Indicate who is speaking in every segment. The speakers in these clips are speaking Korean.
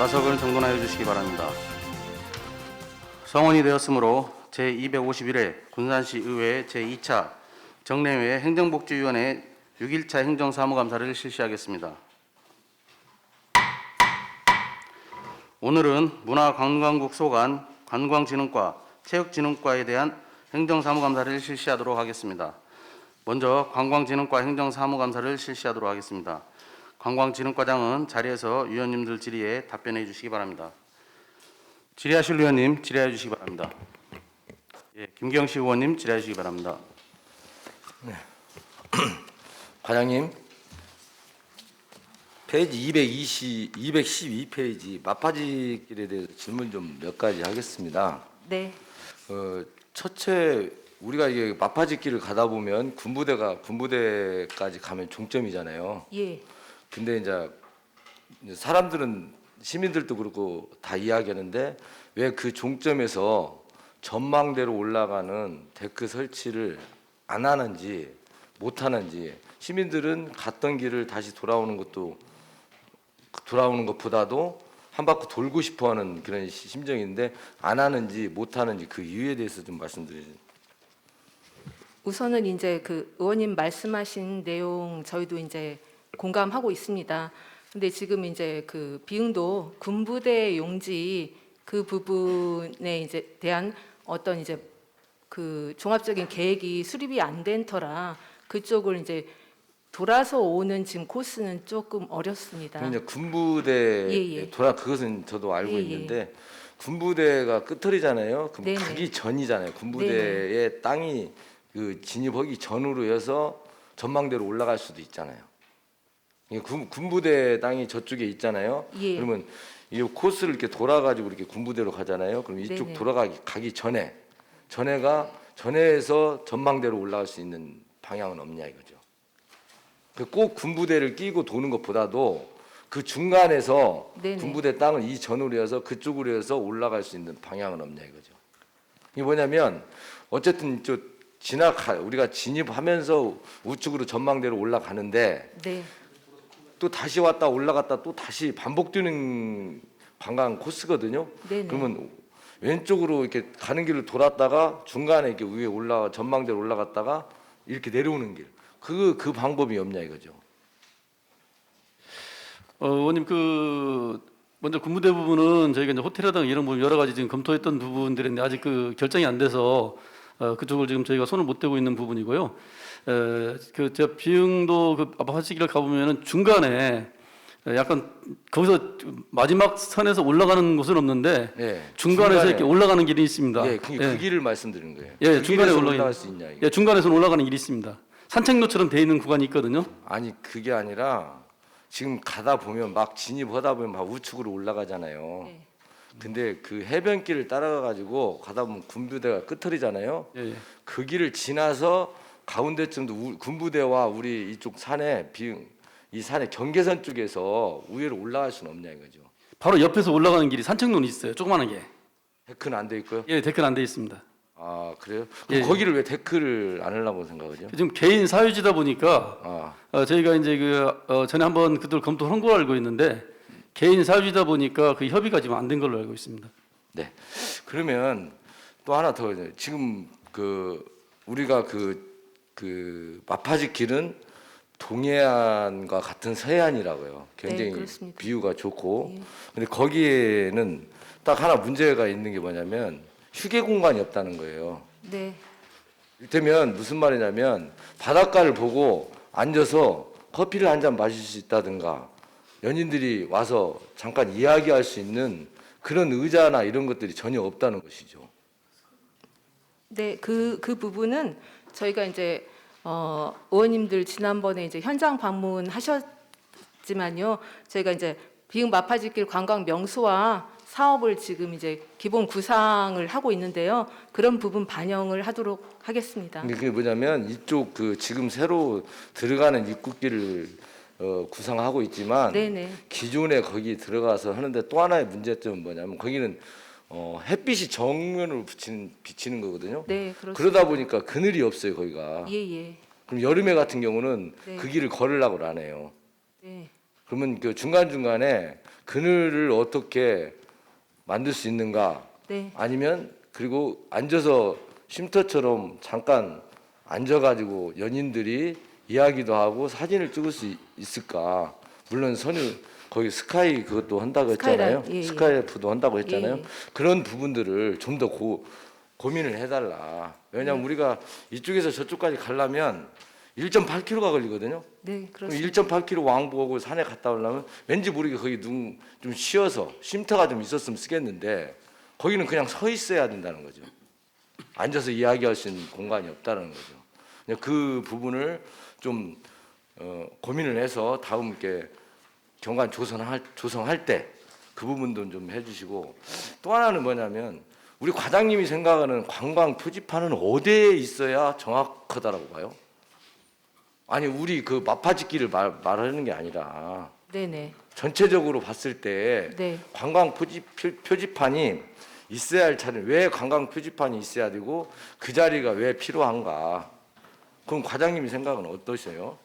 Speaker 1: 좌석을 정돈하여 주시기 바랍니다. 성원이 되었으므로 제251회 군산시 의회 제2차 정례회 행정복지위원회 6일차 행정사무감사를 실시하겠습니다. 오늘은 문화관광국 소관, 관광진흥과, 체육진흥과에 대한 행정사무감사를 실시하도록 하겠습니다. 먼저 관광진흥과 행정사무감사를 실시하도록 하겠습니다. 관광진흥과장은 자리에서 위원님들 질의에 답변해 주시기 바랍니다. 질의하실 위원님 질의해 주시기 바랍니다. 예, 김경식 의원님 질의해 주시기 바랍니다.
Speaker 2: 네. 과장님, 페이지 212페이지 마파지길에 대해서 질문 좀 몇 가지 하겠습니다.
Speaker 3: 네.
Speaker 2: 첫째, 우리가 이게 마파지길을 가다 보면 군부대까지 가면 종점이잖아요.
Speaker 3: 예.
Speaker 2: 근데 이제 사람들은 시민들도 그렇고 다 이야기하는데 왜 그 종점에서 전망대로 올라가는 데크 설치를 안 하는지 못 하는지, 시민들은 갔던 길을 다시 돌아오는 것보다도 한 바퀴 돌고 싶어하는 그런 심정인데 안 하는지 못 하는지 그 이유에 대해서 좀 말씀드리죠.
Speaker 3: 우선은 이제 그 의원님 말씀하신 내용 저희도 이제 공감하고 있습니다. 근데 지금 이제 그 비응도 군부대 용지 그 부분에 이제 대한 어떤 이제 그 종합적인 계획이 수립이 안 된 터라 그쪽을 이제 돌아서 오는 지금 코스는 조금 어렵습니다.
Speaker 2: 이제 군부대 그것은 저도 알고 있는데 군부대가 끝털이잖아요. 그럼
Speaker 3: 네네.
Speaker 2: 가기 전이잖아요. 군부대의 땅이 그 진입하기 전으로 해서 전망대로 올라갈 수도 있잖아요. 군부대 땅이 저쪽에 있잖아요.
Speaker 3: 예.
Speaker 2: 그러면 이 코스를 이렇게 돌아가지고 이렇게 군부대로 가잖아요. 그럼 이쪽
Speaker 3: 네네.
Speaker 2: 가기 전에서 전망대로 올라갈 수 있는 방향은 없냐 이거죠. 꼭 군부대를 끼고 도는 것보다도 그 중간에서
Speaker 3: 네네.
Speaker 2: 군부대 땅을 이 전으로 해서 그쪽으로 해서 올라갈 수 있는 방향은 없냐 이거죠. 이게 뭐냐면 어쨌든 우리가 진입하면서 우측으로 전망대로 올라가는데
Speaker 3: 네.
Speaker 2: 또 다시 왔다 올라갔다 또 다시 반복되는 관광 코스거든요.
Speaker 3: 네네.
Speaker 2: 그러면 왼쪽으로 이렇게 가는 길을 돌았다가 중간에 이렇게 위에 전망대로 올라갔다가 이렇게 내려오는 길. 그 방법이 없냐 이거죠.
Speaker 4: 의원님 먼저 군부대 부분은 저희가 이제 호텔이라든가 이런 부분 여러 가지 지금 검토했던 부분들인데 아직 그 결정이 안 돼서 그쪽을 지금 저희가 손을 못 대고 있는 부분이고요. 제가 비응도 그 아파트길을 가보면은 중간에 약간 거기서 마지막 선에서 올라가는 곳은 없는데 중간에서 이렇게 올라가는 길이 있습니다.
Speaker 2: 그 길을 말씀드리는 거예요.
Speaker 4: 예, 중간에
Speaker 2: 올라갈 수 있냐 이거.
Speaker 4: 예, 중간에서 올라가는 길이 있습니다. 산책로처럼 돼 있는 구간이 있거든요.
Speaker 2: 아니 그게 아니라 지금 가다 보면 막 진입하다 보면 막 우측으로 올라가잖아요.
Speaker 3: 네.
Speaker 2: 근데 그 해변길을 따라가 가지고 가다 보면 군부대가 끝털이잖아요.
Speaker 4: 예.
Speaker 2: 그 길을 지나서 가운데쯤도 군부대와 우리 이쪽 이 산의 경계선 쪽에서 위로 올라갈 수는 없냐 이거죠.
Speaker 4: 바로 옆에서 올라가는 길이 산책로는 있어요. 조그마한 게.
Speaker 2: 데크는 안 돼 있고요.
Speaker 4: 예, 데크는 안 돼 있습니다.
Speaker 2: 아 그래요? 그럼
Speaker 4: 예.
Speaker 2: 거기를 왜 데크를 안 하려고 생각하죠?
Speaker 4: 지금 개인 사유지다 보니까 저희가 이제 전에 한번 그들 검토한 걸로 알고 있는데 개인 사유지다 보니까 그 협의가 지금 안 된 걸로 알고 있습니다.
Speaker 2: 네. 그러면 또 하나 더 지금 우리가 마파지 길은 동해안과 같은 서해안이라고요. 굉장히
Speaker 3: 그렇습니다.
Speaker 2: 비유가 좋고. 근데 거기에는 딱 하나 문제가 있는 게 뭐냐면 휴게 공간이 없다는 거예요.
Speaker 3: 네.
Speaker 2: 이를테면 무슨 말이냐면 바닷가를 보고 앉아서 커피를 한 잔 마실 수 있다든가 연인들이 와서 잠깐 이야기할 수 있는 그런 의자나 이런 것들이 전혀 없다는 것이죠.
Speaker 3: 네, 그 부분은 저희가 이제 의원님들 지난번에 이제 현장 방문하셨지만요, 저희가 이제 비응 마파지길 관광 명소화 사업을 지금 이제 기본 구상을 하고 있는데요, 그런 부분 반영을 하도록 하겠습니다.
Speaker 2: 근데 그게 뭐냐면 이쪽 지금 새로 들어가는 입구길을 구상하고 있지만
Speaker 3: 네네.
Speaker 2: 기존에 거기 들어가서 하는데 또 하나의 문제점은 뭐냐면 거기는 햇빛이 정면으로 비치는 거거든요.
Speaker 3: 네, 그렇습니다.
Speaker 2: 그러다 보니까 그늘이 없어요 거기가.
Speaker 3: 예.
Speaker 2: 그럼 여름에 같은 경우는
Speaker 3: 네.
Speaker 2: 그 길을 걸으려고 안 해요.
Speaker 3: 네.
Speaker 2: 그러면 그 중간중간에 그늘을 어떻게 만들 수 있는가?
Speaker 3: 네.
Speaker 2: 아니면 그리고 앉아서 쉼터처럼 잠깐 앉아가지고 연인들이 이야기도 하고 사진을 찍을 수 있을까? 물론 거기 스카이 그것도 한다고 했잖아요.
Speaker 3: 스카이라이프, 예, 예.
Speaker 2: 스카이라이프도 한다고 했잖아요.
Speaker 3: 예, 예.
Speaker 2: 그런 부분들을 좀 더 고민을 해달라. 왜냐하면 우리가 이쪽에서 저쪽까지 가려면 1.8km가 걸리거든요.
Speaker 3: 네,
Speaker 2: 그럼
Speaker 3: 그렇습니다.
Speaker 2: 1.8km 왕복하고 산에 갔다 오려면 왠지 모르게 거기 좀 쉬어서 쉼터가 좀 있었으면 쓰겠는데 거기는 그냥 서 있어야 된다는 거죠. 앉아서 이야기할 수 있는 공간이 없다는 거죠. 그냥 그 부분을 좀 고민을 해서 다음 게 경관 조성할 때 그 부분도 좀 해주시고 또 하나는 뭐냐면 우리 과장님이 생각하는 관광 표지판은 어디에 있어야 정확하다라고 봐요? 아니 우리 그 마파짓기를 말하는 게 아니라
Speaker 3: 네네.
Speaker 2: 전체적으로 봤을 때
Speaker 3: 네.
Speaker 2: 관광 표지판이 있어야 할 차는 왜 관광 표지판이 있어야 되고 그 자리가 왜 필요한가? 그럼 과장님이 생각은 어떠세요?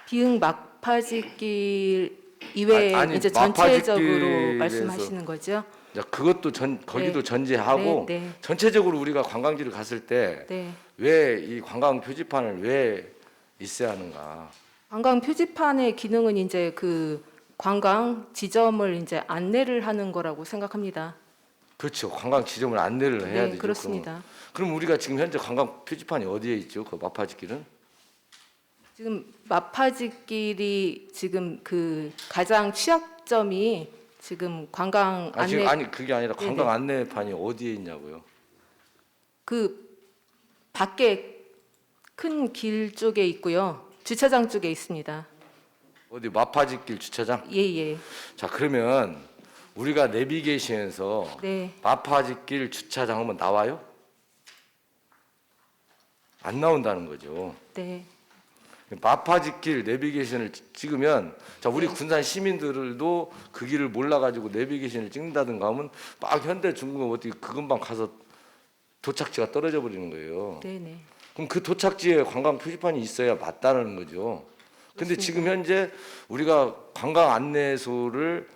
Speaker 3: 비흥 막파짓길 이외에
Speaker 2: 아니,
Speaker 3: 이제
Speaker 2: 막파짓길에서-
Speaker 3: 전체적으로 말씀하시는 거죠?
Speaker 2: 자, 그것도 거기도
Speaker 3: 네.
Speaker 2: 전제하고
Speaker 3: 네, 네.
Speaker 2: 전체적으로 우리가 관광지를 갔을 때
Speaker 3: 네.
Speaker 2: 왜 이 관광 표지판을 왜 있어야 하는가?
Speaker 3: 관광 표지판의 기능은 이제 그 관광 지점을 이제 안내를 하는 거라고 생각합니다.
Speaker 2: 그렇죠. 관광 지점을 안내를 해야
Speaker 3: 네,
Speaker 2: 되죠.
Speaker 3: 그렇습니다.
Speaker 2: 그럼 우리가 지금 현재 관광 표지판이 어디에 있죠? 그 마파짓길은?
Speaker 3: 지금 마파짓길이 지금 그 가장 취약점이 지금 관광 안내
Speaker 2: 아니 그게 아니라
Speaker 3: 네네.
Speaker 2: 관광 안내판이 어디에 있냐고요?
Speaker 3: 그 밖에 큰 길 쪽에 있고요. 주차장 쪽에 있습니다.
Speaker 2: 어디 마파짓길 주차장?
Speaker 3: 예예.
Speaker 2: 자 그러면 우리가 내비게이션에서
Speaker 3: 네.
Speaker 2: 마파짓길 주차장 하면 나와요? 안 나온다는 거죠.
Speaker 3: 네.
Speaker 2: 마파짓길 내비게이션을 찍으면 자 우리 군산 시민들도 그 길을 몰라가지고 내비게이션을 찍는다든가 하면 막 현대 중국 어디 그 금방 가서 도착지가 떨어져 버리는 거예요.
Speaker 3: 네네.
Speaker 2: 그럼 그 도착지에 관광 표지판이 있어야 맞다는 거죠. 근데
Speaker 3: 그렇습니다.
Speaker 2: 지금 현재 우리가 관광 안내소를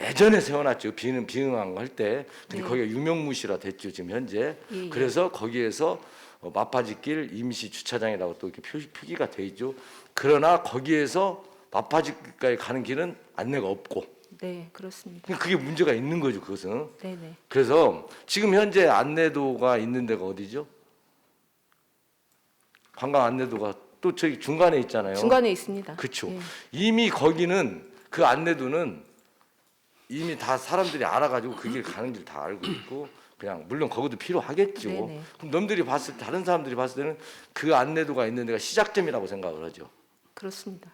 Speaker 2: 예전에 세워놨죠. 비응항 할 때. 근데
Speaker 3: 네.
Speaker 2: 거기가 유명무시라 됐죠. 지금 현재.
Speaker 3: 예, 예.
Speaker 2: 그래서 거기에서 마파짓길 임시 주차장이라고 또 이렇게 표기가 돼 있죠. 그러나 거기에서 마파짓길까지 가는 길은 안내가 없고.
Speaker 3: 네, 그렇습니다.
Speaker 2: 그러니까 그게 문제가 있는 거죠. 그것은.
Speaker 3: 네네.
Speaker 2: 그래서 지금 현재 안내도가 있는 데가 어디죠? 관광 안내도가 또 저기 중간에 있잖아요.
Speaker 3: 중간에 있습니다.
Speaker 2: 그렇죠.
Speaker 3: 예.
Speaker 2: 이미 거기는 그 안내도는 이미 다 사람들이 알아가지고 그 길 가는 길 다 알고 있고 그냥 물론 거기도 필요하겠죠.
Speaker 3: 네네.
Speaker 2: 그럼 남들이 봤을 때 다른 사람들이 봤을 때는 그 안내도가 있는 데가 시작점이라고 생각을 하죠.
Speaker 3: 그렇습니다.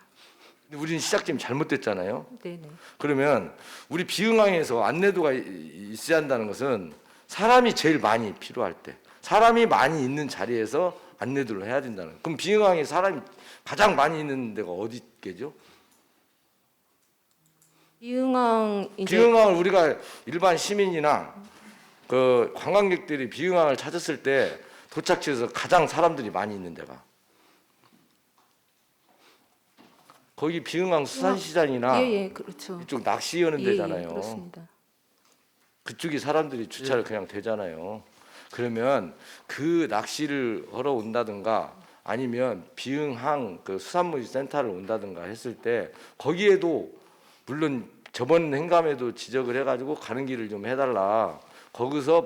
Speaker 2: 근데 우리는 시작점이 잘못됐잖아요.
Speaker 3: 네네.
Speaker 2: 그러면 우리 비응항에서 안내도가 있어야 한다는 것은 사람이 제일 많이 필요할 때 사람이 많이 있는 자리에서 안내도를 해야 된다는 거예요. 그럼 비응항에 사람이 가장 많이 있는 데가 어디 있겠죠?
Speaker 3: 비흥항 이제
Speaker 2: 비응항을 우리가 일반 시민이나 그 관광객들이 비응항을 찾았을 때 도착지에서 가장 사람들이 많이 있는 데가 거기 비응항 수산시장이나
Speaker 3: 예예 그렇죠.
Speaker 2: 이쪽 낚시 여는
Speaker 3: 예, 예,
Speaker 2: 데잖아요.
Speaker 3: 그렇습니다.
Speaker 2: 그쪽이 사람들이 주차를 그냥 되잖아요. 그러면 그 낚시를 하러 온다든가 아니면 비응항 그 수산물 센터를 온다든가 했을 때 거기에도 물론 저번 행감에도 지적을 해가지고 가는 길을 좀 해달라. 거기서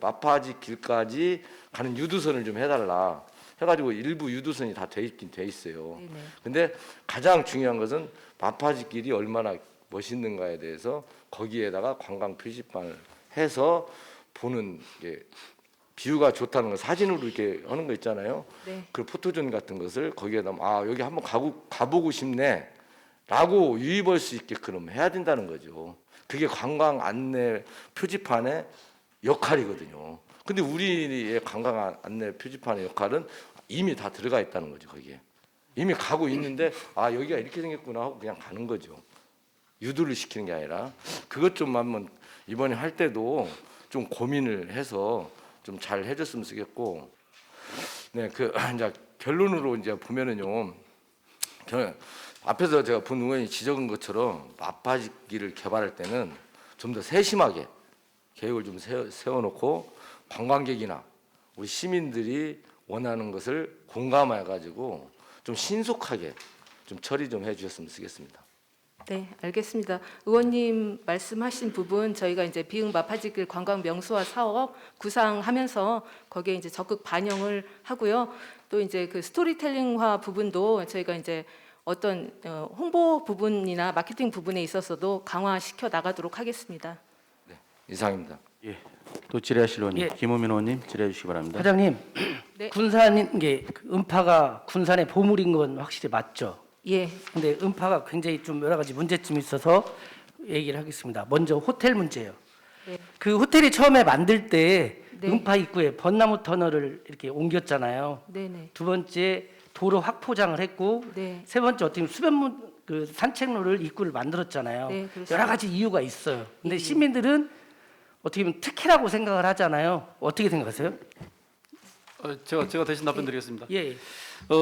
Speaker 2: 마파짓길까지 가는 유도선을 좀 해달라. 해가지고 일부 유도선이 다 돼 있긴 돼 있어요.
Speaker 3: 네네.
Speaker 2: 근데 가장 중요한 것은 마파짓길이 얼마나 멋있는가에 대해서 거기에다가 관광 표지판을 해서 보는 게 뷰가 좋다는 거 사진으로 이렇게 하는 거 있잖아요.
Speaker 3: 네.
Speaker 2: 그 포토존 같은 것을 거기에다 여기 한번 가보고 싶네라고 유입할 수 있게끔 해야 된다는 거죠. 그게 관광 안내 표지판의 역할이거든요. 근데 우리의 관광 안내 표지판의 역할은 이미 다 들어가 있다는 거죠. 거기에 이미 가고 있는데 여기가 이렇게 생겼구나 하고 그냥 가는 거죠. 유도를 시키는 게 아니라 그것 좀 한번 이번에 할 때도 좀 고민을 해서 좀 잘 해줬으면 쓰겠고, 네, 그 이제 결론으로 이제 보면은요, 앞에서 제가 본 의원이 지적한 것처럼 마파지기를 개발할 때는 좀 더 세심하게 계획을 좀 세워놓고 관광객이나 우리 시민들이 원하는 것을 공감해 가지고 좀 신속하게 좀 처리 좀 해주셨으면 쓰겠습니다.
Speaker 3: 네, 알겠습니다. 의원님 말씀하신 부분 저희가 이제 비흥 마파지길 관광 명소화 사업 구상하면서 거기에 이제 적극 반영을 하고요. 또 이제 그 스토리텔링화 부분도 저희가 이제 어떤 홍보 부분이나 마케팅 부분에 있어서도 강화시켜 나가도록 하겠습니다.
Speaker 2: 네, 이상입니다.
Speaker 1: 예. 또 질의하실 의원님,
Speaker 5: 예.
Speaker 1: 김우민 의원님 질의해 주시기 바랍니다.
Speaker 5: 과장님,
Speaker 3: 네.
Speaker 5: 군산인 게 음파가 군산의 보물인 건 확실히 맞죠.
Speaker 3: 예,
Speaker 5: 근데 음파가 굉장히 좀 여러 가지 문제점이 있어서 얘기를 하겠습니다. 먼저 호텔 문제예요.
Speaker 3: 네.
Speaker 5: 그 호텔이 처음에 만들 때
Speaker 3: 네.
Speaker 5: 음파 입구에 벚나무 터널을 이렇게 옮겼잖아요.
Speaker 3: 네네.
Speaker 5: 두 번째 도로 확포장을 했고,
Speaker 3: 네.
Speaker 5: 세 번째 어떻게 보면 수변문 그 산책로를 입구를 만들었잖아요.
Speaker 3: 네, 그렇습니다.
Speaker 5: 여러 가지 이유가 있어요. 근데
Speaker 3: 예.
Speaker 5: 시민들은 어떻게 보면 특혜라고 생각을 하잖아요. 어떻게 생각하세요?
Speaker 4: 제가 대신 답변드리겠습니다.
Speaker 5: 예.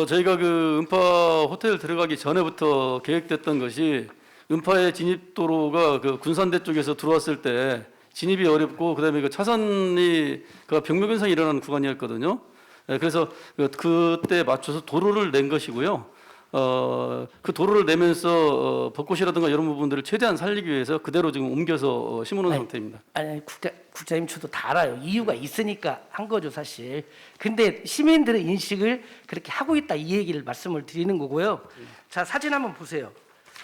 Speaker 4: 저희가 그 음파 호텔 들어가기 전에부터 계획됐던 것이 음파의 진입도로가 그 군산대 쪽에서 들어왔을 때 진입이 어렵고 그다음에 그 차선이 그 병목 현상이 일어나는 구간이었거든요. 그래서 그때 맞춰서 도로를 낸 것이고요. 그 도로를 내면서 벚꽃이라든가 이런 부분들을 최대한 살리기 위해서 그대로 지금 옮겨서 심어놓은
Speaker 5: 아니,
Speaker 4: 상태입니다.
Speaker 5: 아니 국장님 저도 다 알아요. 이유가 있으니까 한 거죠 사실. 근데 시민들의 인식을 그렇게 하고 있다 이 얘기를 말씀을 드리는 거고요. 자 사진 한번 보세요.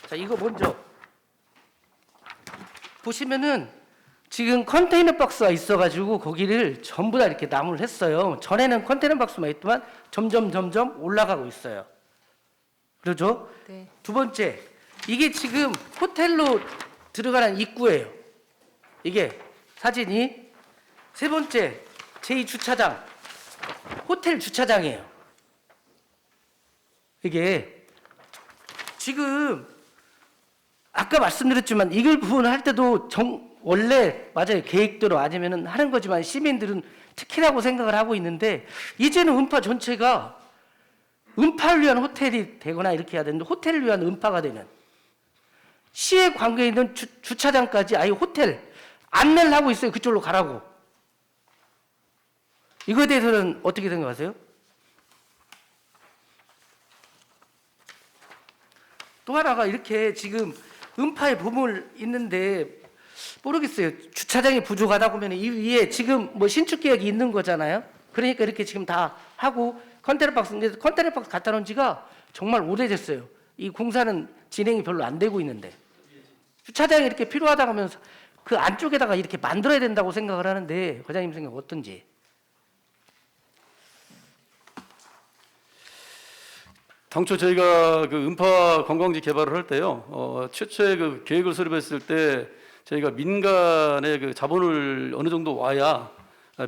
Speaker 5: 자 이거 먼저 보시면은 지금 컨테이너 박스가 있어가지고 거기를 전부 다 이렇게 나무를 했어요. 전에는 컨테이너 박스만 있지만 점점 올라가고 있어요. 그렇죠?
Speaker 3: 네.
Speaker 5: 두 번째, 이게 지금 호텔로 들어가는 입구예요. 이게 사진이. 세 번째, 제2주차장, 호텔 주차장이에요. 이게 지금 아까 말씀드렸지만 이걸 부분을 할 때도 원래 맞아요. 계획대로 아니면은 하는 거지만 시민들은 특혜라고 생각을 하고 있는데 이제는 음파 전체가 음파를 위한 호텔이 되거나 이렇게 해야 되는데 호텔을 위한 음파가 되는 시에 관계 있는 주차장까지 아예 호텔 안내를 하고 있어요. 그쪽으로 가라고. 이거에 대해서는 어떻게 생각하세요? 또 하나가 이렇게 지금 음파의 보물 있는데 모르겠어요. 주차장이 부족하다 보면 이 위에 지금 뭐 신축 계획이 있는 거잖아요. 그러니까 이렇게 지금 다 하고 컨테이너 박스인데 컨테이너 박스 갖다 놓은 지가 정말 오래됐어요. 이 공사는 진행이 별로 안 되고 있는데 주차장이 이렇게 필요하다고 하면서 그 안쪽에다가 이렇게 만들어야 된다고 생각을 하는데 과장님 생각 어떤지?
Speaker 4: 당초 저희가 그 음파 관광지 개발을 할 때요, 최초의 그 계획을 수립했을 때 저희가 민간의 그 자본을 어느 정도 와야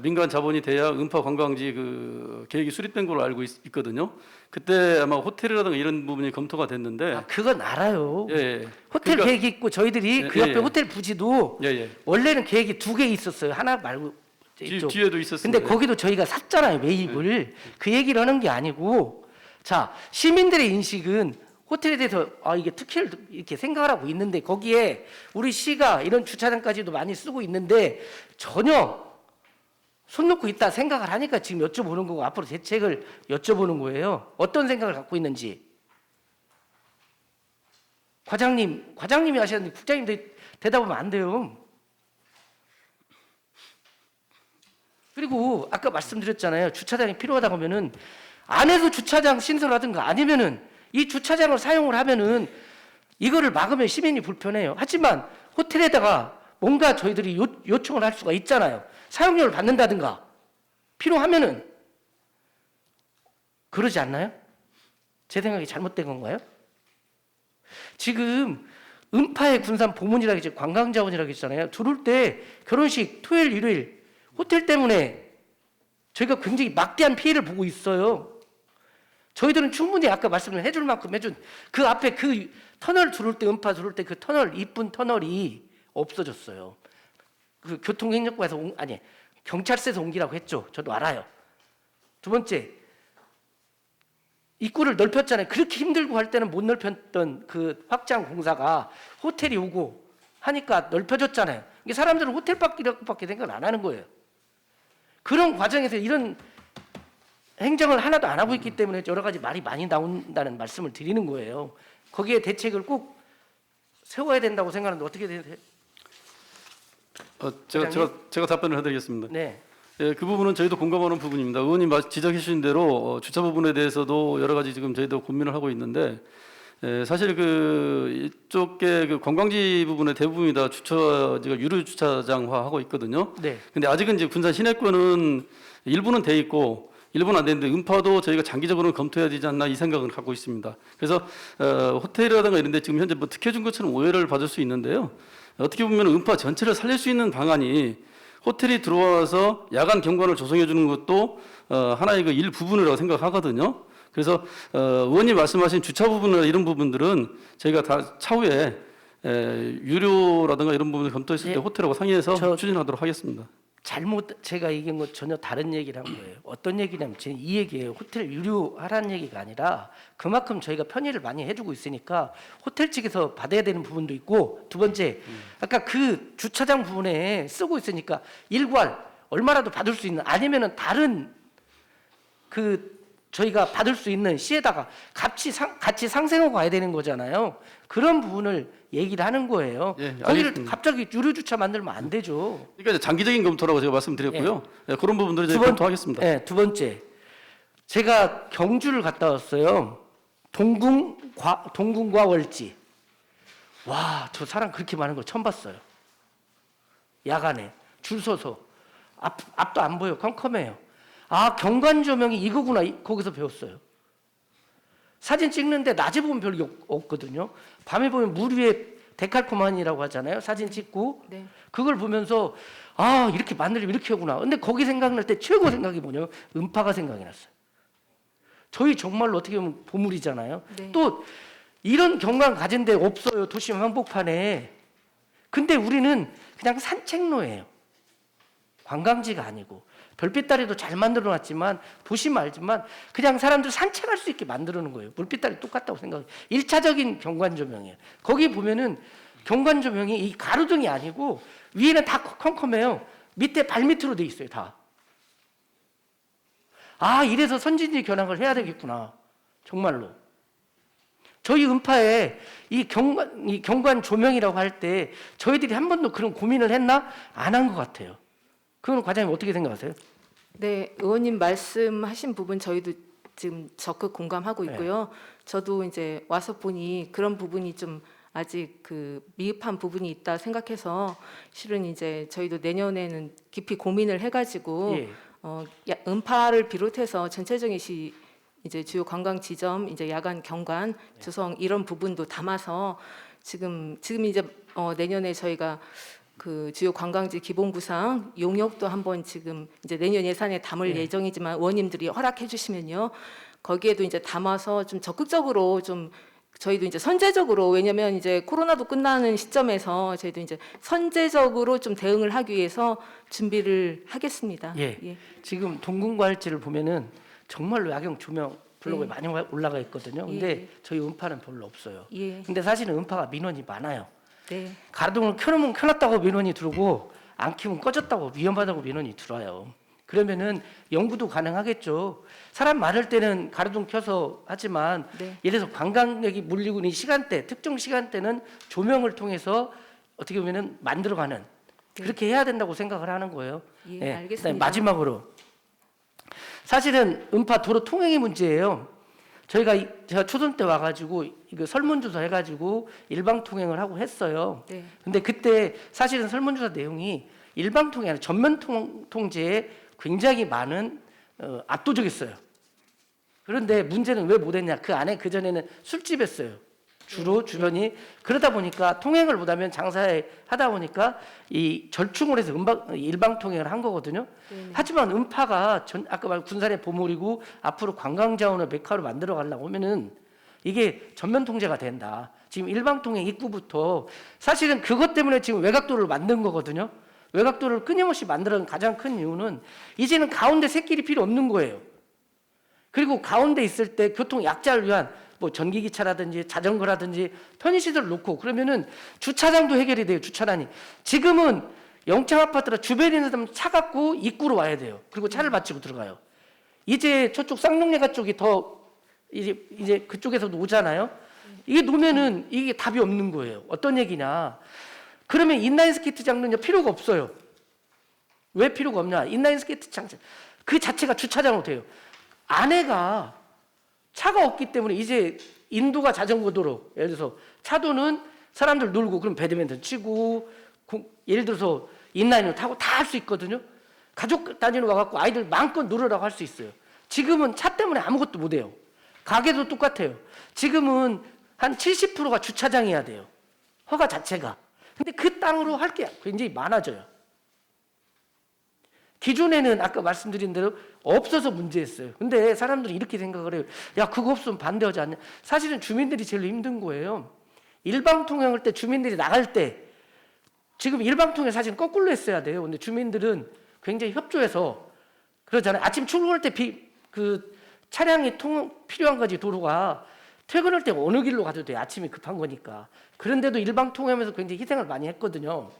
Speaker 4: 민간 자본이 돼야 음파 관광지 그 계획이 수립된 걸로 알고 있거든요. 그때 아마 호텔이라든가 이런 부분이 검토가 됐는데,
Speaker 5: 아, 그건 알아요.
Speaker 4: 예,
Speaker 5: 호텔
Speaker 4: 그러니까-
Speaker 5: 계획이 있고 저희들이
Speaker 4: 예,
Speaker 5: 그 옆에
Speaker 4: 예, 예.
Speaker 5: 호텔 부지도
Speaker 4: 예.
Speaker 5: 원래는 계획이 2개 있었어요. 하나 말고 이쪽.
Speaker 4: 뒤에도 있었습니다.
Speaker 5: 근데 거기도 저희가 샀잖아요. 매입을. 그 얘기를 하는 게 아니고 자 시민들의 인식은 호텔에 대해서 이게 특혜를 이렇게 생각을 하고 있는데 거기에 우리 시가 이런 주차장까지도 많이 쓰고 있는데 전혀 손 놓고 있다 생각을 하니까 지금 여쭤보는 거고 앞으로 대책을 여쭤보는 거예요. 어떤 생각을 갖고 있는지. 과장님이 하시는데 국장님 대답하면 안 돼요. 그리고 아까 말씀드렸잖아요. 주차장이 필요하다고 하면은 안에서 주차장 신설하든가 아니면은 이 주차장을 사용을 하면은 이거를 막으면 시민이 불편해요. 하지만 호텔에다가 뭔가 저희들이 요청을 할 수가 있잖아요. 사용료를 받는다든가 필요하면은 그러지 않나요? 제 생각이 잘못된 건가요? 지금 음파의 군산 보문이라고 했죠. 관광자원이라고 했잖아요. 들어올 때 결혼식 토요일 일요일 호텔 때문에 저희가 굉장히 막대한 피해를 보고 있어요. 저희들은 충분히 아까 말씀을 해줄 만큼 해준 그 앞에 그 터널 들어올 때 음파 들어올 때 그 터널 이쁜 터널이 없어졌어요. 그 교통행정과에서 경찰서에서 옮기라고 했죠. 저도 알아요. 두 번째 입구를 넓혔잖아요. 그렇게 힘들고 할 때는 못 넓혔던 그 확장 공사가 호텔이 오고 하니까 넓혀졌잖아요. 이게 사람들은 호텔밖에 생각을 안 하는 거예요. 그런 과정에서 이런 행정을 하나도 안 하고 있기 때문에 여러 가지 말이 많이 나온다는 말씀을 드리는 거예요. 거기에 대책을 꼭 세워야 된다고 생각하는데 어떻게 되세요?
Speaker 4: 제가 답변을 해드리겠습니다.
Speaker 5: 네.
Speaker 4: 예, 그 부분은 저희도 공감하는 부분입니다. 의원님 지적해 주신 대로 주차 부분에 대해서도 여러 가지 지금 저희도 고민을 하고 있는데 사실 그 이쪽에 그 관광지 부분의 대부분이 다 주차지가 유료 주차장화하고 있거든요.
Speaker 5: 네.
Speaker 4: 근데 아직은 이제 군산 시내권은 일부는 돼 있고 일부는 안 되는데 음파도 저희가 장기적으로는 검토해야 되지 않나 이 생각을 갖고 있습니다. 그래서 호텔이라든가 이런 데 지금 현재 뭐 특혜 준 것처럼 오해를 받을 수 있는데요. 어떻게 보면 음파 전체를 살릴 수 있는 방안이 호텔이 들어와서 야간 경관을 조성해 주는 것도 하나의 그 일부분이라고 생각하거든요. 그래서 의원님 말씀하신 주차 부분이나 이런 부분들은 저희가 다 차후에 유료라든가 이런 부분을 검토했을 때
Speaker 5: 예.
Speaker 4: 호텔하고 상의해서
Speaker 5: 저-
Speaker 4: 추진하도록 하겠습니다.
Speaker 5: 잘못 제가 얘기한 건 전혀 다른 얘기를 한 거예요. 어떤 얘기냐면 제 이 얘기예요. 호텔 유료하라는 얘기가 아니라 그만큼 저희가 편의를 많이 해주고 있으니까 호텔 측에서 받아야 되는 부분도 있고 두 번째 아까 그 주차장 부분에 쓰고 있으니까 일괄 얼마라도 받을 수 있는 아니면은 다른 그 저희가 받을 수 있는 시에다가 같이 상생하고 가야 되는 거잖아요. 그런 부분을 얘기를 하는 거예요.
Speaker 4: 예,
Speaker 5: 거기를
Speaker 4: 알겠습니다.
Speaker 5: 갑자기 유료 주차 만들면 안 되죠.
Speaker 4: 그러니까 이제 장기적인 검토라고 제가 말씀드렸고요. 예, 그런 부분들을 저희 검토하겠습니다.
Speaker 5: 네, 두 번째. 제가 경주를 갔다 왔어요. 동궁과 월지. 와, 저 사람 그렇게 많은 걸 처음 봤어요. 야간에 줄 서서 앞도 안 보여. 컴컴해요. 아, 경관 조명이 이거구나. 거기서 배웠어요. 사진 찍는데 낮에 보면 별로 없거든요. 밤에 보면 물 위에 데칼코마니라고 하잖아요. 사진 찍고
Speaker 3: 네.
Speaker 5: 그걸 보면서 아, 이렇게 만들면 이렇게 하구나. 근데 거기 생각날 때 최고 생각이 뭐냐면 음파가 생각이 났어요. 저희 정말로 어떻게 보면 보물이잖아요.
Speaker 3: 네.
Speaker 5: 또 이런 경관 가진 데 없어요. 도심 한복판에. 근데 우리는 그냥 산책로예요. 관광지가 아니고. 별빛다리도 잘 만들어 놨지만 보시면 알지만 그냥 사람들 산책할 수 있게 만들어 놓은 거예요. 물빛다리 똑같다고 생각해요. 1차적인 경관 조명이에요. 거기 보면은 경관 조명이 이 가로등이 아니고 위에는 다 컴컴해요. 밑에 발밑으로 돼 있어요, 다. 아, 이래서 선진지 견학을 해야 되겠구나. 정말로. 저희 음파에 이 경관 조명이라고 할 때 저희들이 한 번도 그런 고민을 했나? 안 한 것 같아요. 그건 과장님 어떻게 생각하세요?
Speaker 3: 네, 의원님 말씀하신 부분 저희도 지금 적극 공감하고 있고요. 저도 이제 와서 보니 그런 부분이 좀 아직 그 미흡한 부분이 있다 생각해서 실은 이제 저희도 내년에는 깊이 고민을 해가지고
Speaker 5: 예.
Speaker 3: 음파를 비롯해서 전체적인 이제 주요 관광 지점, 이제 야간 경관 조성 이런 부분도 담아서 지금 이제 내년에 저희가 그 주요 관광지 기본구상 용역도 한번 지금 이제 내년 예산에 담을 예정이지만 의원님들이 허락해 주시면요. 거기에도 이제 담아서 좀 적극적으로 좀 저희도 이제 선제적으로 왜냐면 이제 코로나도 끝나는 시점에서 저희도 이제 선제적으로 좀 대응을 하기 위해서 준비를 하겠습니다.
Speaker 5: 예. 지금 동궁과 할지를 보면은 정말로 야경 조명 블록에 많이 올라가 있거든요. 근데
Speaker 3: 예.
Speaker 5: 저희 음파는 별로 없어요.
Speaker 3: 예.
Speaker 5: 근데 사실은 음파가 민원이 많아요.
Speaker 3: 네.
Speaker 5: 가로등을 켜놓으면 켜놨다고 민원이 들어오고 안 켜면 꺼졌다고 위험하다고 민원이 들어와요. 그러면은 연구도 가능하겠죠. 사람 많을 때는 가로등 켜서 하지만
Speaker 3: 네.
Speaker 5: 예를 들어서 관광객이 몰리고 있는 시간대, 특정 시간대는 조명을 통해서 어떻게 보면은 만들어가는 그렇게 해야 된다고 생각을 하는 거예요.
Speaker 3: 예, 알겠습니다.
Speaker 5: 그다음에 마지막으로 사실은 음파 도로 통행의 문제예요. 제가 초선 때 와가지고 이거 설문조사 해가지고 일방 통행을 하고 했어요.
Speaker 3: 네.
Speaker 5: 근데 그때 사실은 설문조사 내용이 일방 통행이 아니라 전면 통제에 굉장히 많은 압도적이었어요. 그런데 문제는 왜 못했냐? 그 안에 그 전에는 술집이었어요. 주로 주변이 그러다 보니까 통행을 못하면 장사에 하다 보니까 이 절충을 해서 일방 통행을 한 거거든요.
Speaker 3: 네네.
Speaker 5: 하지만 음파가 아까 말 군산의 보물이고 앞으로 관광 자원을 메카로 만들어 가려고 하면은 이게 전면 통제가 된다. 지금 일방 통행 입구부터 사실은 그것 때문에 지금 외곽도를 만든 거거든요. 외곽도를 끊임없이 만들어낸 가장 큰 이유는 이제는 가운데 샛길이 필요 없는 거예요. 그리고 가운데 있을 때 교통 약자를 위한 뭐 전기기차라든지 자전거라든지 편의시설을 놓고 그러면은 주차장도 해결이 돼요. 주차란이. 지금은 영창 아파트라 주변에 있는 사람 차 갖고 입구로 와야 돼요. 그리고 차를 받치고 들어가요. 이제 저쪽 쌍용예가 쪽이 더 이제 그쪽에서도 오잖아요. 이게 놓으면은 이게 답이 없는 거예요. 어떤 얘기냐? 그러면 인라인 스케이트장은요 필요가 없어요. 왜 필요가 없냐? 인라인 스케이트장 그 자체가 주차장으로 돼요. 안에가 차가 없기 때문에 이제 인도가 자전거 도로, 예를 들어서 차도는 사람들 놀고 그럼 배드민턴 치고 예를 들어서 인라인을 타고 다 할 수 있거든요. 가족 단위로 와갖고 아이들 마음껏 놀으라고 할 수 있어요. 지금은 차 때문에 아무것도 못해요. 가게도 똑같아요. 지금은 한 70%가 주차장이어야 돼요. 허가 자체가. 근데 그 땅으로 할 게 굉장히 많아져요. 기존에는 아까 말씀드린 대로 없어서 문제였어요. 근데 사람들이 이렇게 생각을 해요. 야, 그거 없으면 반대하지 않냐? 사실은 주민들이 제일 힘든 거예요. 일방통행할 때 주민들이 나갈 때 지금 일방통행 사실 거꾸로 했어야 돼요. 근데 주민들은 굉장히 협조해서 그러잖아요. 아침 출근할 때 그 차량이 필요한 거지 도로가 퇴근할 때 어느 길로 가도 돼요. 아침이 급한 거니까. 그런데도 일방통행하면서 굉장히 희생을 많이 했거든요.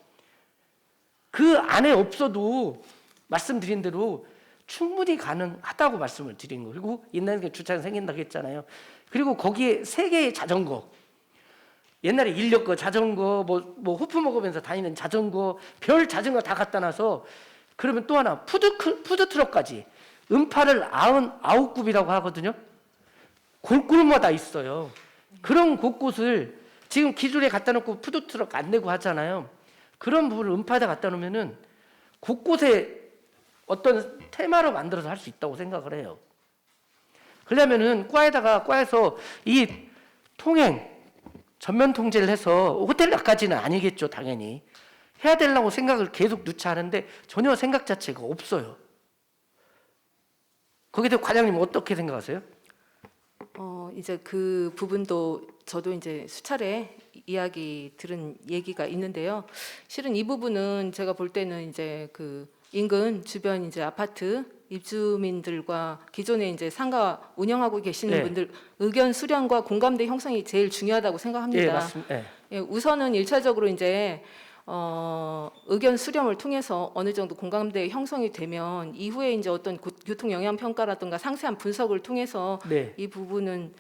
Speaker 5: 그 안에 없어도 말씀드린 대로 충분히 가능하다고 말씀을 드린 거예요. 그리고 인라인 주차장 생긴다고 했잖아요. 그리고 거기에 3개의 자전거, 옛날에 인력거 자전거, 뭐 호프 먹으면서 다니는 자전거, 별 자전거 다 갖다 놔서 그러면 또 하나 푸드트럭까지 음파를 99굽이라고 하거든요. 골골마다 있어요. 그런 곳곳을 지금 기존에 갖다 놓고 푸드트럭 안 내고 하잖아요. 그런 부분을 음파에다 갖다 놓으면은 곳곳에 어떤 테마로 만들어서 할 수 있다고 생각을 해요. 그러려면은 과에서 이 통행 전면 통제를 해서 호텔까지는 아니겠죠, 당연히 해야 되려고 생각을 계속 누차하는데 전혀 생각 자체가 없어요. 거기에 대해 과장님 어떻게 생각하세요?
Speaker 3: 이제 그 부분도 저도 이제 수차례 이야기 들은 얘기가 있는데요. 실은 이 부분은 제가 볼 때는 이제 그 인근 주변 이제 아파트 입주민들과 기존에 이제 상가 운영하고 계시는
Speaker 5: 네.
Speaker 3: 분들 의견 수렴과 공감대 형성이 제일 중요하다고 생각합니다.
Speaker 5: 예, 맞습니다. 예.
Speaker 3: 예, 우선은 일차적으로 이제 의견 수렴을 통해서 어느 정도 공감대 형성이 되면 이후에 이제 어떤 교통 영향 평가라든가 상세한 분석을 통해서
Speaker 5: 네.
Speaker 3: 이 부분은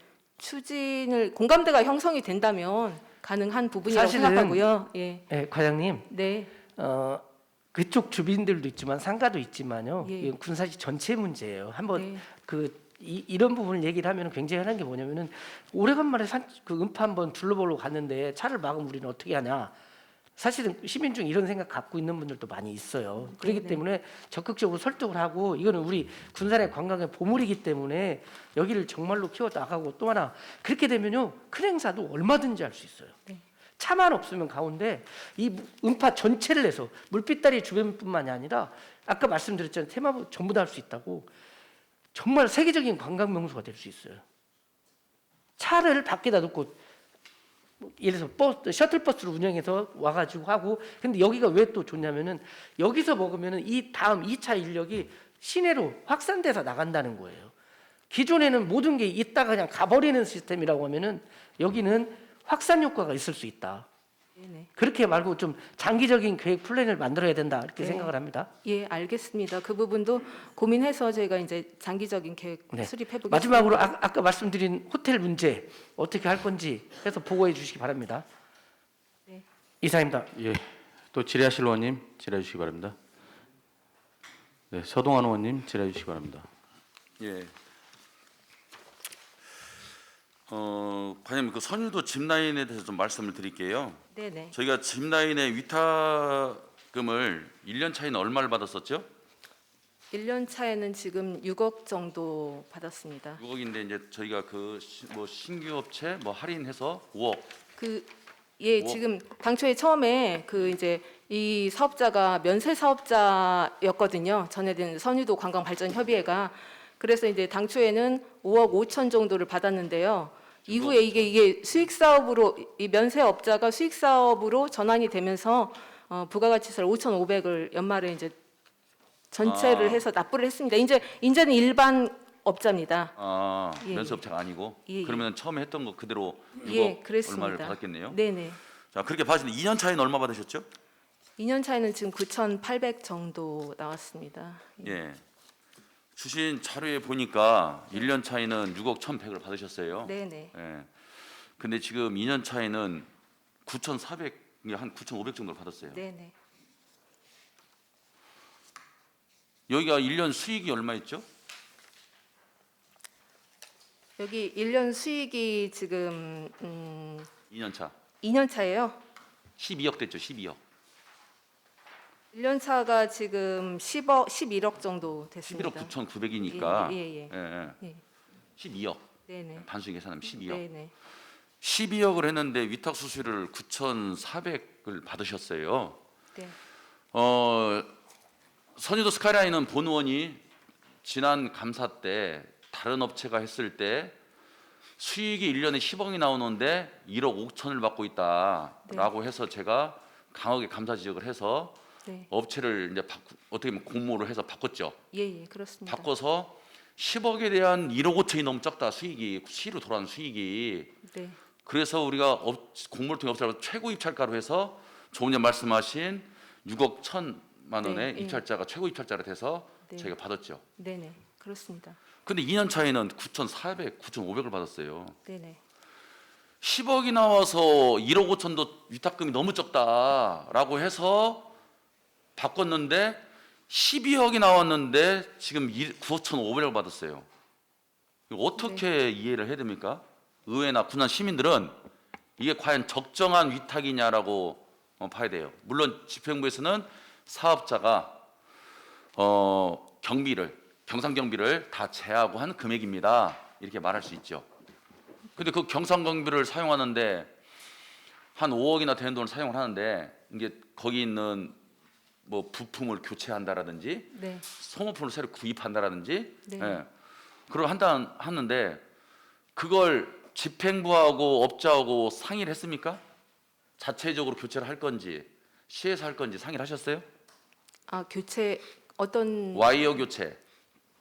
Speaker 3: 공감대가 형성이 된다면 가능한 부분이라고
Speaker 5: 사실은
Speaker 3: 생각하고요. 예.
Speaker 5: 예, 과장님,
Speaker 3: 네.
Speaker 5: 그쪽 주민들도 있지만 상가도 있지만요.
Speaker 3: 예.
Speaker 5: 이건 군사시 전체 문제예요. 한번
Speaker 3: 네.
Speaker 5: 이런 부분을 얘기를 하면 굉장히 하는 게 뭐냐면은 오래간만에 그 음파 한번 둘러보러 갔는데 차를 막으면 우리는 어떻게 하냐. 사실은 시민 중 이런 생각 갖고 있는 분들도 많이 있어요. 그렇기
Speaker 3: 네.
Speaker 5: 때문에 적극적으로 설득을 하고 이거는 우리 군산의 관광의 보물이기 때문에 여기를 정말로 키워 나가고 또 하나 그렇게 되면요 큰 행사도 얼마든지 할 수 있어요.
Speaker 3: 네.
Speaker 5: 차만 없으면 가운데 이 음파 전체를 해서 물빛다리 주변뿐만이 아니라 아까 말씀드렸잖아요. 테마부 전부 다 할 수 있다고 정말 세계적인 관광 명소가 될 수 있어요. 차를 밖에다 놓고 예를 들어서 셔틀버스를 운영해서 와가지고 하고 근데 여기가 왜 또 좋냐면은 여기서 먹으면은 이 다음 2차 인력이 시내로 확산돼서 나간다는 거예요. 기존에는 모든 게 있다가 그냥 가버리는 시스템이라고 하면은 여기는 확산 효과가 있을 수 있다.
Speaker 3: 네.
Speaker 5: 그렇게 말고 좀 장기적인 계획 플랜을 만들어야 된다 이렇게
Speaker 3: 네.
Speaker 5: 생각을 합니다.
Speaker 3: 예, 알겠습니다. 그 부분도 고민해서 저희가 이제 장기적인 계획
Speaker 5: 네.
Speaker 3: 수립해 보겠습니다.
Speaker 5: 마지막으로 아까 말씀드린 호텔 문제 어떻게 할 건지 해서 보고해 주시기 바랍니다.
Speaker 3: 네.
Speaker 5: 이상입니다.
Speaker 1: 예, 또 질의하실 의원님 질의해 주시기 바랍니다. 네, 서동환 의원님 질의해 주시기 바랍니다.
Speaker 6: 예. 과장님 그 선유도 짚라인에 대해서 좀 말씀을 드릴게요.
Speaker 3: 네, 네.
Speaker 6: 저희가 짚라인의 위탁금을 1년 차에는 얼마를 받았었죠?
Speaker 3: 1년 차에는 지금 6억 정도 받았습니다.
Speaker 6: 6억인데 이제 저희가 그 뭐 신규 업체 뭐 할인해서 5억.
Speaker 3: 예, 지금 당초에 처음에 그 이제 이 사업자가 면세 사업자였거든요. 전해진 선유도 관광발전협의회가. 그래서 이제 당초에는 5억 5천 정도를 받았는데요. 이후에 이게 수익 사업으로 이 면세 업자가 수익 사업으로 전환이 되면서 부가가치세를 5,500을 연말에 이제 전체를 해서 납부를 했습니다. 이제는 일반 면세업자입니다.
Speaker 6: 아,
Speaker 3: 예,
Speaker 6: 면세업체가 아니고
Speaker 3: 예, 예.
Speaker 6: 그러면 처음에 했던 거 그대로 6억
Speaker 3: 예, 그랬습니다.
Speaker 6: 얼마를 받았겠네요.
Speaker 3: 네네.
Speaker 6: 자, 그렇게 봐시는데 2년 차이는 얼마 받으셨죠?
Speaker 3: 2년 차이는 지금 9,800 정도 나왔습니다.
Speaker 6: 예. 주신 자료에 보니까 1년 차이는 6억 1,100을 받으셨어요.
Speaker 3: 네네.
Speaker 6: 예. 근데 지금 2년 차이는 9,400, 한 9,500 정도를 받았어요.
Speaker 3: 네네.
Speaker 6: 여기가 1년 수익이 얼마였죠?
Speaker 3: 여기 1년 수익이 지금
Speaker 6: 2년 차.
Speaker 3: 2년 차예요.
Speaker 6: 12억 됐죠, 12억.
Speaker 3: 1년 차가 지금 10억, 11억 정도 됐습니다.
Speaker 6: 11억 9,900이니까
Speaker 3: 예. 예.
Speaker 6: 12억.
Speaker 3: 네네.
Speaker 6: 반수익 계산하면 12억.
Speaker 3: 네네.
Speaker 6: 12억을 했는데 위탁 수수료를 9,400을 받으셨어요.
Speaker 3: 네.
Speaker 6: 선유도 스카이라인은 본원이 지난 감사 때 다른 업체가 했을 때 수익이 1년에 10억이 나오는데 1억 5천을 받고 있다라고 해서 제가 강하게 감사 지적을 해서
Speaker 3: 네.
Speaker 6: 업체를 이제 어떻게 보면 공모를 해서 바꿨죠.
Speaker 3: 예, 그렇습니다.
Speaker 6: 바꿔서 10억에 대한 1억 5천이 너무 적다, 수익이 시로 돌아오는 수익이.
Speaker 3: 네.
Speaker 6: 그래서 우리가 공모를 통해 업체를 최고 입찰가로 해서 조금 전에 말씀하신 6억 1천만 원의
Speaker 3: 네,
Speaker 6: 입찰자가 최고 입찰자로 돼서
Speaker 3: 네.
Speaker 6: 저희가 받았죠.
Speaker 3: 네네. 그렇습니다.
Speaker 6: 근데 2년 차에는 9,400, 9,500을 받았어요.
Speaker 3: 네네.
Speaker 6: 10억이 나와서 1억 5천도 위탁금이 너무 적다라고 해서 바꿨는데 12억이 나왔는데 지금 9,500을 받았어요. 이거 어떻게 이해를 해야 됩니까? 의회나 군안 시민들은 이게 과연 적정한 위탁이냐라고 봐야 돼요. 물론 집행부에서는 사업자가 경상 경비를 다 제하고 한 금액입니다. 이렇게 말할 수 있죠. 근데 그 경상 경비를 사용하는데 한 5억이나 되는 돈을 사용을 하는데 이게 거기 있는 뭐 부품을 교체한다라든지
Speaker 3: 네.
Speaker 6: 소모품을 새로 구입한다라든지
Speaker 3: 네.
Speaker 6: 예. 그걸 하는데 그걸 집행부하고 업자하고 상의를 했습니까? 자체적으로 교체를 할 건지 시에서 할 건지 상의를 하셨어요?
Speaker 3: 아, 교체 어떤
Speaker 6: 와이어 교체.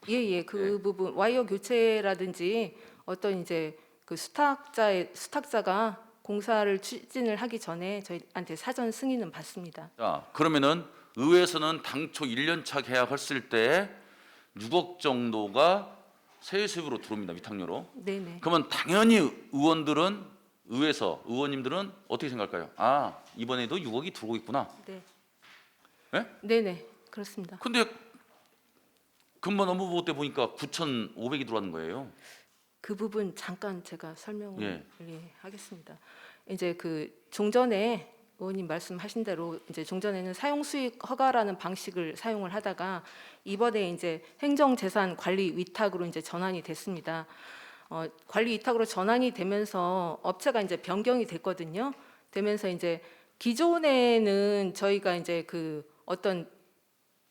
Speaker 3: 예, 그 부분 와이어 교체라든지 어떤 이제 그 수탁자가 공사를 추진을 하기 전에 저희한테 사전 승인은 받습니다.
Speaker 6: 자, 그러면은 의회에서는 당초 1년차 계약했을 때 6억 정도가 세외 수입으로 들어옵니다. 위탁료로.
Speaker 3: 네네.
Speaker 6: 그러면 당연히 의원님들은 어떻게 생각할까요? 아, 이번에도 6억이 들어오고 있구나.
Speaker 3: 네.
Speaker 6: 예?
Speaker 3: 네네. 그렇습니다.
Speaker 6: 근데 근본 업무보고 때 보니까 9,500이 들어왔는 거예요.
Speaker 3: 그 부분 잠깐 제가 설명을
Speaker 6: 예.
Speaker 3: 하겠습니다. 이제 그 종전에 의원님 말씀하신 대로 이제 종전에는 사용수익 허가라는 방식을 사용을 하다가 이번에 이제 행정재산 관리 위탁으로 이제 전환이 됐습니다. 관리 위탁으로 전환이 되면서 업체가 이제 변경이 됐거든요. 되면서 이제 기존에는 저희가 이제 그 어떤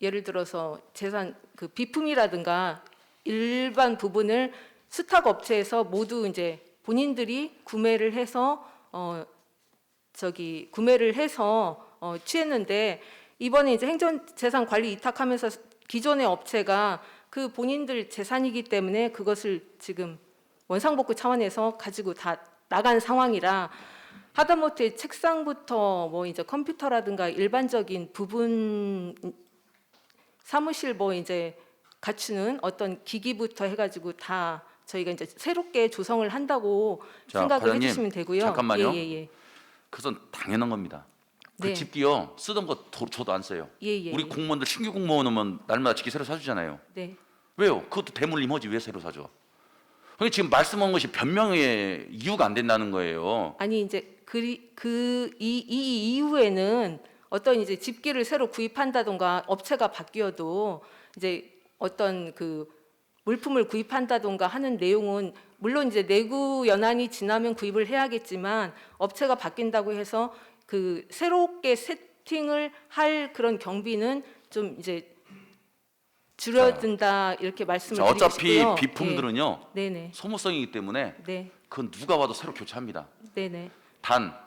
Speaker 3: 예를 들어서 재산 그 비품이라든가 일반 부분을 수탁 업체에서 모두 이제 본인들이 구매를 해서 취했는데 이번에 이제 행정재산 관리 위탁하면서 기존의 업체가 그 본인들 재산이기 때문에 그것을 지금 원상복구 차원에서 가지고 다 나간 상황이라 하다못해 책상부터 뭐 이제 컴퓨터라든가 일반적인 부분 사무실 뭐 이제 갖추는 어떤 기기부터 해가지고 다 저희가 이제 새롭게 조성을 한다고
Speaker 6: 자,
Speaker 3: 생각을
Speaker 6: 과장님,
Speaker 3: 해주시면 되고요.
Speaker 6: 잠깐만요.
Speaker 3: 예.
Speaker 6: 그것은 당연한 겁니다. 그
Speaker 3: 네.
Speaker 6: 집기요 쓰던 거 저도 안 써요.
Speaker 3: 예.
Speaker 6: 우리 공무원들 신규 공무원 오면 날마다 집기 새로 사주잖아요.
Speaker 3: 네.
Speaker 6: 왜요? 그것도 대물림 허지 왜 새로 사줘? 그러니까 지금 말씀한 것이 변명의 이유가 안 된다는 거예요.
Speaker 3: 아니 이제 이 이후에는 어떤 이제 집기를 새로 구입한다던가 업체가 바뀌어도 이제 어떤 그 물품을 구입한다던가 하는 내용은 물론 이제 내구 연한이 지나면 구입을 해야겠지만 업체가 바뀐다고 해서 그 새롭게 세팅을 할 그런 경비는 좀 이제 줄어든다 이렇게 말씀을
Speaker 6: 자,
Speaker 3: 드리고
Speaker 6: 어차피
Speaker 3: 싶고요.
Speaker 6: 비품들은요
Speaker 3: 예. 네네.
Speaker 6: 소모성이기 때문에
Speaker 3: 네.
Speaker 6: 그건 누가 봐도 새로 교체합니다.
Speaker 3: 네네.
Speaker 6: 단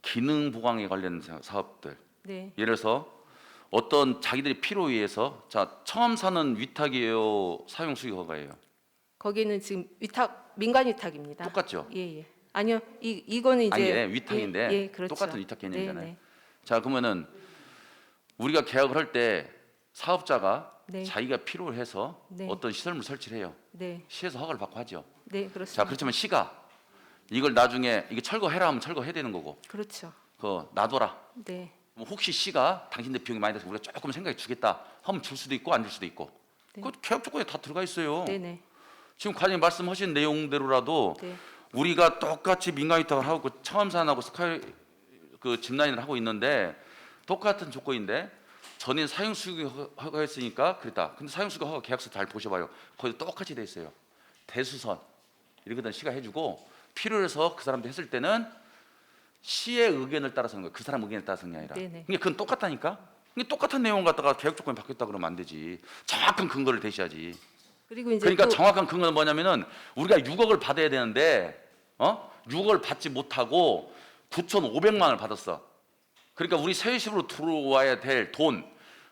Speaker 6: 기능 보강에 관련 사업들
Speaker 3: 네.
Speaker 6: 예를 들어서 어떤 자기들이 필요에 의해서 자 처음 사는 위탁이에요 사용 수익 허가예요.
Speaker 3: 거기는 지금 위탁 민간 위탁입니다.
Speaker 6: 똑같죠?
Speaker 3: 예, 예. 아니요. 이거는 이제
Speaker 6: 아니 예, 위탁인데
Speaker 3: 예, 예, 그렇죠.
Speaker 6: 똑같은 위탁 개념이잖아요.
Speaker 3: 네, 네.
Speaker 6: 자 그러면은 우리가 계약을 할 때 사업자가
Speaker 3: 네.
Speaker 6: 자기가 필요로 해서
Speaker 3: 네.
Speaker 6: 어떤 시설물 설치를 해요.
Speaker 3: 네.
Speaker 6: 시에서 허가를 받고 하죠.
Speaker 3: 네, 그렇습니다.
Speaker 6: 자 그렇지만 시가 이걸 나중에 이게 철거해라 하면 철거해야 되는 거고
Speaker 3: 그렇죠.
Speaker 6: 그거 놔둬라.
Speaker 3: 네.
Speaker 6: 뭐 혹시 시가 당신들 비용이 많이 들어서 우리가 조금 생각해 주겠다 하면 줄 수도 있고 안 줄 수도 있고
Speaker 3: 네.
Speaker 6: 그 계약 조건에 다 들어가 있어요.
Speaker 3: 네, 네.
Speaker 6: 지금 과장님 말씀하신 내용대로라도
Speaker 3: 네.
Speaker 6: 우리가 똑같이 민간 위탁을 하고 청암산하고 스카이 그 짚라인을 하고 있는데 똑같은 조건인데 전인 사용 수익 허가했으니까 그랬다. 근데 사용 수익 허가 계약서 잘 보셔봐요. 거기도 똑같이 돼 있어요. 대수선 이러거든 시가 해주고 필요해서 그 사람들 했을 때는 시의 의견을 따라서 하는 거예요. 그 사람 의견에 따라서 하는 게 아니라.
Speaker 3: 네네.
Speaker 6: 그러니까 그건 똑같다니까. 그러니까 똑같은 내용 갖다가 계약 조건이 바뀌었다 그러면 안 되지. 정확한 근거를 대셔야지.
Speaker 3: 그리고 이제
Speaker 6: 그러니까
Speaker 3: 또
Speaker 6: 정확한 근거는 뭐냐면은 우리가 6억을 받아야 되는데 6억을 받지 못하고 9,500만 원을 받았어. 그러니까 우리 세입으로 들어와야 될 돈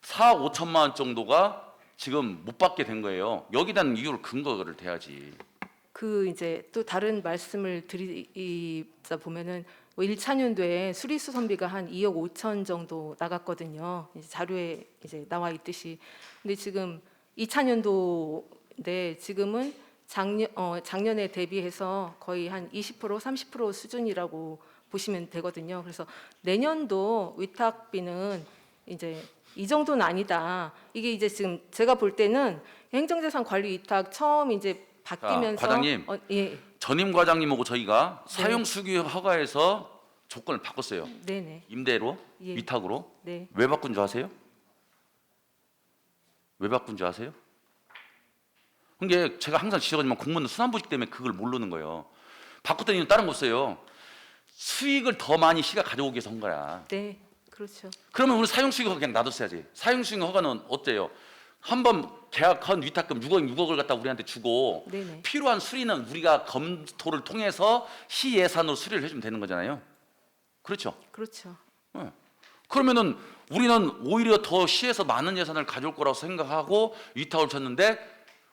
Speaker 6: 4억 5천만 원 정도가 지금 못 받게 된 거예요. 여기에 대한 이유를 근거를 대야지.
Speaker 3: 그 이제 또 다른 말씀을 드리자 보면은 뭐 1차년도에 수리수 선비가 한 2억 5천 정도 나갔거든요. 이제 자료에 이제 나와 있듯이. 근데 지금 2차년도인데 지금은 작년에 대비해서 거의 한 20% 30% 수준이라고 보시면 되거든요. 그래서 내년도 위탁비는 이제 이 정도는 아니다. 이게 이제 지금 제가 볼 때는 행정재산 관리 위탁 처음 이제 바뀌면서
Speaker 6: 과장님.
Speaker 3: 예,
Speaker 6: 전임 과장님하고 저희가
Speaker 3: 네.
Speaker 6: 사용 수기 허가에서 조건을 바꿨어요.
Speaker 3: 네네,
Speaker 6: 임대로
Speaker 3: 예.
Speaker 6: 위탁으로.
Speaker 3: 네,
Speaker 6: 왜 바꾼 줄 아세요? 왜 바꾼 줄 아세요? 그게 제가 항상 지적하지만 공무원들 순환부식 때문에 그걸 모르는 거예요. 바꿨던 이유는 다른 거 없어요. 수익을 더 많이 시가 가져오기 위해서 한 거야.
Speaker 3: 네, 그렇죠.
Speaker 6: 그러면 우리 사용수익 허가 그냥 놔뒀어야지. 사용수익 허가는 어때요? 한번 계약한 위탁금 6억을 갖다 우리한테 주고
Speaker 3: 네네.
Speaker 6: 필요한 수리는 우리가 검토를 통해서 시 예산으로 수리를 해주면 되는 거잖아요. 그렇죠?
Speaker 3: 그렇죠.
Speaker 6: 그러면은 우리는 오히려 더 시에서 많은 예산을 가져올 거라고 생각하고 위탁을 쳤는데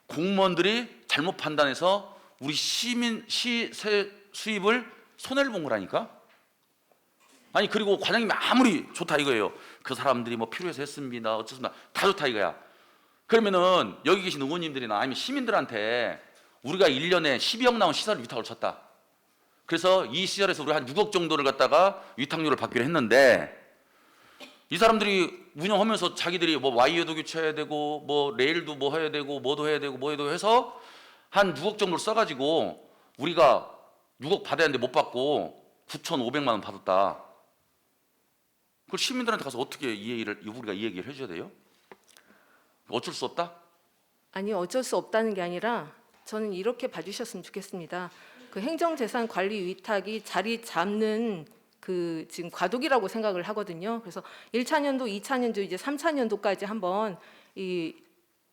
Speaker 6: 공무원들이 잘못 판단해서 우리 시민 시 수입을 손해를 본 거라니까. 아니 그리고 과장님이 아무리 좋다 이거예요. 그 사람들이 뭐 필요해서 했습니다. 어쨌습니다. 다 좋다 이거야. 그러면은 여기 계신 의원님들이나 아니면 시민들한테 우리가 1년에 12억 나온 시설 위탁을 쳤다. 그래서 이 시설에서 우리 한 6억 정도를 갖다가 위탁료를 받기로 했는데 이 사람들이 운영하면서 자기들이 뭐 와이어도 교체해야 되고 뭐 레일도 뭐 해야 되고 뭐도 해야 되고 뭐도 해서 한 6억 정도를 써가지고 우리가 6억 받아야 하는데 못 받고 9,500만 원 받았다. 그걸 시민들한테 가서 어떻게 우리가 이 얘기를 해줘야 돼요? 어쩔 수 없다?
Speaker 3: 아니 어쩔 수 없다는 게 아니라 저는 이렇게 봐주셨으면 좋겠습니다. 그 행정재산 관리 위탁이 자리 잡는 그 지금 과도기라고 생각을 하거든요. 그래서 1차년도, 2차년도, 이제 3차년도까지 한번 이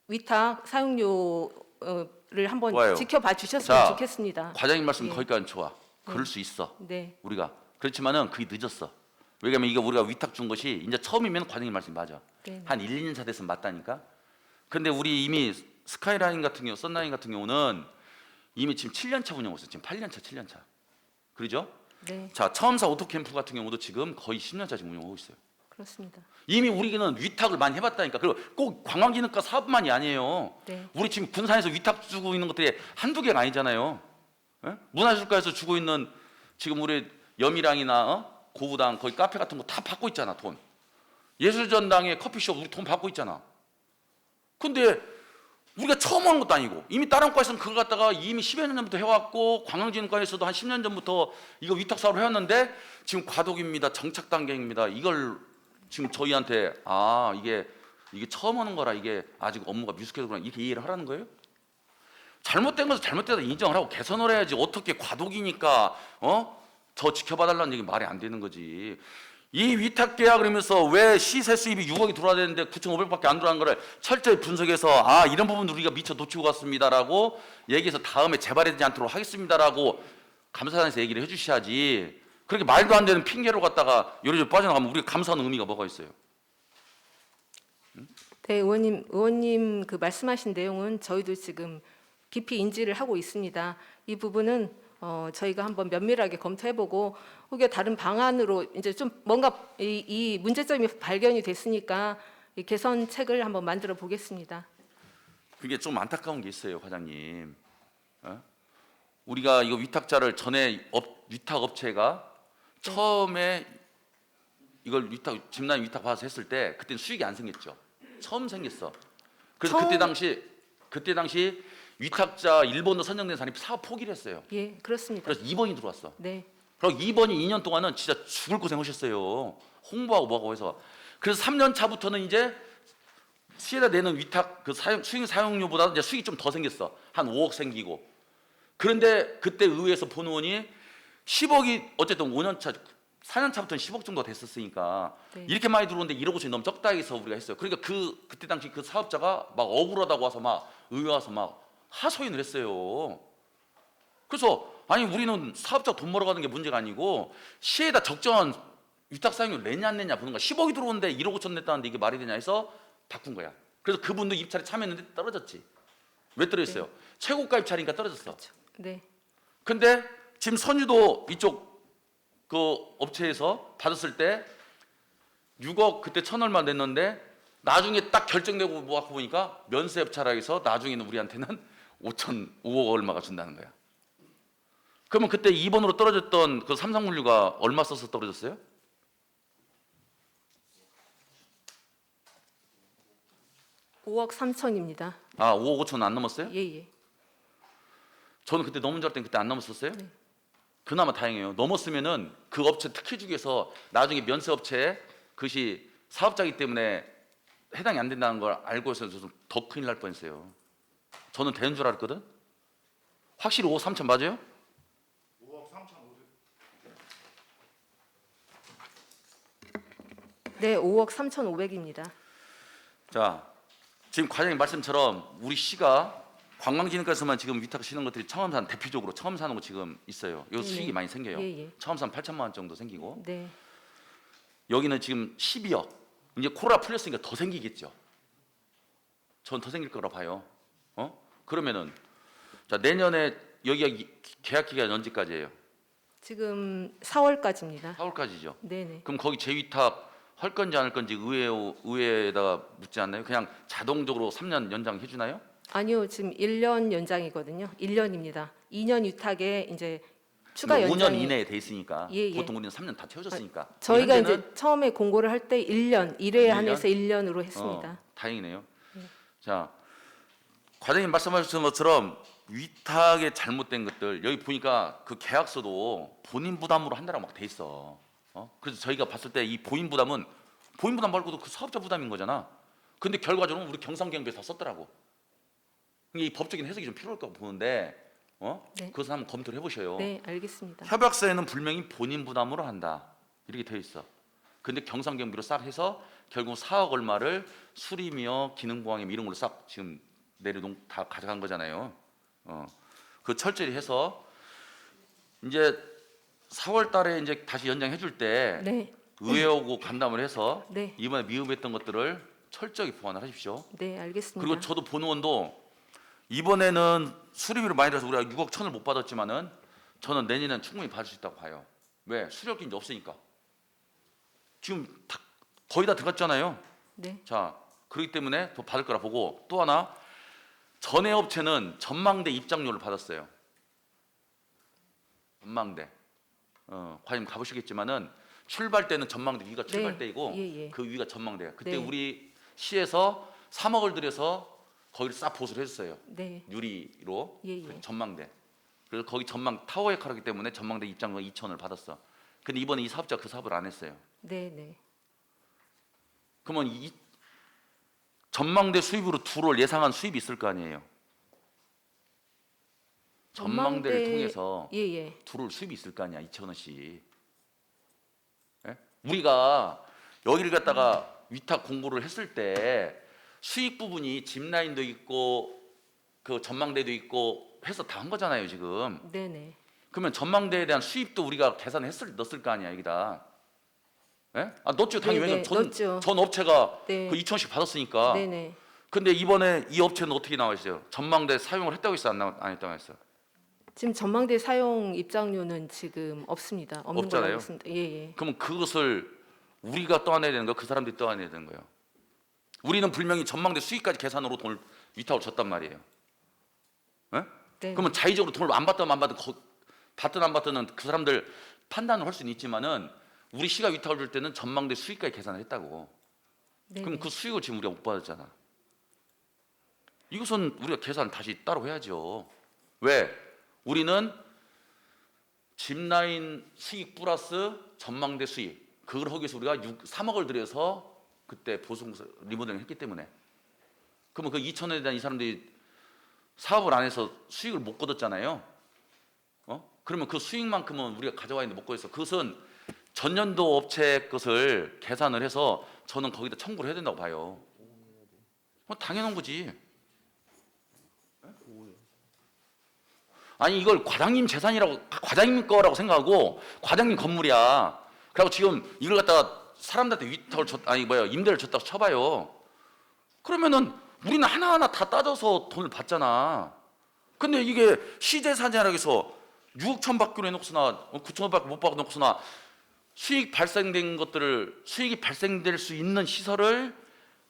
Speaker 3: 위탁 사용료를 한번
Speaker 6: 좋아요.
Speaker 3: 지켜봐 주셨으면
Speaker 6: 자,
Speaker 3: 좋겠습니다.
Speaker 6: 과장님 말씀
Speaker 3: 예.
Speaker 6: 거기까지는 좋아. 그럴 수 있어.
Speaker 3: 네,
Speaker 6: 우리가 그렇지만은 그게 늦었어. 왜냐면 이게 우리가 위탁 준 것이 이제 처음이면 과장님 말씀이 맞아.
Speaker 3: 네.
Speaker 6: 한 1, 2년 차 됐으면 맞다니까. 근데 우리 이미 스카이라인 같은 경우, 썬라인 같은 경우는 이미 지금 7년 차 운영하고 있어요. 지금 8년 차, 7년 차. 그러죠?
Speaker 3: 네,
Speaker 6: 자, 처음사 오토캠프 같은 경우도 지금 거의 10년 차 지금 운영하고 있어요.
Speaker 3: 그렇습니다.
Speaker 6: 이미 우리는 위탁을 많이 해봤다니까. 그리고 꼭 관광기능과 사업만이 아니에요.
Speaker 3: 네.
Speaker 6: 우리 지금 군산에서 위탁 주고 있는 것들이 한두 개가 아니잖아요. 예? 문화예술가에서 주고 있는 지금 우리 염이랑이나 고부당 거기 카페 같은 거 다 받고 있잖아 돈. 예술전당의 커피숍 우리 돈 받고 있잖아. 근데 우리가 처음 하는 것도 아니고 이미 다른 과에서는 그걸 갖다가 이미 10여 년 전부터 해왔고 관광진흥과에서도 한 10년 전부터 이거 위탁 사업을 해왔는데 지금 과도기입니다. 정착 단계입니다. 이걸 지금 저희한테 이게 처음 하는 거라 이게 아직 업무가 미숙해서 그런 이렇게 이해를 하라는 거예요? 잘못된 것은 잘못되다 인정을 하고 개선을 해야지. 어떻게 과도기니까 더 지켜봐달라는 얘기 말이 안 되는 거지. 이 위탁 계약 그러면서 왜 시세 수입이 6억이 들어와야 되는데 9,500밖에 안 들어간 거를 철저히 분석해서 이런 부분 우리가 미처 놓치고 갔습니다라고 얘기해서 다음에 재발되지 않도록 하겠습니다라고 감사단에서 얘기를 해주셔야지. 그렇게 말도 안 되는 핑계로 갖다가 요리조리 빠져나가면 우리가 감사하는 의미가 뭐가 있어요?
Speaker 3: 네, 의원님 그 말씀하신 내용은 저희도 지금 깊이 인지를 하고 있습니다. 이 부분은 저희가 한번 면밀하게 검토해보고 혹여 다른 방안으로 이제 좀 뭔가 이 문제점이 발견이 됐으니까 이 개선책을 한번 만들어 보겠습니다.
Speaker 6: 그게 좀 안타까운 게 있어요, 과장님. 우리가 이거 위탁자를 전에 위탁 업체가 처음에 이걸 집라인 위탁 받아서 했을 때 그때는 수익이 안 생겼죠. 처음 생겼어. 그래서 그때 당시 위탁자 1번으로 선정된 사람이 사업 포기를 했어요.
Speaker 3: 예, 그렇습니다.
Speaker 6: 그래서 2번이 들어왔어.
Speaker 3: 네,
Speaker 6: 그리고 2번이 2년 동안은 진짜 죽을 고생하셨어요. 홍보하고 뭐하고 해서. 그래서 3년 차부터는 이제 시에다 내는 위탁 그 수익 사용료보다 이제 수익이 좀 더 생겼어. 한 5억 생기고. 그런데 그때 의회에서 본 의원이 10억이 어쨌든 5년 차 4년 차부터는 10억 정도 됐었으니까
Speaker 3: 네.
Speaker 6: 이렇게 많이 들어오는데 1억 5천이 너무 적다 해서 우리가 했어요. 그러니까 그때 당시 그 사업자가 막 억울하다고 와서 막 의회 와서 막 하소연을 했어요. 그래서 아니 우리는 사업자 돈 벌어가는 게 문제가 아니고 시에다 적정한 위탁 사용료 내냐 안 내냐 보는 거야. 10억이 들어오는데 1억 5천 냈다는데 이게 말이 되냐 해서 바꾼 거야. 그래서 그분도 입찰에 참여했는데 떨어졌지. 왜 떨어졌어요? 최고가 입찰이니까 떨어졌어.
Speaker 3: 네,
Speaker 6: 근데 지금 선유도 이쪽 그 업체에서 받았을 때 6억 그때 천 얼마 냈는데 나중에 딱 결정되고 뭐 갖고 보니까 면세 협차라 해서 나중에는 우리한테는 5억 얼마가 준다는 거야. 그러면 그때 2번으로 떨어졌던 그 삼성물류가 얼마 써서 떨어졌어요?
Speaker 3: (5억 3천입니다)
Speaker 6: 아, 5억 5천 안 넘었어요?
Speaker 3: 예, 예.
Speaker 6: 저는 그때 넘은 줄 알았더니 그때 안 넘었었어요?
Speaker 3: 네.
Speaker 6: 그나마 다행이에요. 넘었으면은 그 업체 특혜 중에서 나중에 면세 업체에 그것이 사업자이기 때문에 해당이 안 된다는 걸 알고 있어서 좀 더 큰일 날 뻔했어요. 저는 되는 줄 알았거든. 확실히 5억 3천 맞아요?
Speaker 3: 네, (5억 3,500입니다)
Speaker 6: 자, 지금 과장님 말씀처럼 우리 시가 관광진흥과에서만 지금 위탁 시는 것들이 처음 사는 대표적으로 처음 사는 거 지금 있어요. 여기
Speaker 3: 네네.
Speaker 6: 수익이 많이 생겨요.
Speaker 3: 예, 예.
Speaker 6: 처음 사면 8천만 원 정도 생기고
Speaker 3: 네,
Speaker 6: 여기는 지금 12억. 이제 코로나 풀렸으니까 더 생기겠죠. 전 더 생길 거라 봐요. 그러면은 자 내년에 여기가 계약 기간 언제까지예요?
Speaker 3: 지금 (4월까지입니다)
Speaker 6: 4월까지죠.
Speaker 3: 네네.
Speaker 6: 그럼 거기 재위탁 할 건지 안 할 건지 의회에다가 묻지 않나요? 그냥 자동적으로 3년 연장해 주나요?
Speaker 3: 아니요, 지금 1년 연장이거든요. 1년입니다. 2년 위탁에 이제 추가
Speaker 6: 5년
Speaker 3: 연장이
Speaker 6: 이내에 돼 있으니까
Speaker 3: 예, 예.
Speaker 6: 보통 우리는 3년 다 채워졌으니까.
Speaker 3: 저희가
Speaker 6: 현재는
Speaker 3: 이제 처음에 공고를 할 때 1년, 1회에
Speaker 6: 1년?
Speaker 3: 한해서 1년으로 했습니다.
Speaker 6: 다행이네요. 자, 과장님 말씀하신 것처럼 위탁에 잘못된 것들 여기 보니까 그 계약서도 본인 부담으로 한다라고 막 돼 있어. 그래서 저희가 봤을 때 이 본인 부담은 본인 부담 말고도 그 사업자 부담인 거잖아. 근데 결과적으로 우리 경상경비에서 다 썼더라고. 이 법적인 해석이 좀 필요할 거 보는데,
Speaker 3: 네.
Speaker 6: 그것을 한번 검토를 해보셔요.
Speaker 3: 네, 알겠습니다.
Speaker 6: 협약서에는 분명히 본인 부담으로 한다 이렇게 되어 있어. 근데 경상경비로 싹 해서 결국 4억 얼마를 수리며 기능보강임 이런 걸로 싹 지금 다 가져간 거잖아요. 그 철저히 해서 이제 4월달에 이제 다시 연장해 줄 때
Speaker 3: 네,
Speaker 6: 의회하고 간담을 해서
Speaker 3: 네.
Speaker 6: 이번에 미흡했던 것들을 철저히 보완을 하십시오.
Speaker 3: 네, 알겠습니다.
Speaker 6: 그리고 저도 본의원도 이번에는 수리비를 많이 들어서 우리가 6억 1천을 못 받았지만은 저는 내년에는 충분히 받을 수 있다고 봐요. 왜? 수리할 게 이제 없으니까. 지금 거의 다 들어갔잖아요.
Speaker 3: 네,
Speaker 6: 자, 그렇기 때문에 더 받을 거라 보고 또 하나 전에 업체는 전망대 입장료를 받았어요. 전망대. 과장님 가보시겠지만은 출발 때는 전망대 위가 출발대이고
Speaker 3: 예, 예.
Speaker 6: 그 위가 전망대야. 그때
Speaker 3: 네.
Speaker 6: 우리 시에서 3억을 들여서 거기를 싹 보수를 했어요.
Speaker 3: 네,
Speaker 6: 유리로
Speaker 3: 예, 예.
Speaker 6: 그 전망대. 그래서 거기 타워 역할하기 때문에 전망대 입장료 2천을 받았어. 근데 이번에 이 사업자 그 사업을 안 했어요.
Speaker 3: 네, 네.
Speaker 6: 그러면 이 전망대 수입으로 들어올 예상한 수입이 있을 거 아니에요. 전망대를 통해서
Speaker 3: 예, 예.
Speaker 6: 들어올 수입이 있을 거 아니야. 2천 원씩. 예? 우리가 여기를 갖다가 위탁 공고를 했을 때 수익 부분이 짚라인도 있고 그 전망대도 있고 해서 다 한 거잖아요 지금.
Speaker 3: 네, 네.
Speaker 6: 그러면 전망대에 대한 수입도 우리가 넣었을 거 아니야 여기다. 예? 아 넣었죠 당연히.
Speaker 3: 네,
Speaker 6: 왜냐면
Speaker 3: 네, 넣었죠.
Speaker 6: 전 업체가
Speaker 3: 네.
Speaker 6: 그 2천씩 받았으니까.
Speaker 3: 네, 네.
Speaker 6: 근데 이번에 이 업체는 어떻게 나와 있어요? 전망대 사용을 했다고 했어요? 안 했다고 했어요?
Speaker 3: 지금 전망대 사용 입장료는 지금 없습니다. 없는 걸로
Speaker 6: 없잖아요.
Speaker 3: 알고 있습니다. 예, 예.
Speaker 6: 그러면 그것을 우리가 떠안아야 되는 거예요? 그 사람들이 떠안아야 되는 거예요? 우리는 분명히 전망대 수익까지 계산으로 돈을 위탁을 줬단 말이에요. 예?
Speaker 3: 네.
Speaker 6: 그러면 자의적으로 돈을 안 받든 안 받든 받든 안 받든 그 사람들 판단을 할 수는 있지만은 우리 시가 위탁을 줄 때는 전망대 수익까지 계산을 했다고.
Speaker 3: 네.
Speaker 6: 그럼 그 수익을 지금 우리가 못 받았잖아. 이것은 우리가 계산 다시 따로 해야죠. 왜? 우리는 짚라인 수익 플러스 전망대 수익, 그걸 하기 위해서 우리가 3억을 들여서 그때 보수 리모델링 했기 때문에. 그러면 그 2천원에 대한 이 사람들이 사업을 안 해서 수익을 못 거뒀잖아요. 그러면 그 수익만큼은 우리가 가져와 있는데 못 거뒀어. 그것은 전년도 업체 것을 계산을 해서 저는 거기다 청구를 해야 된다고 봐요. 당연한 거지. 아니 이걸 과장님 재산이라고, 과장님 거라고 생각하고 과장님 건물이야. 그리고 지금 이걸 갖다가 사람들한테 위탁을 임대를 줬다고 쳐봐요. 그러면은 우리는 하나하나 다 따져서 돈을 받잖아. 근데 이게 시재산이라고 해서 6억 천 받기로 해놓고서나 9천원 밖에 못 받아놓고서나 수익이 발생될 수 있는 시설을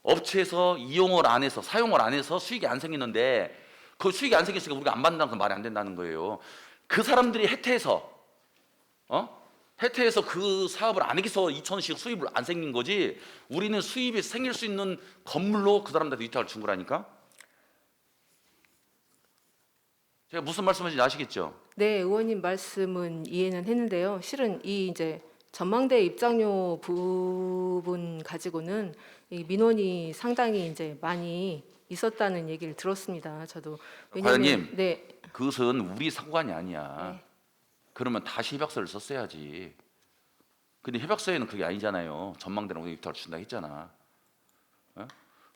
Speaker 6: 업체에서 이용을 안 해서, 사용을 안 해서 수익이 안 생기는데, 그 수익이 안 생겼으니까 우리가 안 받는다는 건 말이 안 된다는 거예요. 그 사람들이 혜태해서 그 사업을 안 해서 2천원씩 수입을 안 생긴 거지, 우리는 수입이 생길 수 있는 건물로 그 사람들한테 위탁을 준 거라니까. 제가 무슨 말씀하시는지 아시겠죠?
Speaker 3: 네, 의원님 말씀은 이해는 했는데요. 실은 이 이제 전망대 입장료 부분 가지고는 이 민원이 상당히 이제 많이 있었다는 얘기를 들었습니다. 저도.
Speaker 6: 과장님.
Speaker 3: 네,
Speaker 6: 그것은 우리 상관이 아니야.
Speaker 3: 네.
Speaker 6: 그러면 다시 협약서를 썼어야지. 근데 협약서에는 그게 아니잖아요. 전망대는 우리 위탁을 준다 했잖아.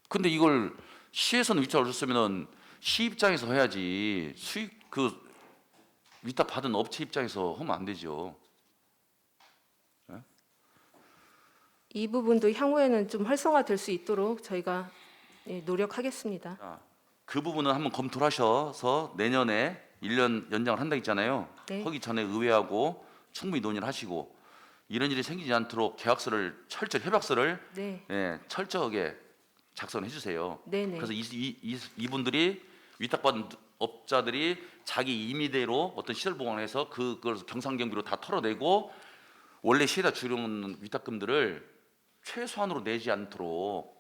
Speaker 6: 근데 이걸 시에서는 위탁을 줬으면은 시 입장에서 해야지. 수익 위탁 받은 업체 입장에서 하면 안 되죠.
Speaker 3: 이 부분도 향후에는 좀 활성화될 수 있도록 저희가 노력하겠습니다.
Speaker 6: 자, 그 부분은 한번 검토를 하셔서 내년에 1년 연장을 한다 했잖아요.
Speaker 3: 네.
Speaker 6: 하기 전에 의회하고 충분히 논의를 하시고 이런 일이 생기지 않도록 계약서를 협약서를
Speaker 3: 네,
Speaker 6: 철저하게 작성해 주세요.
Speaker 3: 네, 네.
Speaker 6: 그래서 이분들이 위탁받은 업자들이 자기 임의대로 어떤 시설 보강을 해서 그걸 경상경비로 다 털어내고 원래 시에다 주려는 위탁금들을 최소한으로 내지 않도록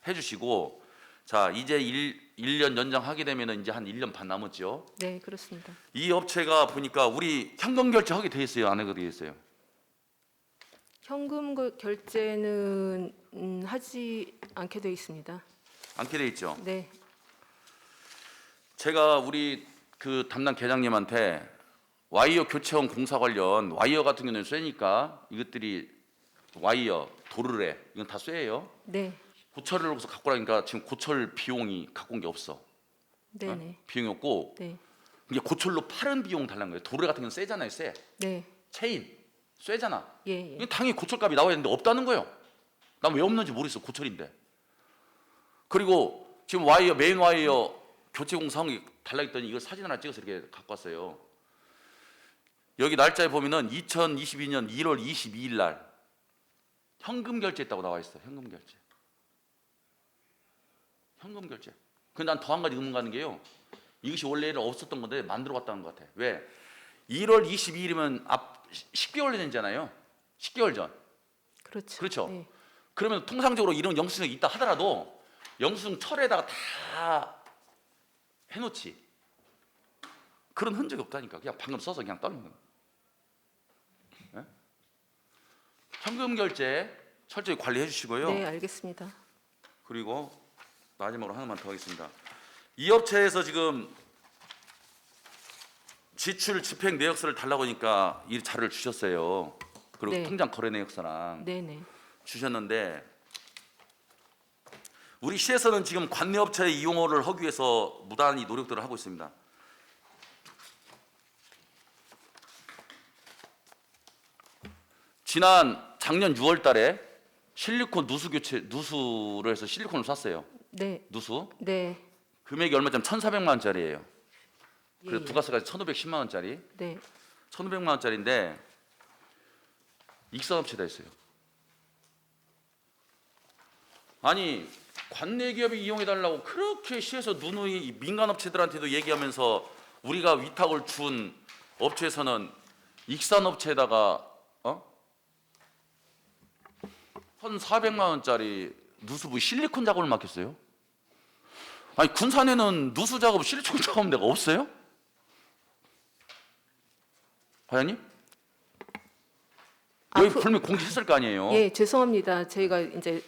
Speaker 6: 해주시고, 자 이제 1년 연장하게 되면 이제 한 1년 반 남았죠.
Speaker 3: 네, 그렇습니다.
Speaker 6: 이 업체가 보니까 우리 현금 결제하게 돼 있어요, 안 하게 돼 있어요?
Speaker 3: 현금 결제는 하지 않게 되어 있습니다.
Speaker 6: 않게 돼 있죠.
Speaker 3: 네,
Speaker 6: 제가 우리 그 담당 계장님한테 와이어 교체원 공사 관련, 와이어 같은 경우는 쇠니까 이것들이 와이어, 도르래 이건 다 쇠예요.
Speaker 3: 네,
Speaker 6: 고철을 여기서 갖고 나니까 지금 고철 비용이 갖고 온 게 없어.
Speaker 3: 네, 네,
Speaker 6: 비용이 없고
Speaker 3: 네,
Speaker 6: 이게 고철로 파는 비용 달라는 거예요. 도르래 같은 경우는 쇠잖아요, 쇠.
Speaker 3: 네,
Speaker 6: 체인 쇠잖아.
Speaker 3: 예, 예.
Speaker 6: 이게 당연히 고철값이 나와야 되는데 없다는 거예요. 난 왜 없는지 모르겠어, 고철인데. 그리고 지금 와이어, 메인 와이어 교체 공사한 게 달라했더니 이걸 사진 하나 찍어서 이렇게 갖고 왔어요. 여기 날짜에 보면은 2022년 1월 22일 날 현금 결제했다고 나와 있어. 현금 결제. 현금 결제. 근데 난 더 한 가지 의문 가는 게요. 이것이 원래는 없었던 건데 만들어 갔다는 것 같아. 왜? 1월 22일이면 앞 10개월 전이잖아요. 10개월 전.
Speaker 3: 그렇죠.
Speaker 6: 그렇죠.
Speaker 3: 네.
Speaker 6: 그러면 통상적으로 이런 영수증이 있다 하더라도 영수증 철에다가 다 해놓지. 그런 흔적이 없다니까. 그냥 방금 써서 그냥 떠는 거예요. 네? 현금 결제 철저히 관리해 주시고요.
Speaker 3: 네, 알겠습니다.
Speaker 6: 그리고 마지막으로 하나만 더 하겠습니다. 이 업체에서 지금 지출 집행 내역서를 달라고 하니까 이 자료를 주셨어요. 그리고
Speaker 3: 네.
Speaker 6: 통장 거래 내역서랑
Speaker 3: 네, 네.
Speaker 6: 주셨는데 우리 시에서는 지금 관내업체의 이용을 하기 위해서 무단히 노력들을 하고 있습니다. 작년 6월 달에 실리콘 누수를 해서 실리콘을 샀어요.
Speaker 3: 네,
Speaker 6: 누수.
Speaker 3: 네,
Speaker 6: 금액이 얼마냐면 1,400만 원짜리예요. 그리고
Speaker 3: 예,
Speaker 6: 부가세까지 1,510만 원짜리.
Speaker 3: 네,
Speaker 6: 1,500만 원짜리인데 익산업체다 했어요. 아니 관내 기업이 이용해 달라고 그렇게 시에서 누누이 민간업체들한테도 얘기하면서 우리가 위탁을 준 업체에서는 익산업체에다가 1,400만 원짜리 누수부 실리콘 작업을 맡겼어요. 아니 군산에는 누수 작업, 실리콘 작업 데가 없어요? 과장님? 여기 분명히 공지했을 거 아니에요.
Speaker 3: 예, 죄송합니다. 저희가 이제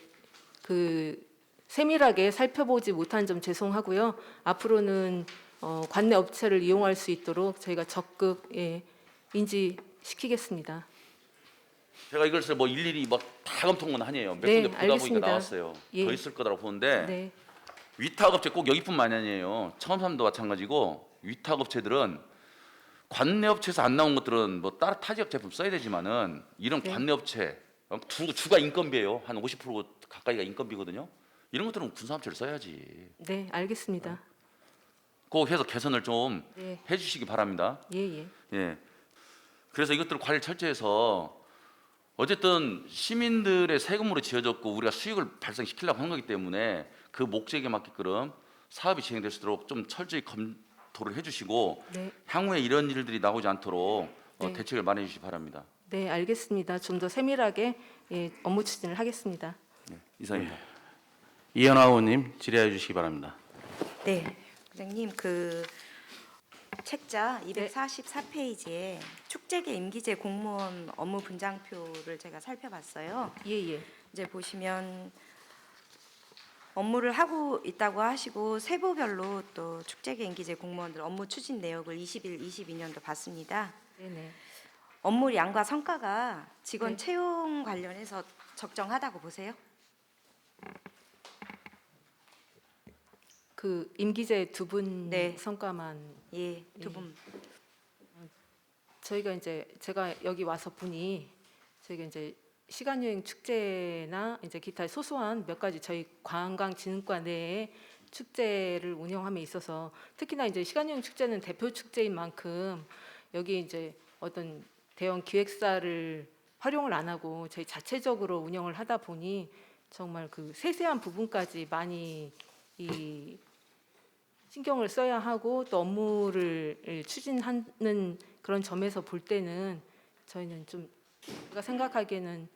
Speaker 3: 그 세밀하게 살펴보지 못한 점 죄송하고요. 앞으로는 관내 업체를 이용할 수 있도록 저희가 적극 인지시키겠습니다.
Speaker 6: 제가 이걸 뭐 일일이 막 다 검토는 아니에요. 몇
Speaker 3: 네,
Speaker 6: 군데 보다 보니까
Speaker 3: 알겠습니다.
Speaker 6: 나왔어요.
Speaker 3: 예.
Speaker 6: 더 있을 거라고 보는데
Speaker 3: 네,
Speaker 6: 위탁업체 꼭 여기뿐만 아니에요. 청암산도 마찬가지고 위탁업체들은 관내업체에서 안 나온 것들은 뭐 따로 타지역 제품 써야 되지만은 이런
Speaker 3: 네.
Speaker 6: 관내업체 주가 인건비예요. 한 50% 가까이가 인건비거든요. 이런 것들은 군사업체를 써야지.
Speaker 3: 네, 알겠습니다.
Speaker 6: 꼭 해서 개선을 좀
Speaker 3: 네,
Speaker 6: 해주시기 바랍니다.
Speaker 3: 예, 예,
Speaker 6: 예. 그래서 이것들 관리 철저해서 어쨌든 시민들의 세금으로 지어졌고 우리가 수익을 발생시키려고 하는 거기 때문에 그 목적에 맞게끔 사업이 진행될 수 있도록 좀 철저히 검토를 해주시고
Speaker 3: 네,
Speaker 6: 향후에 이런 일들이 나오지 않도록
Speaker 3: 네.
Speaker 6: 대책을 마련해 주시기 바랍니다.
Speaker 3: 네, 알겠습니다. 좀 더 세밀하게 업무 추진을 하겠습니다.
Speaker 6: 네, 이상입니다.
Speaker 1: 이현아 의원님 질의해 주시기 바랍니다.
Speaker 7: 네, 부장님 그 책자 244페이지에 축제계 임기제 공무원 업무 분장표를 제가 살펴봤어요.
Speaker 3: 예, 예,
Speaker 7: 이제 보시면 업무를 하고 있다고 하시고 세부별로 또 축제계 임기제 공무원들 업무 추진 내역을 21, 22년도 봤습니다.
Speaker 3: 네, 네.
Speaker 7: 업무량과 성과가 직원
Speaker 3: 네.
Speaker 7: 채용 관련해서 적정하다고 보세요?
Speaker 3: 그 임기제 두 분
Speaker 7: 네.
Speaker 3: 성과만
Speaker 7: 예, 두 분.
Speaker 3: 저희가 이제 제가 여기 와서 보니 저희가 이제 시간여행 축제나 이제 기타 소소한 몇 가지 저희 관광진흥과 내에 축제를 운영함에 있어서 특히나 이제 시간여행 축제는 대표 축제인 만큼 여기 이제 어떤 대형 기획사를 활용을 안 하고 저희 자체적으로 운영을 하다 보니 정말 그 세세한 부분까지 많이 이 신경을 써야 하고 또 업무를 추진하는 그런 점에서 볼 때는 저희는 좀 제가 생각하기에는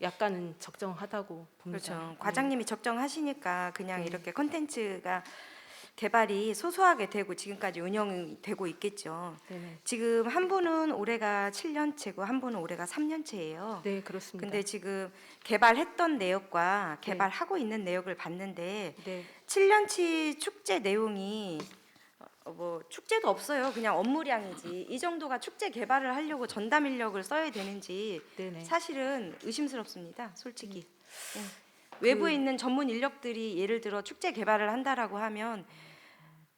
Speaker 3: 약간은 적정하다고 봅니다.
Speaker 7: 그렇죠. 과장님이 적정하시니까 그냥
Speaker 3: 네.
Speaker 7: 이렇게 컨텐츠가 개발이 소소하게 되고 지금까지 운영이 되고 있겠죠.
Speaker 3: 네네.
Speaker 7: 지금 한 분은 올해가 7년째고 한 분은 올해가 3년째예요.
Speaker 3: 네, 그렇습니다.
Speaker 7: 근데 지금 개발했던 내역과
Speaker 3: 네.
Speaker 7: 개발하고 있는 내역을 봤는데
Speaker 3: 네,
Speaker 7: 7년치 축제 내용이 뭐 축제도 없어요. 그냥 업무량이지. 이 정도가 축제 개발을 하려고 전담 인력을 써야 되는지
Speaker 3: 네네.
Speaker 7: 사실은 의심스럽습니다. 솔직히. 예. 외부에 있는 전문 인력들이 예를 들어 축제 개발을 한다라고 하면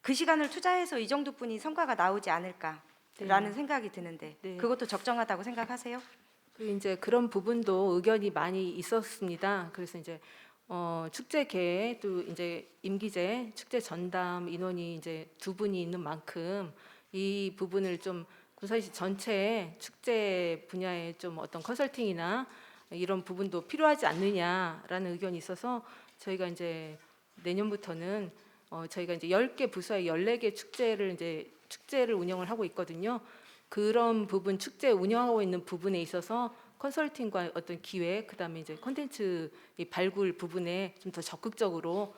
Speaker 7: 그 시간을 투자해서 이 정도뿐이 성과가 나오지 않을까라는 생각이 드는데
Speaker 3: 네.
Speaker 7: 그것도 적정하다고 생각하세요?
Speaker 3: 그 이제 그런 부분도 의견이 많이 있었습니다. 그래서 이제 축제계에 또 이제 임기제 축제 전담 인원이 이제 두 분이 있는 만큼 이 부분을 좀 군산시 전체 축제 분야에 좀 어떤 컨설팅이나 이런 부분도 필요하지 않느냐라는 의견이 있어서 저희가 이제 내년부터는 저희가 이제 10개 부서에 14개 축제를 운영을 하고 있거든요. 그런 부분 축제 운영하고 있는 부분에 있어서 컨설팅과 어떤 기획 그다음에 이제 콘텐츠 이 발굴 부분에 좀 더 적극적으로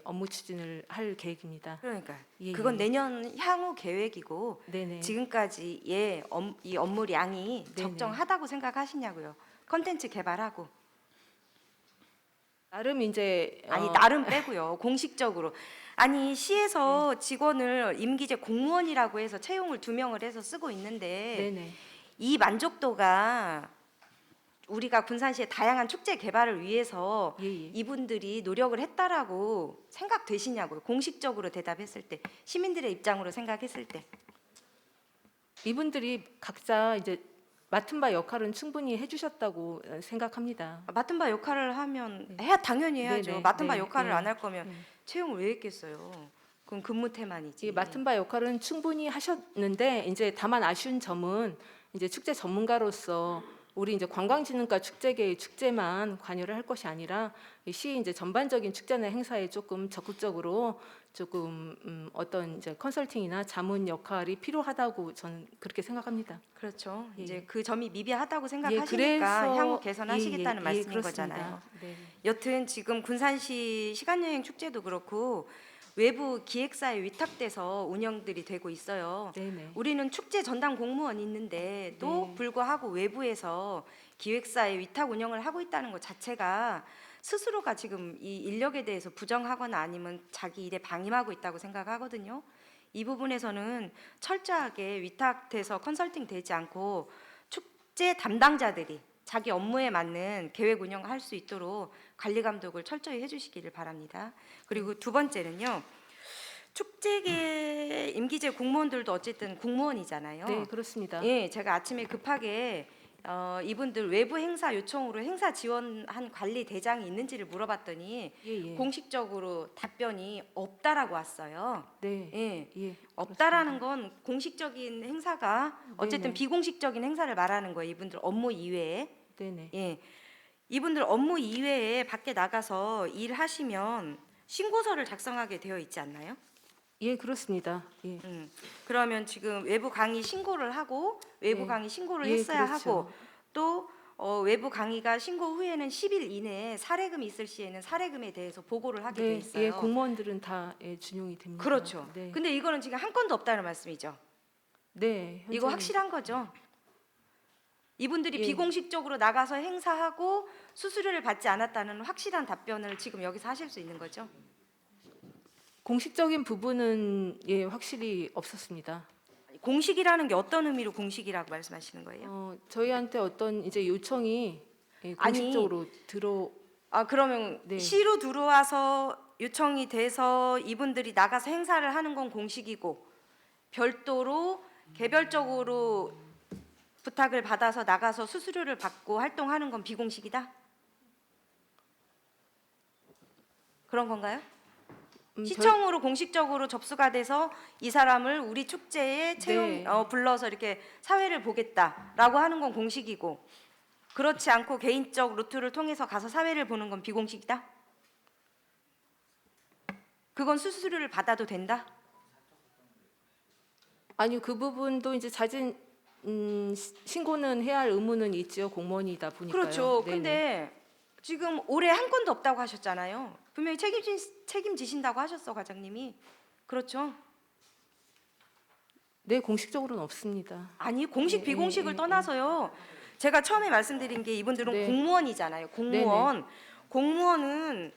Speaker 3: 업무 추진을 할 계획입니다.
Speaker 7: 그러니까
Speaker 3: 예,
Speaker 7: 그건
Speaker 3: 예.
Speaker 7: 내년 향후 계획이고
Speaker 3: 네네.
Speaker 7: 지금까지의 이 업무량이
Speaker 3: 네네.
Speaker 7: 적정하다고 생각하시냐고요. 컨텐츠 개발하고
Speaker 3: 나름 이제
Speaker 7: 아니 나름 빼고요. 공식적으로 아니 시에서 직원을 임기제 공무원이라고 해서 채용을 2명을 해서 쓰고 있는데
Speaker 3: 네네.
Speaker 7: 이 만족도가 우리가 군산시의 다양한 축제 개발을 위해서
Speaker 3: 예, 예.
Speaker 7: 이분들이 노력을 했다라고 생각되시냐고요. 공식적으로 대답했을 때 시민들의 입장으로 생각했을 때
Speaker 3: 이분들이 각자 이제 맡은 바 역할은 충분히 해주셨다고 생각합니다.
Speaker 7: 맡은 바 역할을 하면
Speaker 3: 네.
Speaker 7: 당연히 해야죠.
Speaker 3: 네네.
Speaker 7: 맡은 바
Speaker 3: 네,
Speaker 7: 역할을
Speaker 3: 네.
Speaker 7: 안 할 거면 채용을 왜 했겠어요? 그건 근무 태만이지.
Speaker 3: 이 맡은 바 역할은 충분히 하셨는데 이제 다만 아쉬운 점은 이제 축제 전문가로서 우리 이제 관광진흥과 축제계의 축제만 관여를 할 것이 아니라 이 시 이제 전반적인 축제나 행사에 조금 적극적으로 조금 어떤 이제 컨설팅이나 자문 역할이 필요하다고 저는 그렇게 생각합니다.
Speaker 7: 그렇죠.
Speaker 3: 예,
Speaker 7: 이제
Speaker 3: 예.
Speaker 7: 그 점이 미비하다고
Speaker 3: 예,
Speaker 7: 생각하시니까 향후 개선하시겠다는
Speaker 3: 예,
Speaker 7: 말씀인
Speaker 3: 그렇습니다.
Speaker 7: 거잖아요.
Speaker 3: 네.
Speaker 7: 여튼 지금 군산시 시간여행 축제도 그렇고 외부 기획사에 위탁돼서 운영들이 되고 있어요.
Speaker 3: 네네.
Speaker 7: 우리는 축제 전담 공무원이 있는데도
Speaker 3: 네.
Speaker 7: 불구하고 외부에서 기획사에 위탁 운영을 하고 있다는 것 자체가 스스로가 지금 이 인력에 대해서 부정하거나 아니면 자기 일에 방임하고 있다고 생각하거든요. 이 부분에서는 철저하게 위탁돼서 컨설팅 되지 않고 축제 담당자들이 자기 업무에 맞는 계획 운영을 할 수 있도록 관리 감독을 철저히 해주시기를 바랍니다. 그리고 두 번째는요. 축제계 임기제 공무원들도 어쨌든 공무원이잖아요.
Speaker 3: 네, 그렇습니다.
Speaker 7: 예, 제가 아침에 급하게 이분들 외부 행사 요청으로 행사 지원한 관리 대장이 있는지를 물어봤더니
Speaker 3: 예, 예.
Speaker 7: 공식적으로 답변이 없다라고 왔어요.
Speaker 3: 네.
Speaker 7: 예,
Speaker 3: 예.
Speaker 7: 없다라는 건 공식적인 행사가 어쨌든
Speaker 3: 네네.
Speaker 7: 비공식적인 행사를 말하는 거예요. 이분들 업무 이외에.
Speaker 3: 네네.
Speaker 7: 예, 이분들 업무 이외에 밖에 나가서 일하시면 신고서를 작성하게 되어 있지 않나요?
Speaker 3: 예, 그렇습니다. 예.
Speaker 7: 그러면 지금 외부 강의 신고를 하고 외부
Speaker 3: 네.
Speaker 7: 강의 신고를
Speaker 3: 예,
Speaker 7: 했어야
Speaker 3: 그렇죠.
Speaker 7: 하고 또 외부 강의가 신고 후에는 10일 이내에 사례금이 있을 시에는 사례금에 대해서 보고를 하게 돼
Speaker 3: 네,
Speaker 7: 있어요.
Speaker 3: 예, 공무원들은 다 예, 준용이 됩니다.
Speaker 7: 그렇죠.
Speaker 3: 네.
Speaker 7: 근데 이거는 지금 한 건도 없다는 말씀이죠.
Speaker 3: 네.
Speaker 7: 이거
Speaker 3: 현재는-
Speaker 7: 확실한 거죠. 이분들이
Speaker 3: 예.
Speaker 7: 비공식적으로 나가서 행사하고 수수료를 받지 않았다는 확실한 답변을 지금 여기서 하실 수 있는 거죠.
Speaker 3: 공식적인 부분은 예, 확실히 없었습니다.
Speaker 7: 공식이라는 게 어떤 의미로 공식이라고 말씀하시는 거예요?
Speaker 3: 저희한테 어떤 이제 요청이 예,
Speaker 7: 아니,
Speaker 3: 공식적으로 들어
Speaker 7: 그러면
Speaker 3: 네.
Speaker 7: 시로 들어와서 요청이 돼서 이분들이 나가서 행사를 하는 건 공식이고 별도로 개별적으로 부탁을 받아서 나가서 수수료를 받고 활동하는 건 비공식이다? 그런 건가요? 시청으로 공식적으로 접수가 돼서 이 사람을 우리 축제에 채용
Speaker 3: 네.
Speaker 7: 불러서 이렇게 사회를 보겠다라고 하는 건 공식이고 그렇지 않고 개인적 루트를 통해서 가서 사회를 보는 건 비공식이다? 그건 수수료를 받아도 된다?
Speaker 3: 아니요, 그 부분도 이제 자진 신고는 해야 할 의무는 있지요. 공무원이다 보니까요.
Speaker 7: 그렇죠.
Speaker 3: 네네.
Speaker 7: 근데 지금 올해 한 건도 없다고 하셨잖아요. 분명히 책임지신다고 하셨어, 과장님이. 그렇죠?
Speaker 3: 네, 공식적으로는 없습니다.
Speaker 7: 아니 공식
Speaker 3: 예,
Speaker 7: 비공식을
Speaker 3: 예, 예,
Speaker 7: 떠나서요. 제가 처음에 말씀드린 게 이분들은
Speaker 3: 네.
Speaker 7: 공무원이잖아요. 공무원. 공무원은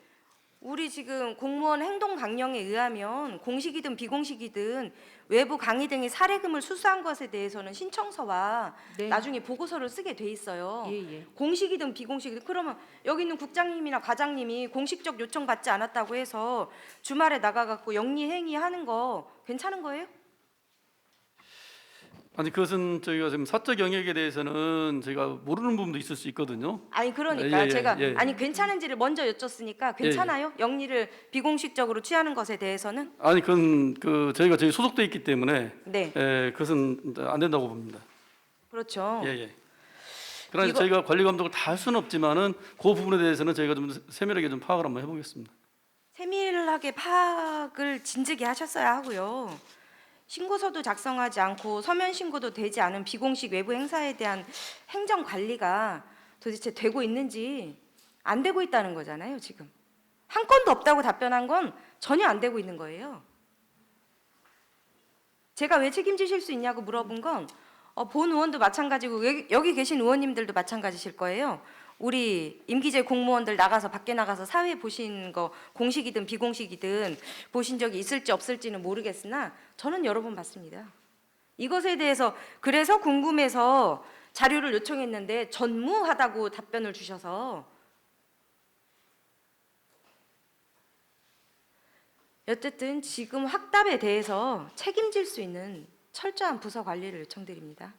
Speaker 7: 우리 지금 공무원 행동 강령에 의하면 공식이든 비공식이든 외부 강의 등의 사례금을 수수한 것에 대해서는 신청서와
Speaker 3: 네.
Speaker 7: 나중에 보고서를 쓰게 돼 있어요.
Speaker 3: 예, 예.
Speaker 7: 공식이든 비공식이든 그러면 여기 있는 국장님이나 과장님이 공식적 요청 받지 않았다고 해서 주말에 나가갖고 영리행위 하는 거 괜찮은 거예요?
Speaker 4: 아니 그것은 저희가 지금 사적 영역에 대해서는 저희가 모르는 부분도 있을 수 있거든요.
Speaker 7: 아니 그러니까
Speaker 4: 예, 예,
Speaker 7: 제가
Speaker 4: 예.
Speaker 7: 아니 괜찮은지를 먼저 여쭙으니까 괜찮아요? 영리를 비공식적으로 취하는 것에 대해서는
Speaker 4: 아니 그건 저희가 저희 소속돼 있기 때문에
Speaker 7: 네
Speaker 4: 그것은 안 된다고 봅니다.
Speaker 7: 그렇죠.
Speaker 4: 예, 예. 그러나
Speaker 7: 이거-
Speaker 4: 저희가 관리 감독을 다 할 수는 없지만은 그 부분에 대해서는 저희가 좀 세밀하게 좀 파악을 한번 해보겠습니다.
Speaker 7: 세밀하게 파악을 진즉에 하셨어야 하고요. 신고서도 작성하지 않고 서면 신고도 되지 않은 비공식 외부 행사에 대한 행정 관리가 도대체 되고 있는지 안 되고 있다는 거잖아요, 지금. 한 건도 없다고 답변한 건 전혀 안 되고 있는 거예요. 제가 왜 책임지실 수 있냐고 물어본 건 본 의원도 마찬가지고 여기 계신 의원님들도 마찬가지실 거예요. 우리 임기제 공무원들 나가서 밖에 나가서 사회 보신 거 공식이든 비공식이든 보신 적이 있을지 없을지는 모르겠으나 저는 여러 번 봤습니다. 이것에 대해서 그래서 궁금해서 자료를 요청했는데 전무하다고 답변을 주셔서 어쨌든 지금 확답에 대해서 책임질 수 있는 철저한 부서 관리를 요청드립니다.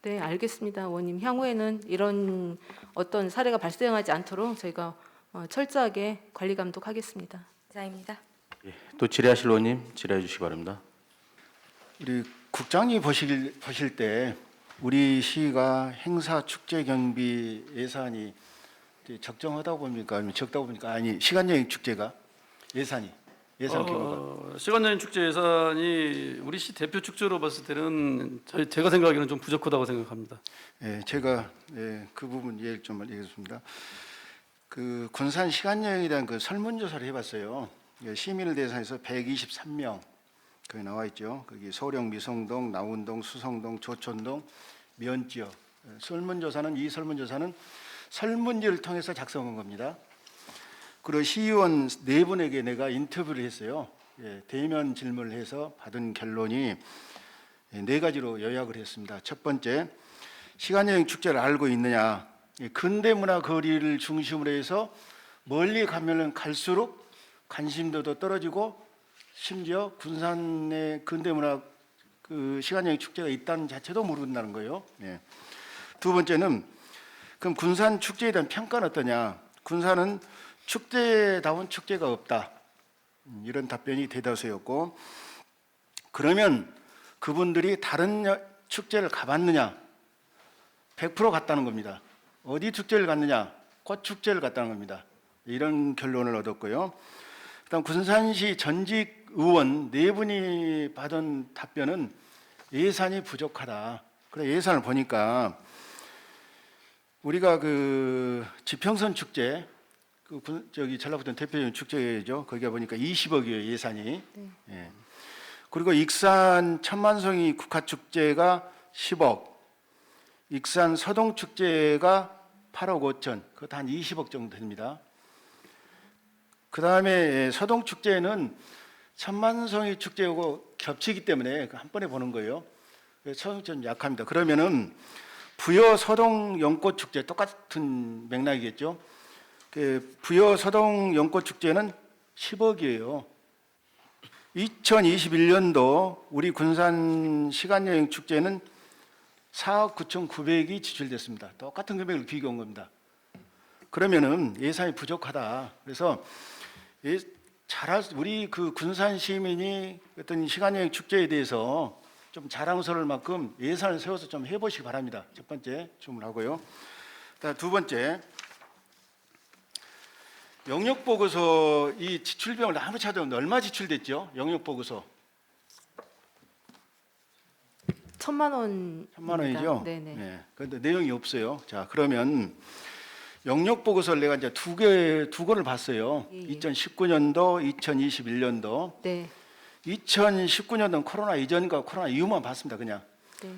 Speaker 3: 네, 알겠습니다. 의원님, 향후에는 이런 어떤 사례가 발생하지 않도록 저희가 철저하게 관리 감독하겠습니다.
Speaker 7: 이상입니다.
Speaker 1: 또 질의하실 의원님 질의해 주시기 바랍니다.
Speaker 8: 우리 국장님 보실 때 우리 시가 행사 축제 경비 예산이 적정하다고 봅니까? 아니면 적다고 봅니까? 아니 시간 여행 축제가 예산 규모가
Speaker 4: 시간 여행 축제 예산이 우리 시 대표 축제로 봤을 때는 제가 생각하기에는 좀 부족하다고 생각합니다.
Speaker 8: 예, 제가 그 부분 이해를 좀 알겠습니다. 그 군산 시간 여행에 대한 그 설문조사를 해봤어요. 시민을 대상해서 123명 거기 나와 있죠. 거기 소령, 미성동, 나운동, 수성동, 조촌동, 면지역 이 설문조사는 설문지를 통해서 작성한 겁니다. 그리고 시의원 4분에게 내가 인터뷰를 했어요. 대면 질문을 해서 받은 결론이 4가지로 요약을 했습니다. 첫 번째, 시간여행 축제를 알고 있느냐. 근대문화 거리를 중심으로 해서 멀리 가면은 갈수록 관심도도 떨어지고 심지어 군산에 근대문화 그 시간여행 축제가 있다는 자체도 모른다는 거예요. 두 번째는 그럼 군산 축제에 대한 평가는 어떠냐? 군산은 축제다운 축제가 없다. 이런 답변이 대다수였고, 그러면 그분들이 다른 축제를 가봤느냐? 100% 갔다는 겁니다. 어디 축제를 갔느냐? 꽃축제를 갔다는 겁니다. 이런 결론을 얻었고요. 그다음 군산시 전직 의원 4분이 받은 답변은 예산이 부족하다. 그래 예산을 보니까 우리가 그 지평선 축제 저기 전라북도 대표적인 축제죠. 거기가 보니까 20억이에요 예산이. 예. 그리고 익산 천만송이 국화축제가 10억, 익산 서동축제가 8억 5천, 그것도 한 20억 정도 됩니다. 그 다음에 서동축제는 천만송이 축제하고 겹치기 때문에 한 번에 보는 거예요. 서동축제는 약합니다. 그러면은 부여 서동 연꽃축제 똑같은 맥락이겠죠. 그 부여 서동 연꽃축제는 10억이에요. 2021년도 우리 군산 시간여행 축제는 4억 9,900이 지출됐습니다. 똑같은 금액을 비교한 겁니다. 그러면은 예산이 부족하다. 그래서 우리 그 군산 시민이 어떤 시간여행 축제에 대해서 좀 자랑스러울 만큼 예산을 세워서 좀 해보시기 바랍니다. 첫 번째 주문하고요. 두 번째, 영역 보고서 이 지출 비용을 아무리 찾아도 얼마 지출됐죠? 영역 보고서
Speaker 3: 1,000만 원.
Speaker 8: 1,000만 원이죠?
Speaker 3: 네네.
Speaker 8: 네. 그런데 내용이 없어요. 자, 그러면 영역 보고서를 내가 이제 두 권을 봤어요.
Speaker 3: 예, 예.
Speaker 8: 2019년도, 2021년도.
Speaker 3: 네.
Speaker 8: 2019년도는 코로나 이전과 코로나 이후만 봤습니다. 그냥.
Speaker 3: 네.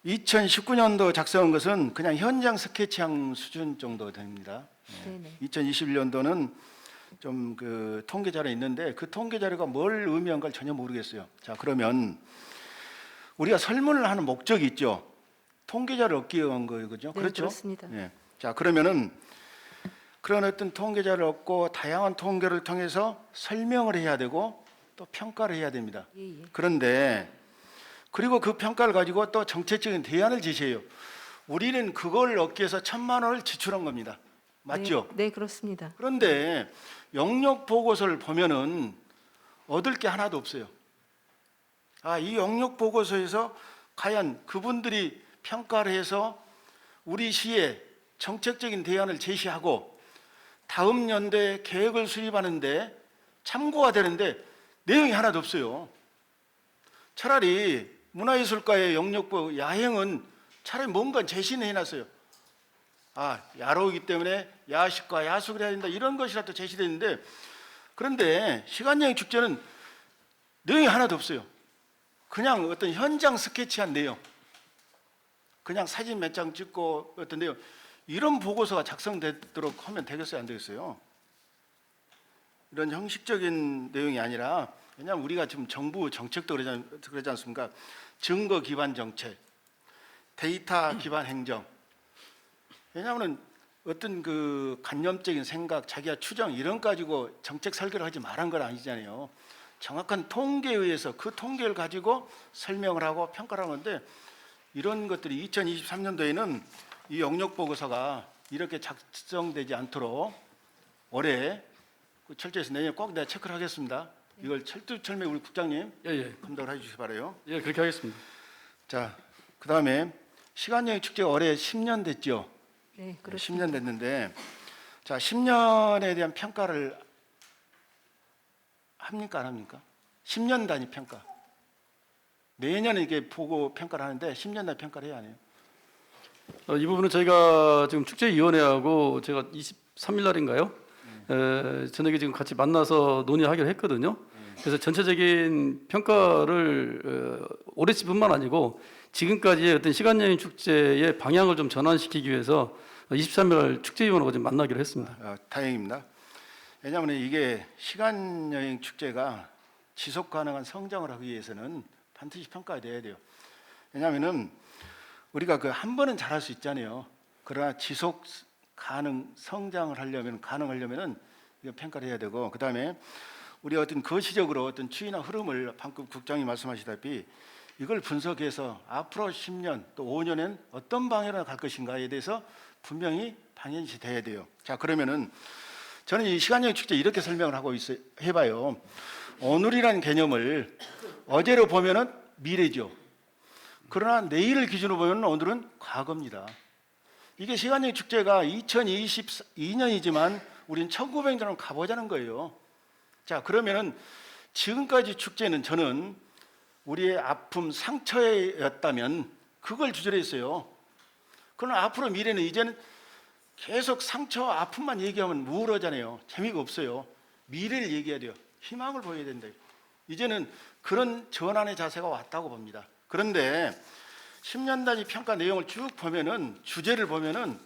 Speaker 8: 2019년도 작성한 것은 그냥 현장 스케치한 수준 정도 됩니다.
Speaker 3: 네네.
Speaker 8: 2021년도는 좀 그 통계 자료 있는데 그 통계 자료가 뭘 의미한가를 전혀 모르겠어요. 자, 그러면 우리가 설문을 하는 목적이 있죠. 통계 자료를 얻기 위한 거예요, 그죠?
Speaker 3: 네,
Speaker 8: 그렇죠?
Speaker 3: 그렇습니다.
Speaker 8: 예. 자, 그러면은 그런 어떤 통계 자료를 얻고 다양한 통계를 통해서 설명을 해야 되고 또 평가를 해야 됩니다.
Speaker 3: 예, 예.
Speaker 8: 그런데 그리고 그 평가를 가지고 또 정책적인 대안을 제시해요. 우리는 그걸 얻기 위해서 1,000만 원을 지출한 겁니다. 맞죠?
Speaker 3: 네, 네, 그렇습니다.
Speaker 8: 그런데 영역 보고서를 보면은 얻을 게 하나도 없어요. 아, 이 영역 보고서에서 과연 그분들이 평가를 해서 우리 시에 정책적인 대안을 제시하고 다음 연도에 계획을 수립하는데 참고가 되는데 내용이 하나도 없어요. 차라리 문화예술가의 영역보 야행은 차라리 뭔가 제시는 해놨어요. 아, 야로이기 때문에 야식과 야숙을 해야 된다 이런 것이라도 제시되는데 그런데 시간여행 축제는 내용이 하나도 없어요. 그냥 어떤 현장 스케치한 내용, 그냥 사진 몇 장 찍고 어떤 내용 이런 보고서가 작성되도록 하면 되겠어요, 안 되겠어요? 이런 형식적인 내용이 아니라 왜냐하면 우리가 지금 정부 정책도 그러지 않습니까? 증거 기반 정책, 데이터 기반 행정. 왜냐하면 어떤 그 관념적인 생각, 자기가 추정 이런 가지고 정책 설계를 하지 말한 건 아니잖아요. 정확한 통계에 의해서 그 통계를 가지고 설명을 하고 평가를 하는데 이런 것들이 2023년도에는 이 영역 보고서가 이렇게 작성되지 않도록 올해 철저해서 내년에 꼭 내가 체크를 하겠습니다. 이걸 철두철미 우리 국장님
Speaker 4: 예.
Speaker 8: 감독을 해주시기 바라요.
Speaker 4: 예, 그렇게 하겠습니다.
Speaker 8: 자, 그다음에 시간여행 축제가 올해 10년 됐죠.
Speaker 3: 네, 그렇습니다.
Speaker 8: 10년 됐는데, 자 10년에 대한 평가를 합니까 안 합니까? 10년 단위 평가. 매년 이게 보고 평가를 하는데 10년 단위 평가를 해야 하네요.
Speaker 4: 이 부분은 저희가 지금 축제위원회하고 제가 23일 날인가요? 저녁에 지금 같이 만나서 논의하기로 했거든요. 그래서 전체적인 평가를 올해뿐만 아니고 지금까지의 어떤 시간여행 축제의 방향을 좀 전환시키기 위해서 23일 날 축제위원회하고 좀 만나기로 했습니다.
Speaker 8: 다행입니다. 왜냐하면 이게 시간여행 축제가 지속 가능한 성장을 하기 위해서는 반드시 평가돼야 돼요. 왜냐하면은 우리가 그 한 번은 잘할 수 있잖아요. 그러나 지속 가능 성장을 하려면 가능하려면은 이거 평가를 해야 되고, 그 다음에 우리 어떤 거시적으로 어떤 추이나 흐름을 방금 국장이 말씀하시다시피 이걸 분석해서 앞으로 10년 또 5년엔 어떤 방향으로 갈 것인가에 대해서 분명히 방향이 돼야 돼요. 자, 그러면은 저는 이 시간여행 축제 이렇게 설명을 하고 해봐요. 오늘이라는 개념을 어제로 보면은 미래죠. 그러나 내일을 기준으로 보면 오늘은 과거입니다. 이게 시간여행 축제가 2022년이지만 우리는 1900년으로 가보자는 거예요. 자, 그러면은 지금까지 축제는 저는 우리의 아픔, 상처였다면 그걸 주제로 했어요. 그러나 앞으로 미래는 이제는 계속 상처, 아픔만 얘기하면 우울하잖아요. 재미가 없어요. 미래를 얘기해야 돼요. 희망을 보여야 된다. 이제는 그런 전환의 자세가 왔다고 봅니다. 그런데 10년 단위 평가 내용을 쭉 보면은 주제를 보면은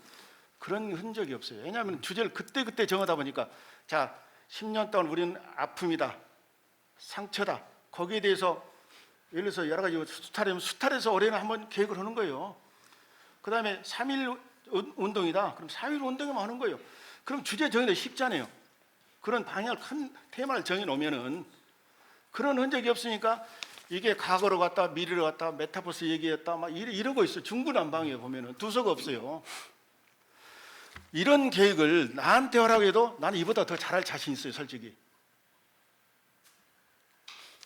Speaker 8: 그런 흔적이 없어요. 왜냐하면 주제를 그때 정하다 보니까 자 10년 동안 우리는 아픔이다, 상처다. 거기에 대해서 예를 들어서 여러 가지 수탈이면 수탈해서 올해는 한번 계획을 하는 거예요. 그 다음에 3.1 운동이다. 그럼 4.1 운동에만 하는 거예요. 그럼 주제 정의는 쉽잖아요. 그런 방향을 큰 테마를 정해놓으면은 그런 흔적이 없으니까 이게 과거로 갔다 미래로 갔다 메타버스 얘기했다 막 이러고 있어요. 중구난방이에요. 보면은 두서가 없어요. 이런 계획을 나한테 하라고 해도 나는 이보다 더 잘할 자신 있어요. 솔직히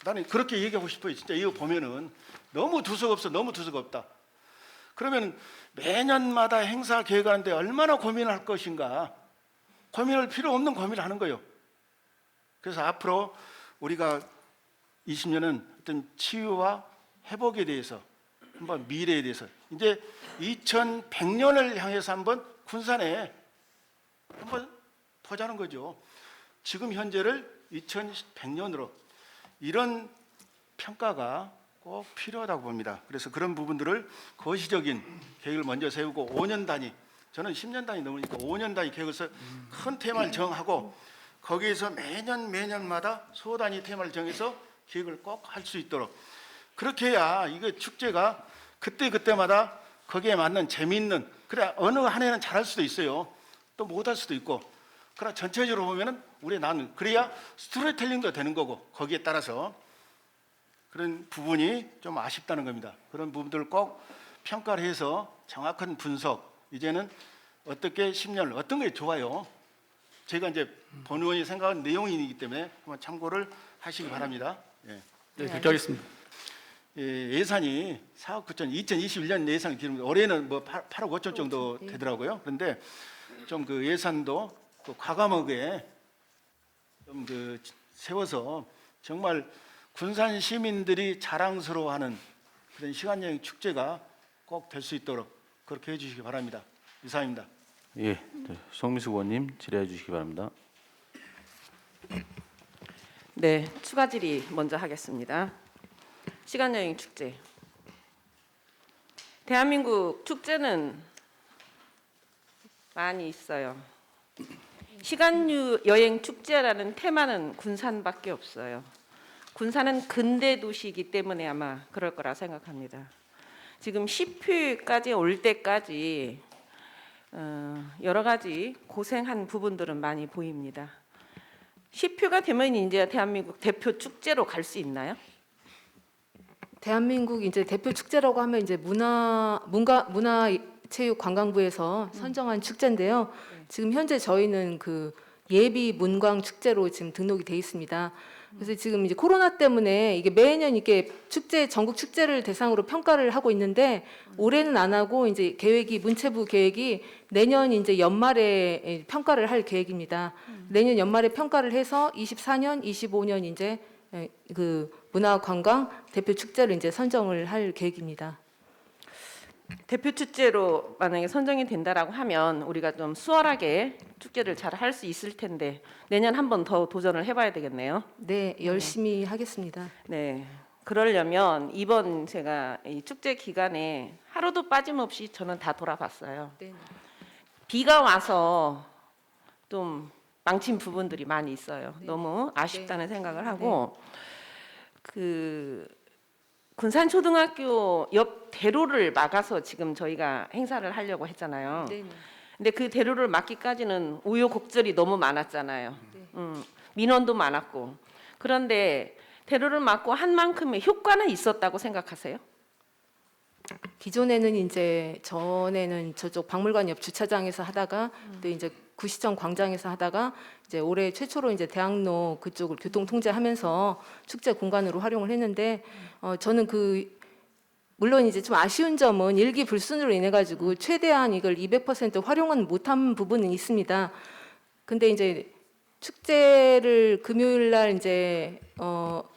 Speaker 8: 나는 그렇게 얘기하고 싶어요. 진짜 이거 보면은 너무 두서가 없어. 너무 두서가 없다. 그러면 매년마다 행사 계획하는데 얼마나 고민을 할 것인가. 고민할 필요 없는 고민을 하는 거예요. 그래서 앞으로 우리가 20년은 어떤 치유와 회복에 대해서 한번 미래에 대해서 이제 2100년을 향해서 한번 군산에 한번 보자는 거죠. 지금 현재를 2100년으로 이런 평가가 꼭 필요하다고 봅니다. 그래서 그런 부분들을 거시적인 계획을 먼저 세우고 5년 단위, 저는 10년 단위 넘으니까 5년 단위 계획을 해서 큰 테마를 정하고 거기에서 매년마다 소 단위 테마를 정해서 계획을 꼭 할 수 있도록 그렇게 해야 이게 축제가 그때마다 거기에 맞는 재미있는 그래 어느 한 해는 잘할 수도 있어요. 또 못할 수도 있고 그러나 전체적으로 보면은 우리 나는 그래야 스토리텔링도 되는 거고 거기에 따라서 그런 부분이 좀 아쉽다는 겁니다. 그런 부분들을 꼭 평가를 해서 정확한 분석 이제는 어떻게 10년을 어떤 게 좋아요. 제가 이제 본 의원이 생각한 내용이기 때문에 한번 참고를 하시기 바랍니다. 예.
Speaker 4: 네, 그렇게 하겠습니다.
Speaker 8: 예산이 4억 9천 2021년 예산 기준 올해는 뭐 8억 5천 정도 되더라고요. 그런데 좀 그 예산도 그 과감하게 좀 그 세워서 정말 군산 시민들이 자랑스러워하는 그런 시간여행 축제가 꼭 될 수 있도록 그렇게 해주시기 바랍니다. 이상입니다.
Speaker 1: 예, 송미숙 의원님 질의해 주시기 바랍니다.
Speaker 9: 네, 추가 질의 먼저 하겠습니다. 시간여행 축제. 대한민국 축제는 많이 있어요. 시간여행 축제라는 테마는 군산밖에 없어요. 군산은 근대 도시이기 때문에 아마 그럴 거라 생각합니다. 지금 10회까지 올 때까지 여러 가지 고생한 부분들은 많이 보입니다. 10표가 되면 이제 대한민국 대표 축제로 갈 수 있나요?
Speaker 3: 대한민국 이제 대표 축제라고 하면 이제 문화체육관광부에서 선정한 축제인데요. 지금 현재 저희는 그 예비 문광 축제로 지금 등록이 돼 있습니다. 그래서 지금 이제 코로나 때문에 이게 매년 이게 축제 전국 축제를 대상으로 평가를 하고 있는데 올해는 안 하고 이제 문체부 계획이 내년 이제 연말에 평가를 할 계획입니다. 내년 연말에 평가를 해서 24년, 25년 이제 그 문화관광 대표 축제를 이제 선정을 할 계획입니다.
Speaker 9: 대표 축제로 만약에 선정이 된다라고 하면 우리가 좀 수월하게 축제를 잘 할 수 있을 텐데 내년 한 번 더 도전을 해봐야 되겠네요.
Speaker 3: 네, 열심히 하겠습니다.
Speaker 9: 네. 그러려면 이번 제가 이 축제 기간에 하루도 빠짐없이 저는 다 돌아봤어요.
Speaker 3: 네.
Speaker 9: 비가 와서 좀 망친 부분들이 많이 있어요.
Speaker 3: 네.
Speaker 9: 너무 아쉽다는 생각을 하고 그 군산초등학교 옆 대로를 막아서 지금 저희가 행사를 하려고 했잖아요.
Speaker 3: 네.
Speaker 9: 근데 그 대로를 막기까지는 우여곡절이 너무 많았잖아요.
Speaker 3: 네.
Speaker 9: 민원도 많았고. 그런데 대로를 막고 한 만큼의 효과는 있었다고 생각하세요?
Speaker 3: 기존에는 이제 전에는 저쪽 박물관 옆 주차장에서 하다가 또 이제 구시청 광장에서 하다가 이제 올해 최초로 이제 대학로 그쪽을 교통 통제하면서 축제 공간으로 활용을 했는데 저는 물론 이제 좀 아쉬운 점은 일기 불순으로 인해 가지고 최대한 이걸 200% 활용은 못한 부분은 있습니다. 근데 이제 축제를 금요일 날 이제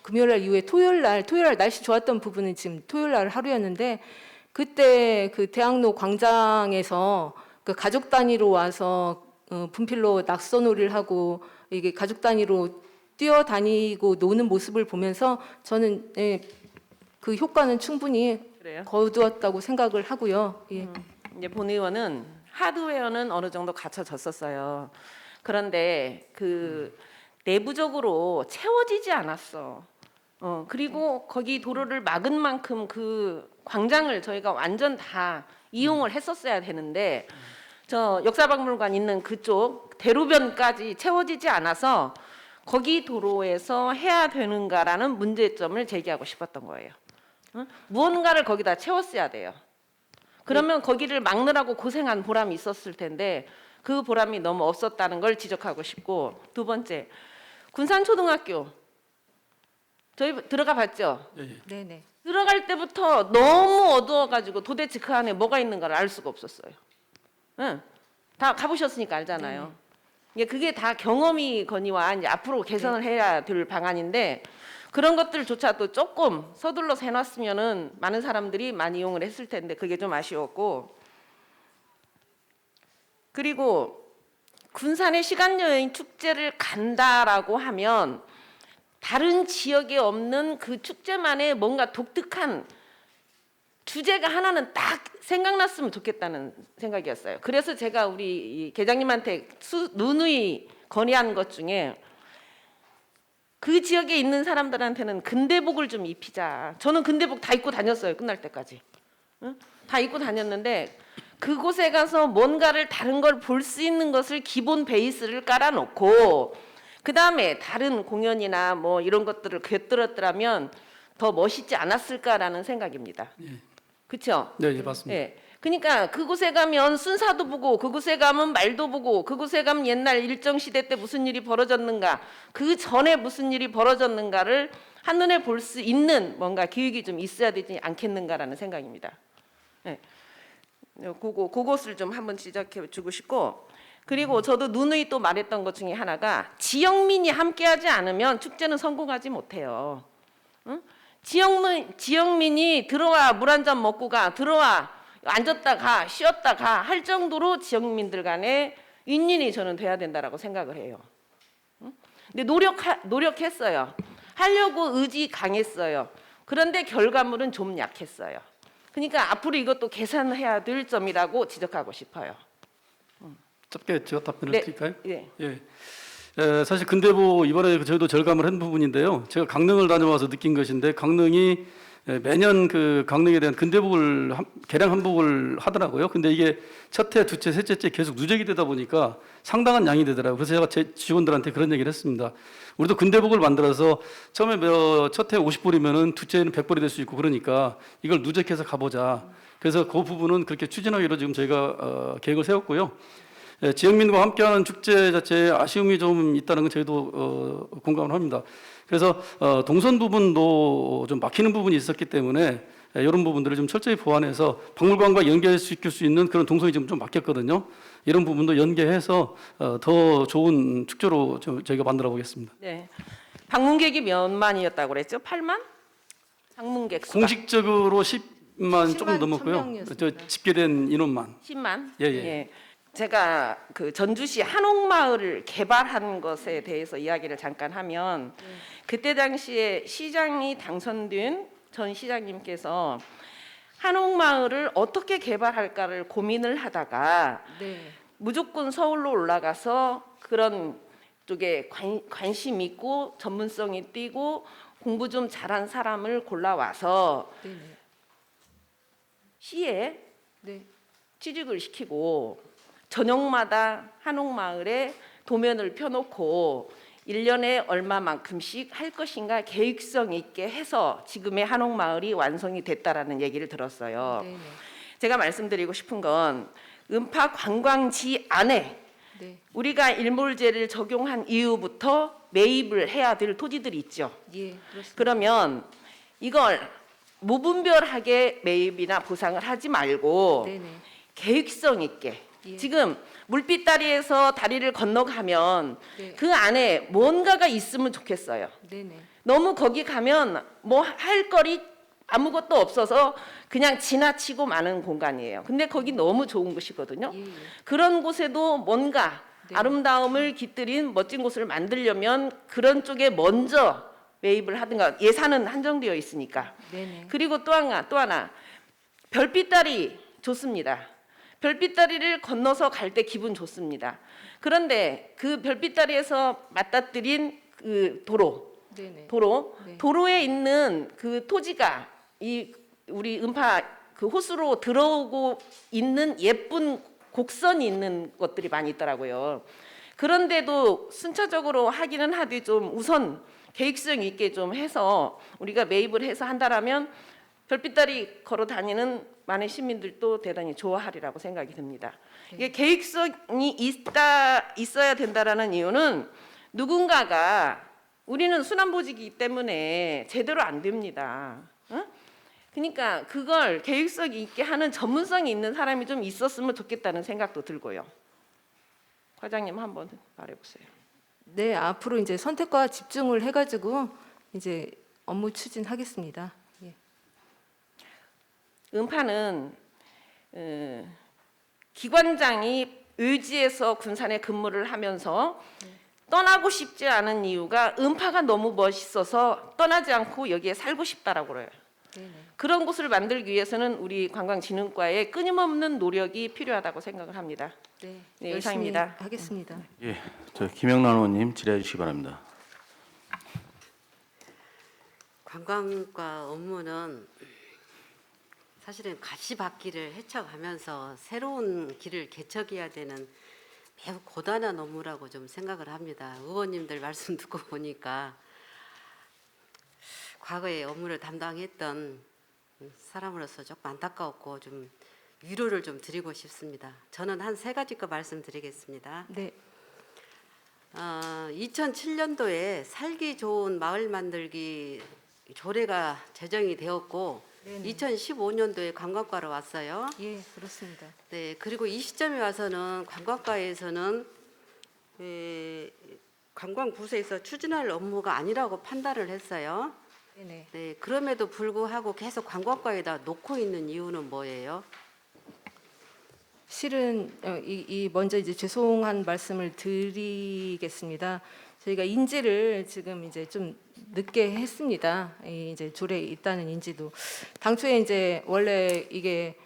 Speaker 3: 금요일 날 이후에 토요일 날 날씨 좋았던 부분은 지금 토요일 날 하루였는데 그때 그 대학로 광장에서 그 가족 단위로 와서 분필로 낙서놀이를 하고 이게 가족 단위로 뛰어다니고 노는 모습을 보면서 저는 그 효과는 충분히
Speaker 9: 그래요?
Speaker 3: 거두었다고 생각을 하고요. 예.
Speaker 9: 이제 본 의원은 하드웨어는 어느 정도 갖춰졌었어요. 그런데 그 내부적으로 채워지지 않았어. 그리고 거기 도로를 막은 만큼 그 광장을 저희가 완전 다 이용을 했었어야 되는데 저 역사박물관 있는 그쪽 대로변까지 채워지지 않아서 거기 도로에서 해야 되는가라는 문제점을 제기하고 싶었던 거예요. 무언가를 거기다 채웠어야 돼요. 그러면 거기를 막느라고 고생한 보람이 있었을 텐데 그 보람이 너무 없었다는 걸 지적하고 싶고 두 번째 군산초등학교 저희 들어가 봤죠?
Speaker 3: 네네.
Speaker 9: 들어갈 때부터 너무 어두워가지고 도대체 그 안에 뭐가 있는가를 알 수가 없었어요. 응, 다 가보셨으니까 알잖아요. 이게 그게 다 경험이거니와 이제 앞으로 개선을 해야 될 방안인데 그런 것들조차도 조금 서둘러서 해놨으면은 많은 사람들이 많이 이용을 했을 텐데 그게 좀 아쉬웠고 그리고 군산의 시간여행 축제를 간다라고 하면 다른 지역에 없는 그 축제만의 뭔가 독특한 주제가 하나는 딱 생각났으면 좋겠다는 생각이었어요. 그래서 제가 우리 계장님한테 누누이 건의한 것 중에 그 지역에 있는 사람들한테는 근대복을 좀 입히자. 저는 근대복 다 입고 다녔어요. 끝날 때까지. 응? 다 입고 다녔는데 그곳에 가서 뭔가를 다른 걸 볼 수 있는 것을 기본 베이스를 깔아놓고 그 다음에 다른 공연이나 뭐 이런 것들을 곁들였더라면 더 멋있지 않았을까라는 생각입니다. 그렇죠?
Speaker 4: 네, 예, 맞습니다.
Speaker 9: 예. 그러니까 그곳에 가면 순사도 보고 그곳에 가면 말도 보고 그곳에 가면 옛날 일정시대 때 무슨 일이 벌어졌는가 그 전에 무슨 일이 벌어졌는가를 한눈에 볼 수 있는 뭔가 기획이 좀 있어야 되지 않겠는가라는 생각입니다. 예. 그것을 좀 한번 지적해 주고 싶고 그리고 저도 누누이 또 말했던 것 중에 하나가 지역민이 함께하지 않으면 축제는 성공하지 못해요. 응? 지역민이 들어와 물 한 잔 먹고 가 들어와 앉았다 가 쉬었다 가 할 정도로 지역민들 간에 윈윈이 저는 돼야 된다라고 생각을 해요. 응? 근데 노력했어요. 하려고 의지 강했어요. 그런데 결과물은 좀 약했어요. 그러니까 앞으로 이것도 개선해야 될 점이라고 지적하고 싶어요.
Speaker 4: 짧게 제가 답변을
Speaker 9: 네.
Speaker 4: 드릴까요?
Speaker 9: 예.
Speaker 4: 예. 사실 근대보 이번에 저희도 절감을 한 부분인데요. 제가 강릉을 다녀와서 느낀 것인데 강릉이 매년 그 강릉에 대한 근대복을 개량 한복을 하더라고요. 근데 이게 첫해, 두째, 셋째째 계속 누적이 되다 보니까 상당한 양이 되더라고요. 그래서 제가 제 직원들한테 그런 얘기를 했습니다. 우리도 근대복을 만들어서 처음에 첫해 50벌이면은 두째는 100벌이 될 수 있고 그러니까 이걸 누적해서 가보자. 그래서 그 부분은 그렇게 추진하기로 지금 저희가 계획을 세웠고요. 지역민과 함께하는 축제 자체에 아쉬움이 좀 있다는 건 저희도 공감을 합니다. 그래서 동선 부분도 좀 막히는 부분이 있었기 때문에 이런 부분들을 좀 철저히 보완해서 박물관과 연계시킬 수 있는 그런 동선이 좀 막혔거든요. 이런 부분도 연계해서 더 좋은 축제로 저희가 만들어 보겠습니다.
Speaker 9: 네. 방문객이 몇만이었다고 그랬죠? 8만? 방문객 수가
Speaker 4: 공식적으로 10만 조금
Speaker 3: 10만
Speaker 4: 넘었고요.
Speaker 3: 1000명이었습니다.
Speaker 4: 저 집계된 인원만.
Speaker 9: 10만?
Speaker 4: 예.
Speaker 9: 제가 그 전주시 한옥마을을 개발한 것에 대해서 이야기를 잠깐 하면 그때 당시에 시장이 당선된 전 시장님께서 한옥마을을 어떻게 개발할까를 고민을 하다가
Speaker 3: 네.
Speaker 9: 무조건 서울로 올라가서 그런 쪽에 관심 있고 전문성이 띄고 공부 좀 잘한 사람을 골라와서
Speaker 3: 네.
Speaker 9: 시에
Speaker 3: 네.
Speaker 9: 취직을 시키고 저녁마다 한옥마을에 도면을 펴놓고 1년에 얼마만큼씩 할 것인가 계획성 있게 해서 지금의 한옥마을이 완성이 됐다라는 얘기를 들었어요.
Speaker 3: 네.
Speaker 9: 제가 말씀드리고 싶은 건 음파 관광지 안에
Speaker 3: 네.
Speaker 9: 우리가 일몰제를 적용한 이후부터 매입을 해야 될 토지들이 있죠.
Speaker 3: 예, 그렇습니다.
Speaker 9: 그러면 이걸 무분별하게 매입이나 보상을 하지 말고
Speaker 3: 네네.
Speaker 9: 계획성 있게
Speaker 3: 예.
Speaker 9: 지금 물빛다리에서 다리를 건너가면
Speaker 3: 네.
Speaker 9: 그 안에 뭔가가 있으면 좋겠어요.
Speaker 3: 네네.
Speaker 9: 너무 거기 가면 뭐 할 거리 아무것도 없어서 그냥 지나치고 마는 공간이에요. 근데 거기 너무 좋은 곳이거든요.
Speaker 3: 예.
Speaker 9: 그런 곳에도 뭔가
Speaker 3: 네.
Speaker 9: 아름다움을 깃들인 멋진 곳을 만들려면 그런 쪽에 먼저 매입을 하든가 예산은 한정되어 있으니까.
Speaker 3: 네네.
Speaker 9: 그리고 또 하나 별빛다리 좋습니다. 별빛다리를 건너서 갈 때 기분 좋습니다. 그런데 그 별빛다리에서 맞닥뜨린 그
Speaker 3: 네네. 네.
Speaker 9: 도로에 있는 그 토지가 이 우리 음파 그 호수로 들어오고 있는 예쁜 곡선이 있는 것들이 많이 있더라고요. 그런데도 순차적으로 하기는 하되 좀 우선 계획성 있게 좀 해서 우리가 매입을 해서 한다라면 별빛다리 걸어 다니는 많은 시민들도 대단히 좋아하리라고 생각이 듭니다. 이게 계획성이 있어야 된다라는 이유는 누군가가 우리는 순환보직이기 때문에 제대로 안 됩니다. 그러니까 그걸 계획성 있게 하는 전문성이 있는 사람이 좀 있었으면 좋겠다는 생각도 들고요. 과장님 한번 말해보세요.
Speaker 3: 네, 앞으로 이제 선택과 집중을 해가지고 이제 업무 추진하겠습니다. 예.
Speaker 9: 음파는 기관장이 의지에서 군산에 근무를 하면서 떠나고 싶지 않은 이유가 음파가 너무 멋있어서 떠나지 않고 여기에 살고 싶다라고 그래요.
Speaker 3: 네네.
Speaker 9: 그런 곳을 만들기 위해서는 우리 관광진흥과의 끊임없는 노력이 필요하다고 생각을 합니다.
Speaker 3: 네,
Speaker 9: 네,
Speaker 3: 열심히
Speaker 9: 이상입니다.
Speaker 3: 하겠습니다.
Speaker 1: 예, 저 김영란 의원님 질의해 주시기 바랍니다.
Speaker 10: 관광과 업무는 사실은 가시밭길을 헤쳐가면서 새로운 길을 개척해야 되는 매우 고단한 업무라고 좀 생각을 합니다. 의원님들 말씀 듣고 보니까 과거에 업무를 담당했던 사람으로서 조금 안타까웠고 좀 위로를 좀 드리고 싶습니다. 저는 한 3가지 거 말씀드리겠습니다.
Speaker 3: 네.
Speaker 10: 2007년도에 살기 좋은 마을 만들기 조례가 제정이 되었고
Speaker 3: 네네.
Speaker 10: 2015년도에 관광과로 왔어요.
Speaker 3: 예, 그렇습니다.
Speaker 10: 네, 그리고 이 시점에 와서는 관광과에서는 관광부서에서 추진할 업무가 아니라고 판단을 했어요.
Speaker 3: 네네.
Speaker 10: 네, 그럼에도 불구하고 계속 관광과에다 놓고 있는 이유는 뭐예요?
Speaker 3: 실은 이 먼저 이제 죄송한 말씀을 드리겠습니다. 저희가 인지를 지금 이제 좀 늦게 했습니다. 이제 조례에 있다는 인지도 당초에 이제 원래 이게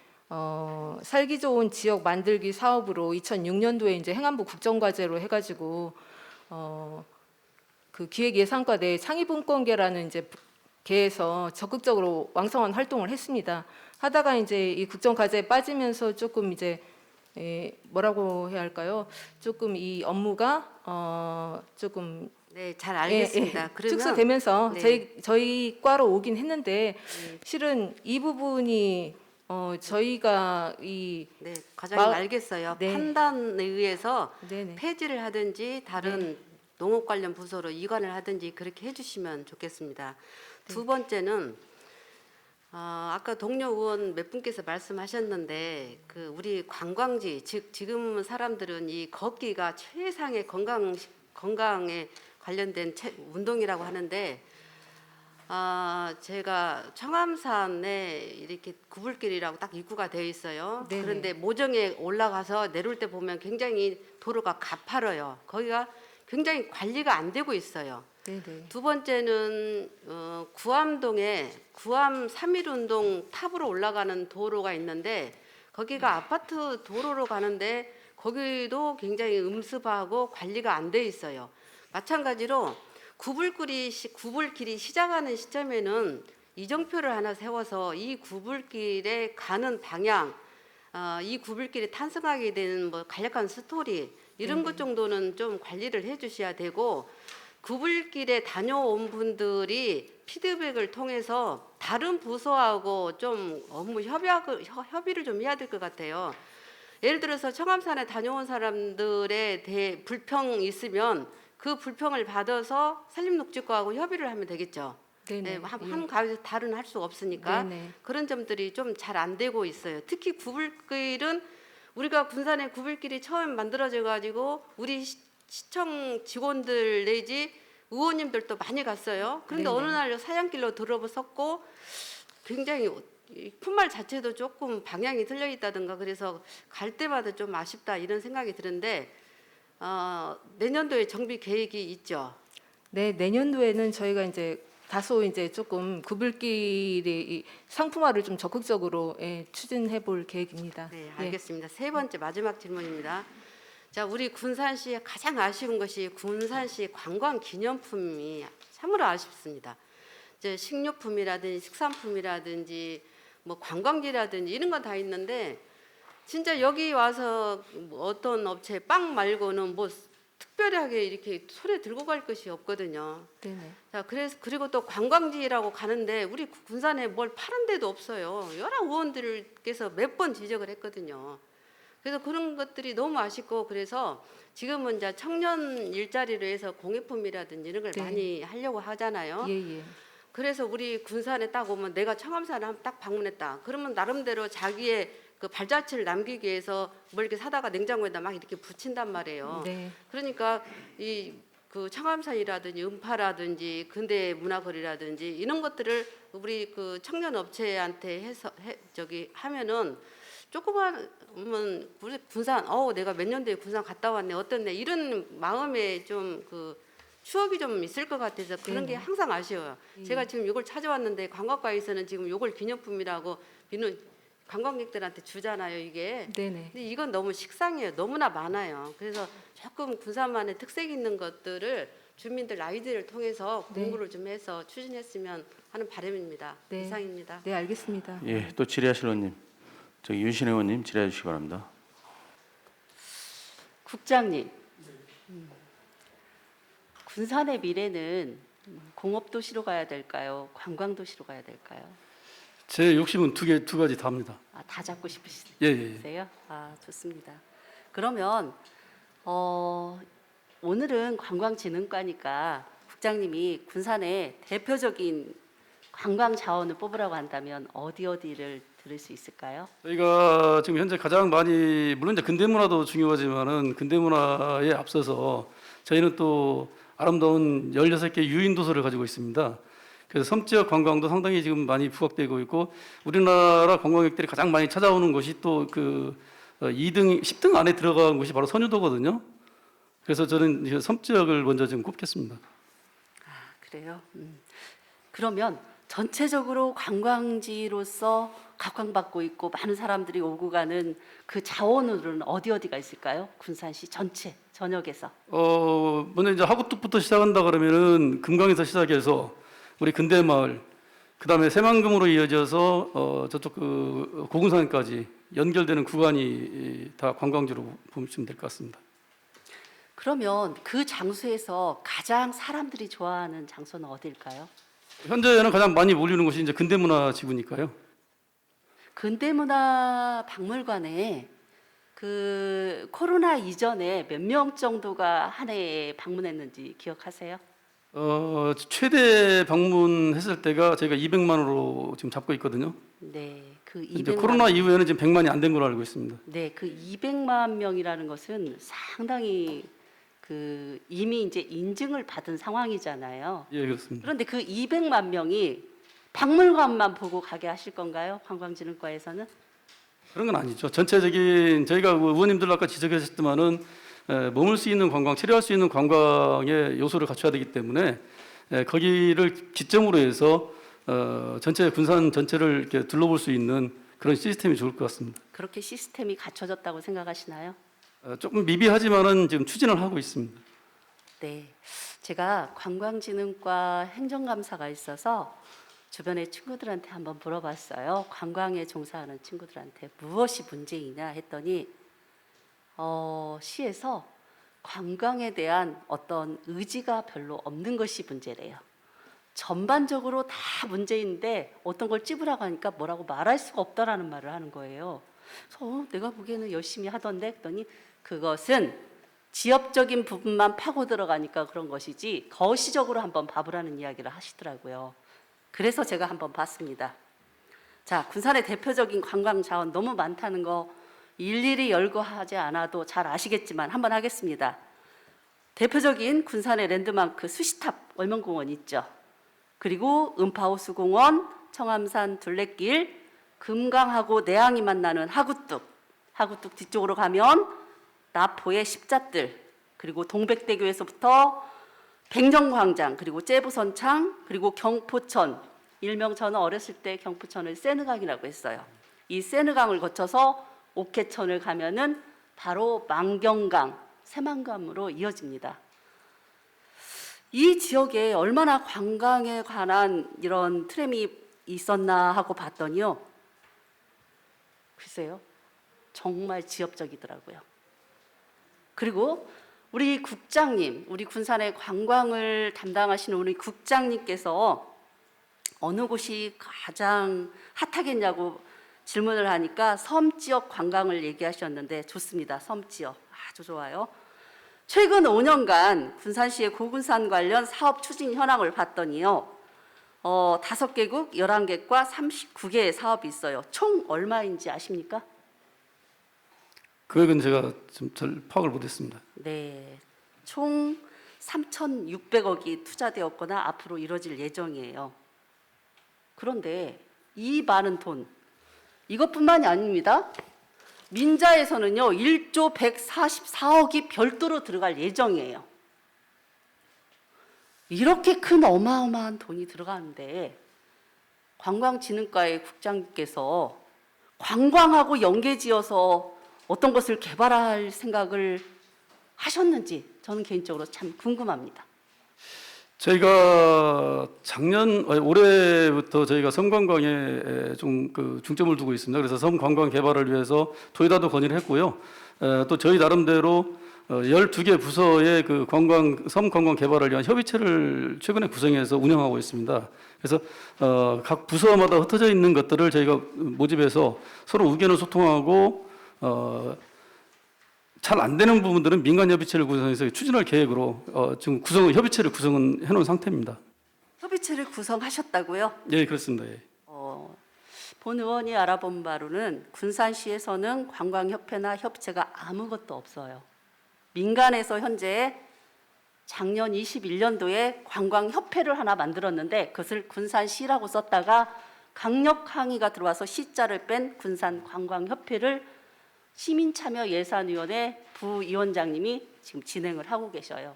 Speaker 3: 살기 좋은 지역 만들기 사업으로 2006년도에 이제 행안부 국정과제로 해가지고 그 기획예산과 내 창의분권계라는 이제 계에서 적극적으로 왕성한 활동을 했습니다. 하다가 이제 이 국정과제에 빠지면서 조금 이제 뭐라고 해야 할까요? 조금 이 업무가 조금
Speaker 10: 네, 잘 알겠습니다. 그러면
Speaker 3: 축소되면서
Speaker 10: 네.
Speaker 3: 저희 과로 오긴 했는데 실은 이 부분이 저희가 이
Speaker 10: 네, 과장님
Speaker 3: 마-
Speaker 10: 알겠어요.
Speaker 3: 네.
Speaker 10: 판단에 의해서
Speaker 3: 네네.
Speaker 10: 폐지를 하든지 다른 농업 관련 부서로 이관을 하든지 그렇게 해주시면 좋겠습니다. 두 번째는 아까 동료 의원 몇 분께서 말씀하셨는데 그 우리 관광지 즉 지금 사람들은 이 걷기가 최상의 건강에 관련된 운동이라고 하는데 제가 청암산에 이렇게 구불길이라고 딱 입구가 되어 있어요.
Speaker 3: 네네.
Speaker 10: 그런데 모정에 올라가서 내려올 때 보면 굉장히 도로가 가파라요. 거기가 굉장히 관리가 안 되고 있어요.
Speaker 3: 네네.
Speaker 10: 두 번째는 구암동에 구암 3.1운동 탑으로 올라가는 도로가 있는데 거기가 아파트 도로로 가는데 거기도 굉장히 음습하고 관리가 안 돼 있어요. 마찬가지로 구불길이 시작하는 시점에는 이정표를 하나 세워서 이 구불길에 가는 방향, 이 구불길에 탄생하게 되는 뭐 간략한 스토리 이런 것 정도는 좀 관리를 해주셔야 되고 구불길에 다녀온 분들이 피드백을 통해서 다른 부서하고 좀 업무 협의를 좀 해야 될 것 같아요. 예를 들어서 청암산에 다녀온 사람들에 대해 불평이 있으면 그 불평을 받아서 산림녹지과하고 협의를 하면 되겠죠.
Speaker 3: 네네.
Speaker 10: 네, 한 가지에서 다른 할 수가 없으니까
Speaker 3: 네네.
Speaker 10: 그런 점들이 좀 잘 안 되고 있어요. 특히 구불길은 우리가 군산에 구불길이 처음 만들어져 가지고 우리 시청 직원들 내지 의원님들도 많이 갔어요. 그런데
Speaker 3: 네네.
Speaker 10: 어느 날 사양길로 들어섰고 굉장히 이 풋말 자체도 조금 방향이 틀려 있다든가 그래서 갈 때마다 좀 아쉽다 이런 생각이 드는데 내년도에 정비 계획이 있죠.
Speaker 3: 네, 내년도에는 저희가 이제 다소 이제 조금 구불길의 상품화를 좀 적극적으로 추진해 볼 계획입니다.
Speaker 10: 네,
Speaker 3: 예.
Speaker 10: 알겠습니다. 세 번째 마지막 질문입니다. 자, 우리 군산시에 가장 아쉬운 것이 군산시 관광 기념품이 참으로 아쉽습니다. 이제 식료품이라든지 식산품이라든지 뭐 관광지라든지 이런 건 다 있는데 진짜 여기 와서 뭐 어떤 업체 빵 말고는 뭐 특별하게 이렇게 손에 들고 갈 것이 없거든요.
Speaker 3: 네네.
Speaker 10: 자, 그리고 또 관광지라고 가는데 우리 군산에 뭘 파는 데도 없어요. 여러 의원들께서 몇 번 지적을 했거든요. 그래서 그런 것들이 너무 아쉽고 그래서 지금은 이제 청년 일자리로 해서 공예품이라든지 이런 걸
Speaker 3: 네.
Speaker 10: 많이 하려고 하잖아요.
Speaker 3: 예, 예.
Speaker 10: 그래서 우리 군산에 딱 오면 내가 청암산을 한번 딱 방문했다. 그러면 나름대로 자기의 그 발자취를 남기기 위해서 뭘 이렇게 사다가 냉장고에다 막 이렇게 붙인단 말이에요.
Speaker 3: 네.
Speaker 10: 그러니까 이 그 청암산이라든지 음파라든지 근대 문화거리라든지 이런 것들을 우리 그 청년 업체한테 하면은 조그만 우리 군산 내가 몇 년도에 군산 갔다 왔네 어떻네 이런 마음에 좀 그 추억이 좀 있을 것 같아서 그런 게
Speaker 3: 네네.
Speaker 10: 항상 아쉬워요. 제가 지금 이걸 찾아왔는데 관광과에서는 지금 이걸 기념품이라고 관광객들한테 주잖아요 이게.
Speaker 3: 네네.
Speaker 10: 근데 이건 너무 식상해요. 너무나 많아요. 그래서 조금 군산만의 특색 있는 것들을 주민들 아이디를 통해서
Speaker 3: 네.
Speaker 10: 공부를 좀 해서 추진했으면 하는 바람입니다.
Speaker 3: 네.
Speaker 10: 이상입니다.
Speaker 3: 네, 알겠습니다.
Speaker 1: 예, 또 질의하실 의원님, 저기 윤신 의원님 질의해 주시기 바랍니다.
Speaker 11: 국장님, 군산의 미래는 공업도시로 가야 될까요? 관광도시로 가야 될까요?
Speaker 4: 제 욕심은 두 가지 다 합니다.
Speaker 11: 다 잡고 싶으세요?
Speaker 4: 예, 예.
Speaker 11: 좋습니다. 그러면 오늘은 관광진흥과니까 국장님이 군산의 대표적인 관광 자원을 뽑으라고 한다면 어디를 들을 수 있을까요?
Speaker 4: 저희가 지금 현재 가장 많이 물론 이제 근대문화도 중요하지만은 근대문화에 앞서서 저희는 또 아름다운 16개 유인 도서를 가지고 있습니다. 그래서 섬지역 관광도 상당히 지금 많이 부각되고 있고 우리나라 관광객들이 가장 많이 찾아오는 곳이 또 그 2등, 10등 안에 들어간 곳이 바로 선유도거든요. 그래서 저는 이제 섬지역을 먼저 지금 꼽겠습니다.
Speaker 11: 그래요? 그러면 전체적으로 관광지로서 각광받고 있고 많은 사람들이 오고 가는 그 자원으로는 어디가 있을까요? 군산시 전체 전역에서.
Speaker 4: 먼저 이제 하구뚝부터 시작한다 그러면은 금강에서 시작해서 우리 근대마을 그다음에 새만금으로 이어져서 저쪽 그 고군산까지 연결되는 구간이 다 관광지로 보시면 될 것 같습니다.
Speaker 11: 그러면 그 장소에서 가장 사람들이 좋아하는 장소는 어디일까요?
Speaker 4: 현재는 가장 많이 몰리는 곳이 이제 근대문화 지구니까요.
Speaker 11: 근대문화박물관에 그 코로나 이전에 몇 명 정도가 한 해에 방문했는지 기억하세요?
Speaker 4: 최대 방문했을 때가 저희가 200만으로 지금 잡고 있거든요.
Speaker 11: 네, 그
Speaker 4: 이제
Speaker 11: 200만
Speaker 4: 코로나 이후에는 지금 100만이 안 된 걸로 알고 있습니다.
Speaker 11: 네, 그 200만 명이라는 것은 상당히 그 이미 이제 인증을 받은 상황이잖아요.
Speaker 4: 예, 그렇습니다.
Speaker 11: 그런데 그 200만 명이 박물관만 보고 가게 하실 건가요? 관광진흥과에서는?
Speaker 4: 그런 건 아니죠. 전체적인 저희가 의원님들 아까 지적하셨지만은 머물 수 있는 관광, 체류할 수 있는 관광의 요소를 갖춰야 되기 때문에 거기를 기점으로 해서 전체 군산 전체를 이렇게 둘러볼 수 있는 그런 시스템이 좋을 것 같습니다.
Speaker 11: 그렇게 시스템이 갖춰졌다고 생각하시나요?
Speaker 4: 조금 미비하지만은 지금 추진을 하고 있습니다.
Speaker 11: 네, 제가 관광진흥과 행정감사가 있어서 주변의 친구들한테 한번 물어봤어요. 관광에 종사하는 친구들한테 무엇이 문제이냐 했더니 시에서 관광에 대한 어떤 의지가 별로 없는 것이 문제래요. 전반적으로 다 문제인데 어떤 걸 찝으라고 하니까 뭐라고 말할 수가 없다라는 말을 하는 거예요. 그래서 내가 보기에는 열심히 하던데 했더니 그것은 지역적인 부분만 파고 들어가니까 그런 것이지 거시적으로 한번 봐보라는 이야기를 하시더라고요. 그래서 제가 한번 봤습니다. 자, 군산의 대표적인 관광 자원 너무 많다는 거 일일이 열거하지 않아도 잘 아시겠지만 한번 하겠습니다. 대표적인 군산의 랜드마크 수시탑 월명공원 있죠. 그리고 음파호수공원, 청암산 둘레길, 금강하고 내항이 만나는 하구뚝 뒤쪽으로 가면 나포의 십자들, 그리고 동백대교에서부터 백령광장, 그리고 째부선창, 그리고 경포천, 일명 저는 어렸을 때 경포천을 세느강이라고 했어요. 이 세느강을 거쳐서 옥회천을 가면은 바로 만경강, 새만금으로 이어집니다. 이 지역에 얼마나 관광에 관한 이런 트램이 있었나 하고 봤더니요. 글쎄요. 정말 지역적이더라고요. 그리고 우리 국장님, 우리 군산의 관광을 담당하시는 우리 국장님께서 어느 곳이 가장 핫하겠냐고 질문을 하니까 섬 지역 관광을 얘기하셨는데 좋습니다. 섬 지역 아주 좋아요. 최근 5년간 군산시의 고군산 관련 사업 추진 현황을 봤더니요. 5개국 11개과 39개의 사업이 있어요. 총 얼마인지 아십니까?
Speaker 4: 그건 제가 좀 잘 파악을 못했습니다.
Speaker 11: 네, 총 3,600억이 투자되었거나 앞으로 이뤄질 예정이에요. 그런데 이 많은 돈, 이것뿐만이 아닙니다. 민자에서는요 1조 144억이 별도로 들어갈 예정이에요. 이렇게 큰 어마어마한 돈이 들어가는데 관광진흥과의 국장님께서 관광하고 연계지어서 어떤 것을 개발할 생각을 하셨는지 저는 개인적으로 참 궁금합니다.
Speaker 4: 저희가 올해부터 저희가 섬관광에 좀 그 중점을 두고 있습니다. 그래서 섬관광 개발을 위해서 토요다도 건의를 했고요. 또 저희 나름대로 12개 부서의 그 섬관광 개발을 위한 협의체를 최근에 구성해서 운영하고 있습니다. 그래서 각 부서마다 흩어져 있는 것들을 저희가 모집해서 서로 의견을 소통하고 잘 안 되는 부분들은 민간 협의체를 구성해서 추진할 계획으로 지금 협의체를 구성은 해놓은 상태입니다.
Speaker 11: 협의체를 구성하셨다고요?
Speaker 4: 예, 그렇습니다. 예.
Speaker 11: 본 의원이 알아본 바로는 군산시에서는 관광협회나 협체가 아무것도 없어요. 민간에서 현재 작년 21년도에 관광협회를 하나 만들었는데 그것을 군산시라고 썼다가 강력 항의가 들어와서 시자를 뺀 군산관광협회를 시민참여예산위원회 부위원장님이 지금 진행을 하고 계셔요.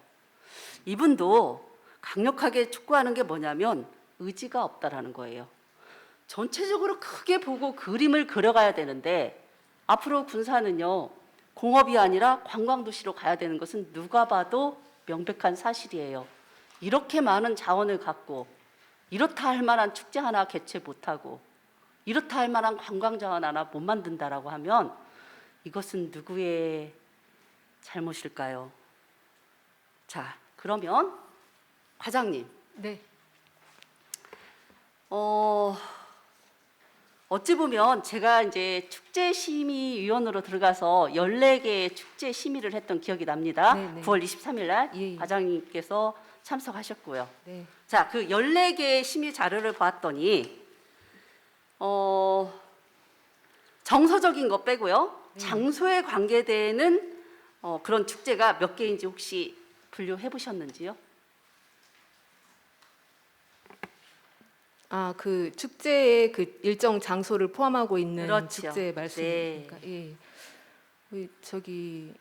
Speaker 11: 이분도 강력하게 촉구하는 게 뭐냐면 의지가 없다라는 거예요. 전체적으로 크게 보고 그림을 그려가야 되는데 앞으로 군산은요 공업이 아니라 관광도시로 가야 되는 것은 누가 봐도 명백한 사실이에요. 이렇게 많은 자원을 갖고 이렇다 할 만한 축제 하나 개최 못하고 이렇다 할 만한 관광자원 하나 못 만든다라고 하면 이것은 누구의 잘못일까요? 자, 그러면 과장님,
Speaker 3: 네.
Speaker 11: 어찌 보면 제가 이제 축제심의위원으로 들어가서 14개의 축제 심의를 했던 기억이 납니다.
Speaker 3: 네.
Speaker 11: 9월 23일 날
Speaker 3: 예, 예.
Speaker 11: 과장님께서 참석하셨고요.
Speaker 3: 네.
Speaker 11: 자, 그 14개의 심의 자료를 봤더니 정서적인 것 빼고요. 장소에 관계되는 그런 축제가 몇 개인지 혹시 분류해 보셨는지요?
Speaker 3: 아, 그 축제의 그 일정 장소를 포함하고 있는
Speaker 11: 그렇죠.
Speaker 3: 축제 말씀입니까? 예. 저기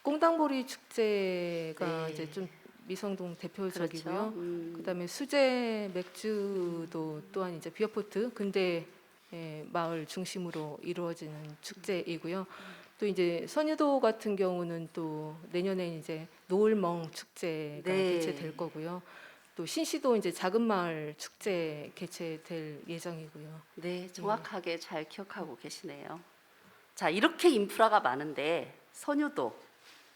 Speaker 3: 꽁당보리 축제가
Speaker 11: 네.
Speaker 3: 이제 좀 미성동 대표적이고요.
Speaker 11: 그렇죠.
Speaker 3: 그다음에 수제 맥주도 또한 이제 비어포트 근대 마을 중심으로 이루어지는 축제이고요. 또 이제 선유도 같은 경우는 또 내년에 이제 노을멍 축제가
Speaker 11: 네.
Speaker 3: 개최될 거고요. 또 신시도 이제 작은 마을 축제 개최될 예정이고요.
Speaker 11: 네, 정확하게 잘 기억하고 계시네요. 자, 이렇게 인프라가 많은데 선유도,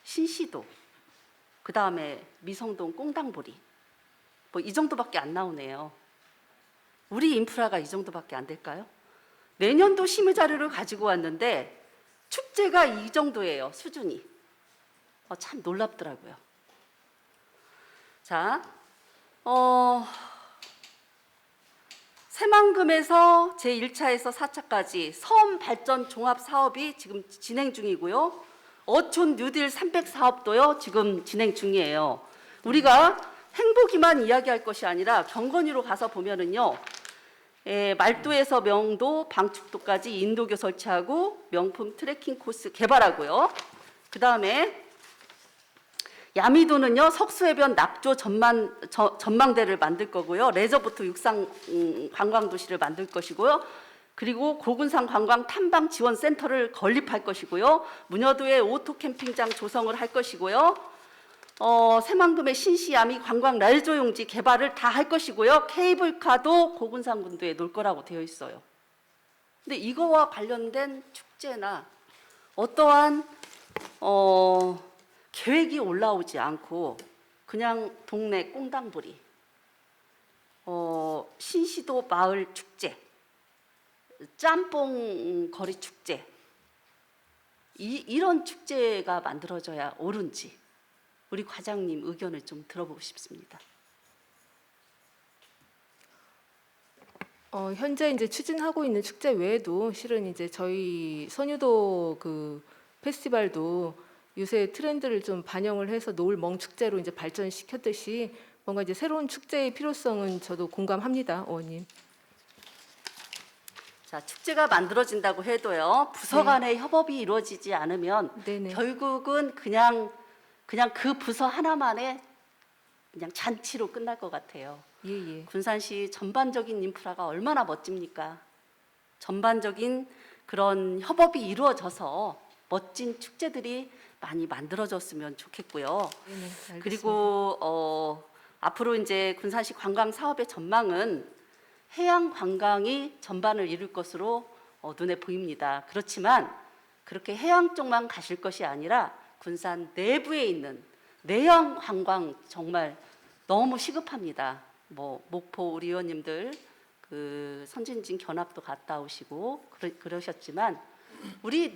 Speaker 11: 신시도, 그 다음에 미성동 꽁당보리 뭐 이 정도밖에 안 나오네요. 우리 인프라가 이 정도밖에 안 될까요? 내년도 심의 자료를 가지고 왔는데 축제가 이 정도예요, 수준이. 참 놀랍더라고요. 자, 새만금에서 제1차에서 4차까지 섬 발전 종합 사업이 지금 진행 중이고요. 어촌 뉴딜 300 사업도요 지금 진행 중이에요. 우리가 행보기만 이야기할 것이 아니라 경건위로 가서 보면은요, 말도에서 명도, 방축도까지 인도교 설치하고 명품 트레킹 코스 개발하고요. 그 다음에 야미도는요 석수해변 낙조 전망대를 만들 거고요. 레저부터 육상 관광 도시를 만들 것이고요. 그리고 고군산 관광 탐방 지원 센터를 건립할 것이고요. 문여도에 오토 캠핑장 조성을 할 것이고요. 새만금의 신시야미 관광 레저 용지 개발을 다 할 것이고요. 케이블카도 고군산 군도에 놓을 거라고 되어 있어요. 근데 이거와 관련된 축제나 어떠한 계획이 올라오지 않고 그냥 동네 꽁당부리, 신시도 마을 축제, 짬뽕 거리 축제, 이런 축제가 만들어져야 옳은지 우리 과장님 의견을 좀 들어보고 싶습니다.
Speaker 3: 현재 이제 추진하고 있는 축제 외에도 실은 이제 저희 선유도 그 페스티벌도 요새 트렌드를 좀 반영을 해서 노을멍 축제로 이제 발전시켰듯이 뭔가 이제 새로운 축제의 필요성은 저도 공감합니다, 의원님.
Speaker 11: 자, 축제가 만들어진다고 해도요, 부서 간의 협업이 이루어지지 않으면
Speaker 3: 네네.
Speaker 11: 결국은 그냥 그 부서 하나만의 그냥 잔치로 끝날 것 같아요.
Speaker 3: 예.
Speaker 11: 군산시 전반적인 인프라가 얼마나 멋집니까? 전반적인 그런 협업이 이루어져서 멋진 축제들이 많이 만들어졌으면 좋겠고요.
Speaker 3: 네네. 알겠습니다.
Speaker 11: 그리고 앞으로 이제 군산시 관광 사업의 전망은 해양 관광이 전반을 이룰 것으로 눈에 보입니다. 그렇지만 그렇게 해양 쪽만 가실 것이 아니라 군산 내부에 있는 내양 관광 정말 너무 시급합니다. 뭐 목포 우리 의원님들 그 선진진 견학도 갔다 오시고 그러셨지만 우리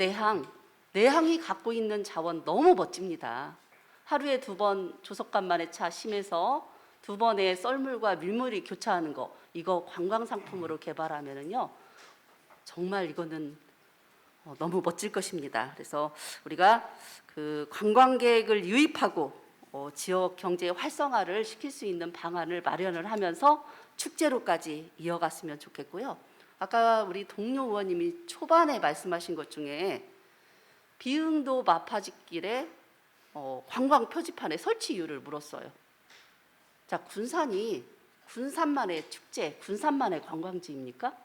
Speaker 11: 내항이 갖고 있는 자원 너무 멋집니다. 하루에 2번 조석간만의 차 심해서 2번의 썰물과 밀물이 교차하는 거, 이거 관광 상품으로 개발하면은요 정말 이거는 너무 멋질 것입니다. 그래서 우리가 그 관광객을 유입하고 지역 경제 활성화를 시킬 수 있는 방안을 마련을 하면서 축제로까지 이어갔으면 좋겠고요. 아까 우리 동료 의원님이 초반에 말씀하신 것 중에 비흥도 마파지길에 관광 표지판의 설치 이유를 물었어요. 자, 군산이 군산만의 축제, 군산만의 관광지입니까?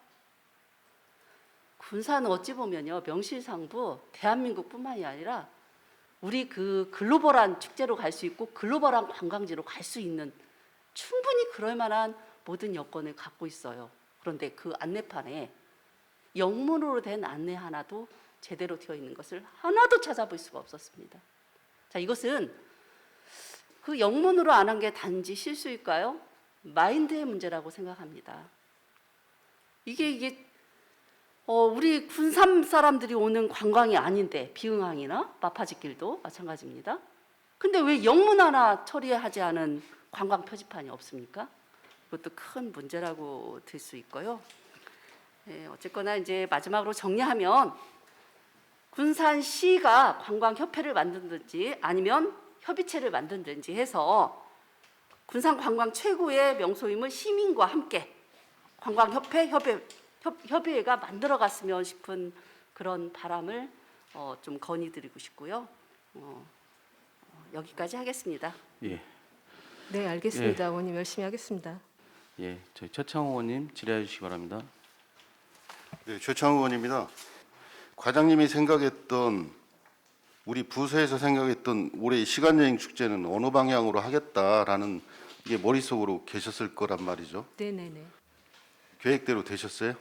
Speaker 11: 군산은 어찌 보면요 명실상부 대한민국뿐만이 아니라 우리 그 글로벌한 축제로 갈 수 있고 글로벌한 관광지로 갈 수 있는 충분히 그럴 만한 모든 여건을 갖고 있어요. 그런데 그 안내판에 영문으로 된 안내 하나도 제대로 되어 있는 것을 하나도 찾아볼 수가 없었습니다. 자, 이것은 그 영문으로 안 한 게 단지 실수일까요? 마인드의 문제라고 생각합니다. 이게 우리 군산 사람들이 오는 관광이 아닌데, 비응항이나 마파지길도 마찬가지입니다. 근데 왜 영문 하나 처리하지 않은 관광 표지판이 없습니까? 이것도 큰 문제라고 들 수 있고요. 어쨌거나 이제 마지막으로 정리하면 군산시가 관광협회를 만든든지 아니면 협의체를 만든든지 해서 군산 관광 최고의 명소임을 시민과 함께 관광협회가 만들어갔으면 싶은 그런 바람을 좀 건의드리고 싶고요. 여기까지 하겠습니다.
Speaker 1: 예,
Speaker 3: 네, 알겠습니다. 의원님 열심히 하겠습니다.
Speaker 1: 예, 저희 최창호 의원님 질의해 주시기 바랍니다.
Speaker 12: 네, 최창호 의원입니다. 과장님이 생각했던 우리 부서에서 생각했던 올해 시간여행 축제는 어느 방향으로 하겠다라는 게 머릿속으로 계셨을 거란 말이죠.
Speaker 3: 네네네.
Speaker 12: 계획대로 되셨어요?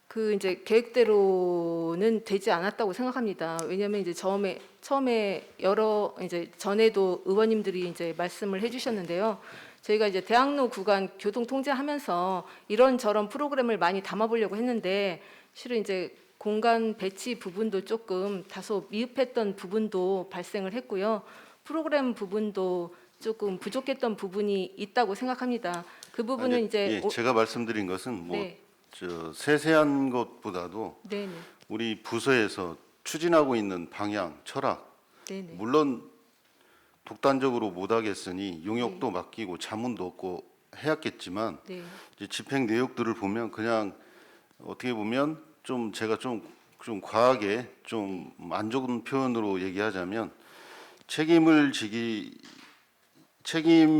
Speaker 3: 그 이제 계획대로는 되지 않았다고 생각합니다. 왜냐하면 이제 처음에 여러 이제 전에도 의원님들이 이제 말씀을 해주셨는데요. 저희가 이제 대학로 구간 교통 통제하면서 이런저런 프로그램을 많이 담아보려고 했는데 실은 이제 공간 배치 부분도 조금 다소 미흡했던 부분도 발생을 했고요. 프로그램 부분도 조금 부족했던 부분이 있다고 생각합니다. 그 부분은
Speaker 12: 아니,
Speaker 3: 이제
Speaker 12: 예, 제가 말씀드린 것은 뭐
Speaker 3: 네.
Speaker 12: 세세한 것보다도
Speaker 3: 네네.
Speaker 12: 우리 부서에서 추진하고 있는 방향, 철학,
Speaker 3: 네네.
Speaker 12: 물론 독단적으로 못하겠으니 용역도 맡기고 자문도 얻고 해야겠지만
Speaker 3: 네.
Speaker 12: 이제 집행 내역들을 보면 그냥 어떻게 보면 좀 제가 좀 과하게 좀 안 좋은 표현으로 얘기하자면 책임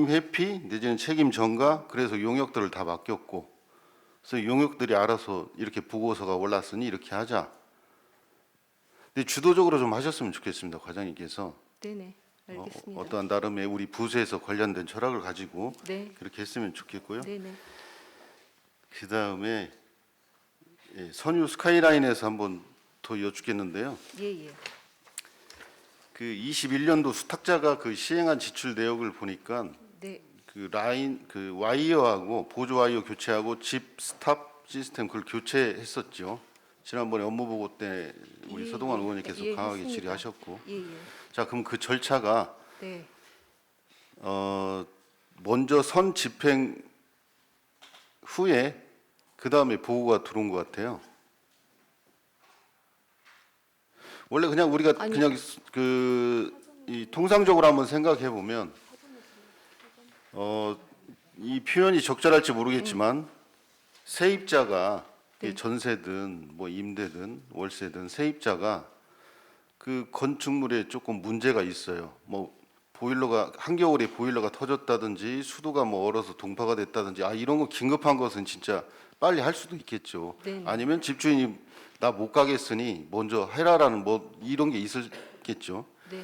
Speaker 12: 회피 내지는 책임 전가, 그래서 용역들을 다 맡겼고, 그래서 용역들이 알아서 이렇게 보고서가 올랐으니 이렇게 하자. 근데 주도적으로 좀 하셨으면 좋겠습니다, 과장님께서.
Speaker 3: 네네. 알겠습니다.
Speaker 12: 어떠한 나름의 우리 부서에서 관련된 철학을 가지고
Speaker 3: 네.
Speaker 12: 그렇게 했으면 좋겠고요.
Speaker 3: 네네.
Speaker 12: 그 다음에 선유 스카이라인에서 한번 더 여쭙겠는데요.
Speaker 3: 예예.
Speaker 12: 그 21년도 수탁자가 그 시행한 지출 내역을 보니까
Speaker 3: 네.
Speaker 12: 그 라인 그 와이어하고 보조 와이어 교체하고 집 스탑 시스템 그걸 교체했었죠. 지난번에 업무 보고 때 우리
Speaker 3: 예,
Speaker 12: 서동환
Speaker 3: 예.
Speaker 12: 의원님께서
Speaker 3: 예,
Speaker 12: 강하게
Speaker 3: 했습니다.
Speaker 12: 질의하셨고.
Speaker 3: 예예.
Speaker 12: 자, 그럼 그 절차가
Speaker 3: 네.
Speaker 12: 먼저 선 집행 후에 그 다음에 보고가 들어온 것 같아요. 원래 그냥 우리가
Speaker 3: 아니.
Speaker 12: 그냥 이 통상적으로 한번 생각해 보면 이 표현이 적절할지 모르겠지만 세입자가
Speaker 3: 네.
Speaker 12: 전세든 뭐 임대든 월세든 세입자가 그 건축물에 조금 문제가 있어요. 뭐 보일러가 한겨울에 보일러가 터졌다든지 수도가 뭐 얼어서 동파가 됐다든지 이런 거 긴급한 것은 진짜 빨리 할 수도 있겠죠.
Speaker 3: 네.
Speaker 12: 아니면 집주인이 나 못 가겠으니 먼저 해라라는 뭐 이런 게 있었겠죠.
Speaker 3: 네네.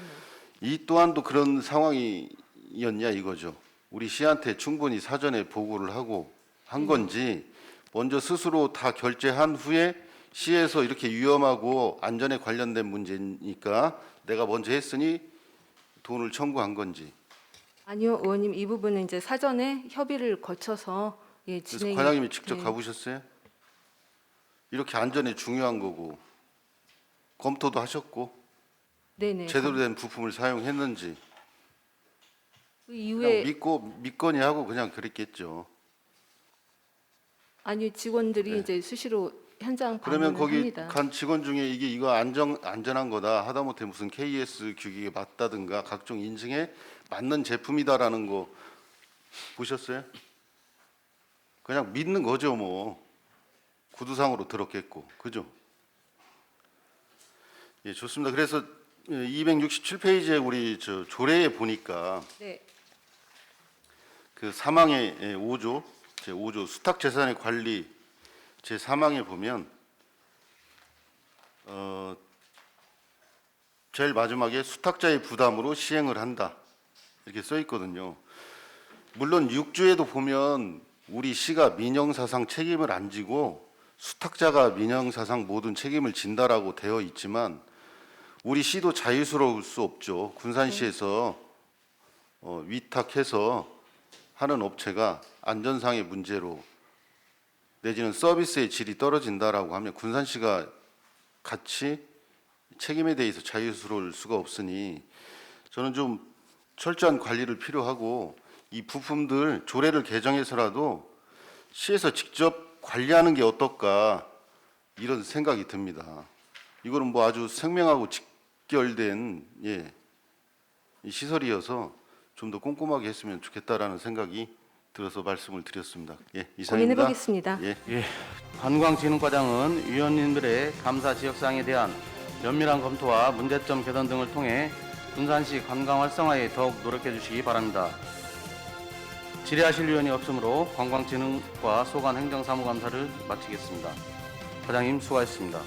Speaker 12: 이 또한도 그런 상황이었냐 이거죠. 우리 시한테 충분히 사전에 보고를 하고 한 건지 먼저 스스로 다 결제한 후에 시에서 이렇게 위험하고 안전에 관련된 문제니까 내가 먼저 했으니 돈을 청구한 건지.
Speaker 3: 아니요, 의원님 이 부분은 이제 사전에 협의를 거쳐서
Speaker 12: 그래서
Speaker 3: 진행이.
Speaker 12: 과장님이 직접
Speaker 3: 네.
Speaker 12: 가보셨어요? 이렇게 안전이 중요한 거고 검토도 하셨고
Speaker 3: 네네.
Speaker 12: 제대로 된 부품을 사용했는지
Speaker 3: 그
Speaker 12: 그냥
Speaker 3: 이후에
Speaker 12: 믿거니 하고 그냥 그랬겠죠.
Speaker 3: 아니 직원들이
Speaker 12: 네.
Speaker 3: 이제 수시로 현장
Speaker 12: 그러면
Speaker 3: 방문을
Speaker 12: 거기
Speaker 3: 합니다.
Speaker 12: 간 직원 중에 이거 안전한 거다 하다못해 무슨 KS 규격에 맞다든가 각종 인증에 맞는 제품이다라는 거 보셨어요? 그냥 믿는 거죠 뭐. 구두상으로 들었겠고 그죠? 예, 좋습니다. 그래서 267페이지에 우리 저 조례에 보니까
Speaker 3: 네.
Speaker 12: 그 사망의 5조 제 5조 수탁 재산의 관리 제 3항에 보면 제일 마지막에 수탁자의 부담으로 시행을 한다 이렇게 써 있거든요. 물론 6주에도 보면 우리 시가 민영사상 책임을 안 지고 수탁자가 민영사상 모든 책임을 진다라고 되어 있지만 우리 시도 자유스러울 수 없죠. 군산시에서 위탁해서 하는 업체가 안전상의 문제로 내지는 서비스의 질이 떨어진다라고 하면 군산시가 같이 책임에 대해서 자유스러울 수가 없으니 저는 좀 철저한 관리를 필요하고 이 부품들 조례를 개정해서라도 시에서 직접 관리하는 게 어떨까 이런 생각이 듭니다. 이거는 뭐 아주 생명하고 직결된 이 시설이어서 좀 더 꼼꼼하게 했으면 좋겠다라는 생각이 들어서 말씀을 드렸습니다. 예, 이상입니다.
Speaker 3: 고민해보겠습니다.
Speaker 12: 예.
Speaker 1: 관광진흥과장은 위원님들의 감사 지역사항에 대한 면밀한 검토와 문제점 개선 등을 통해 군산시 관광 활성화에 더욱 노력해 주시기 바랍니다. 질의하실 위원이 없으므로 관광진흥과 소관 행정사무감사를 마치겠습니다. 과장님 수고하셨습니다.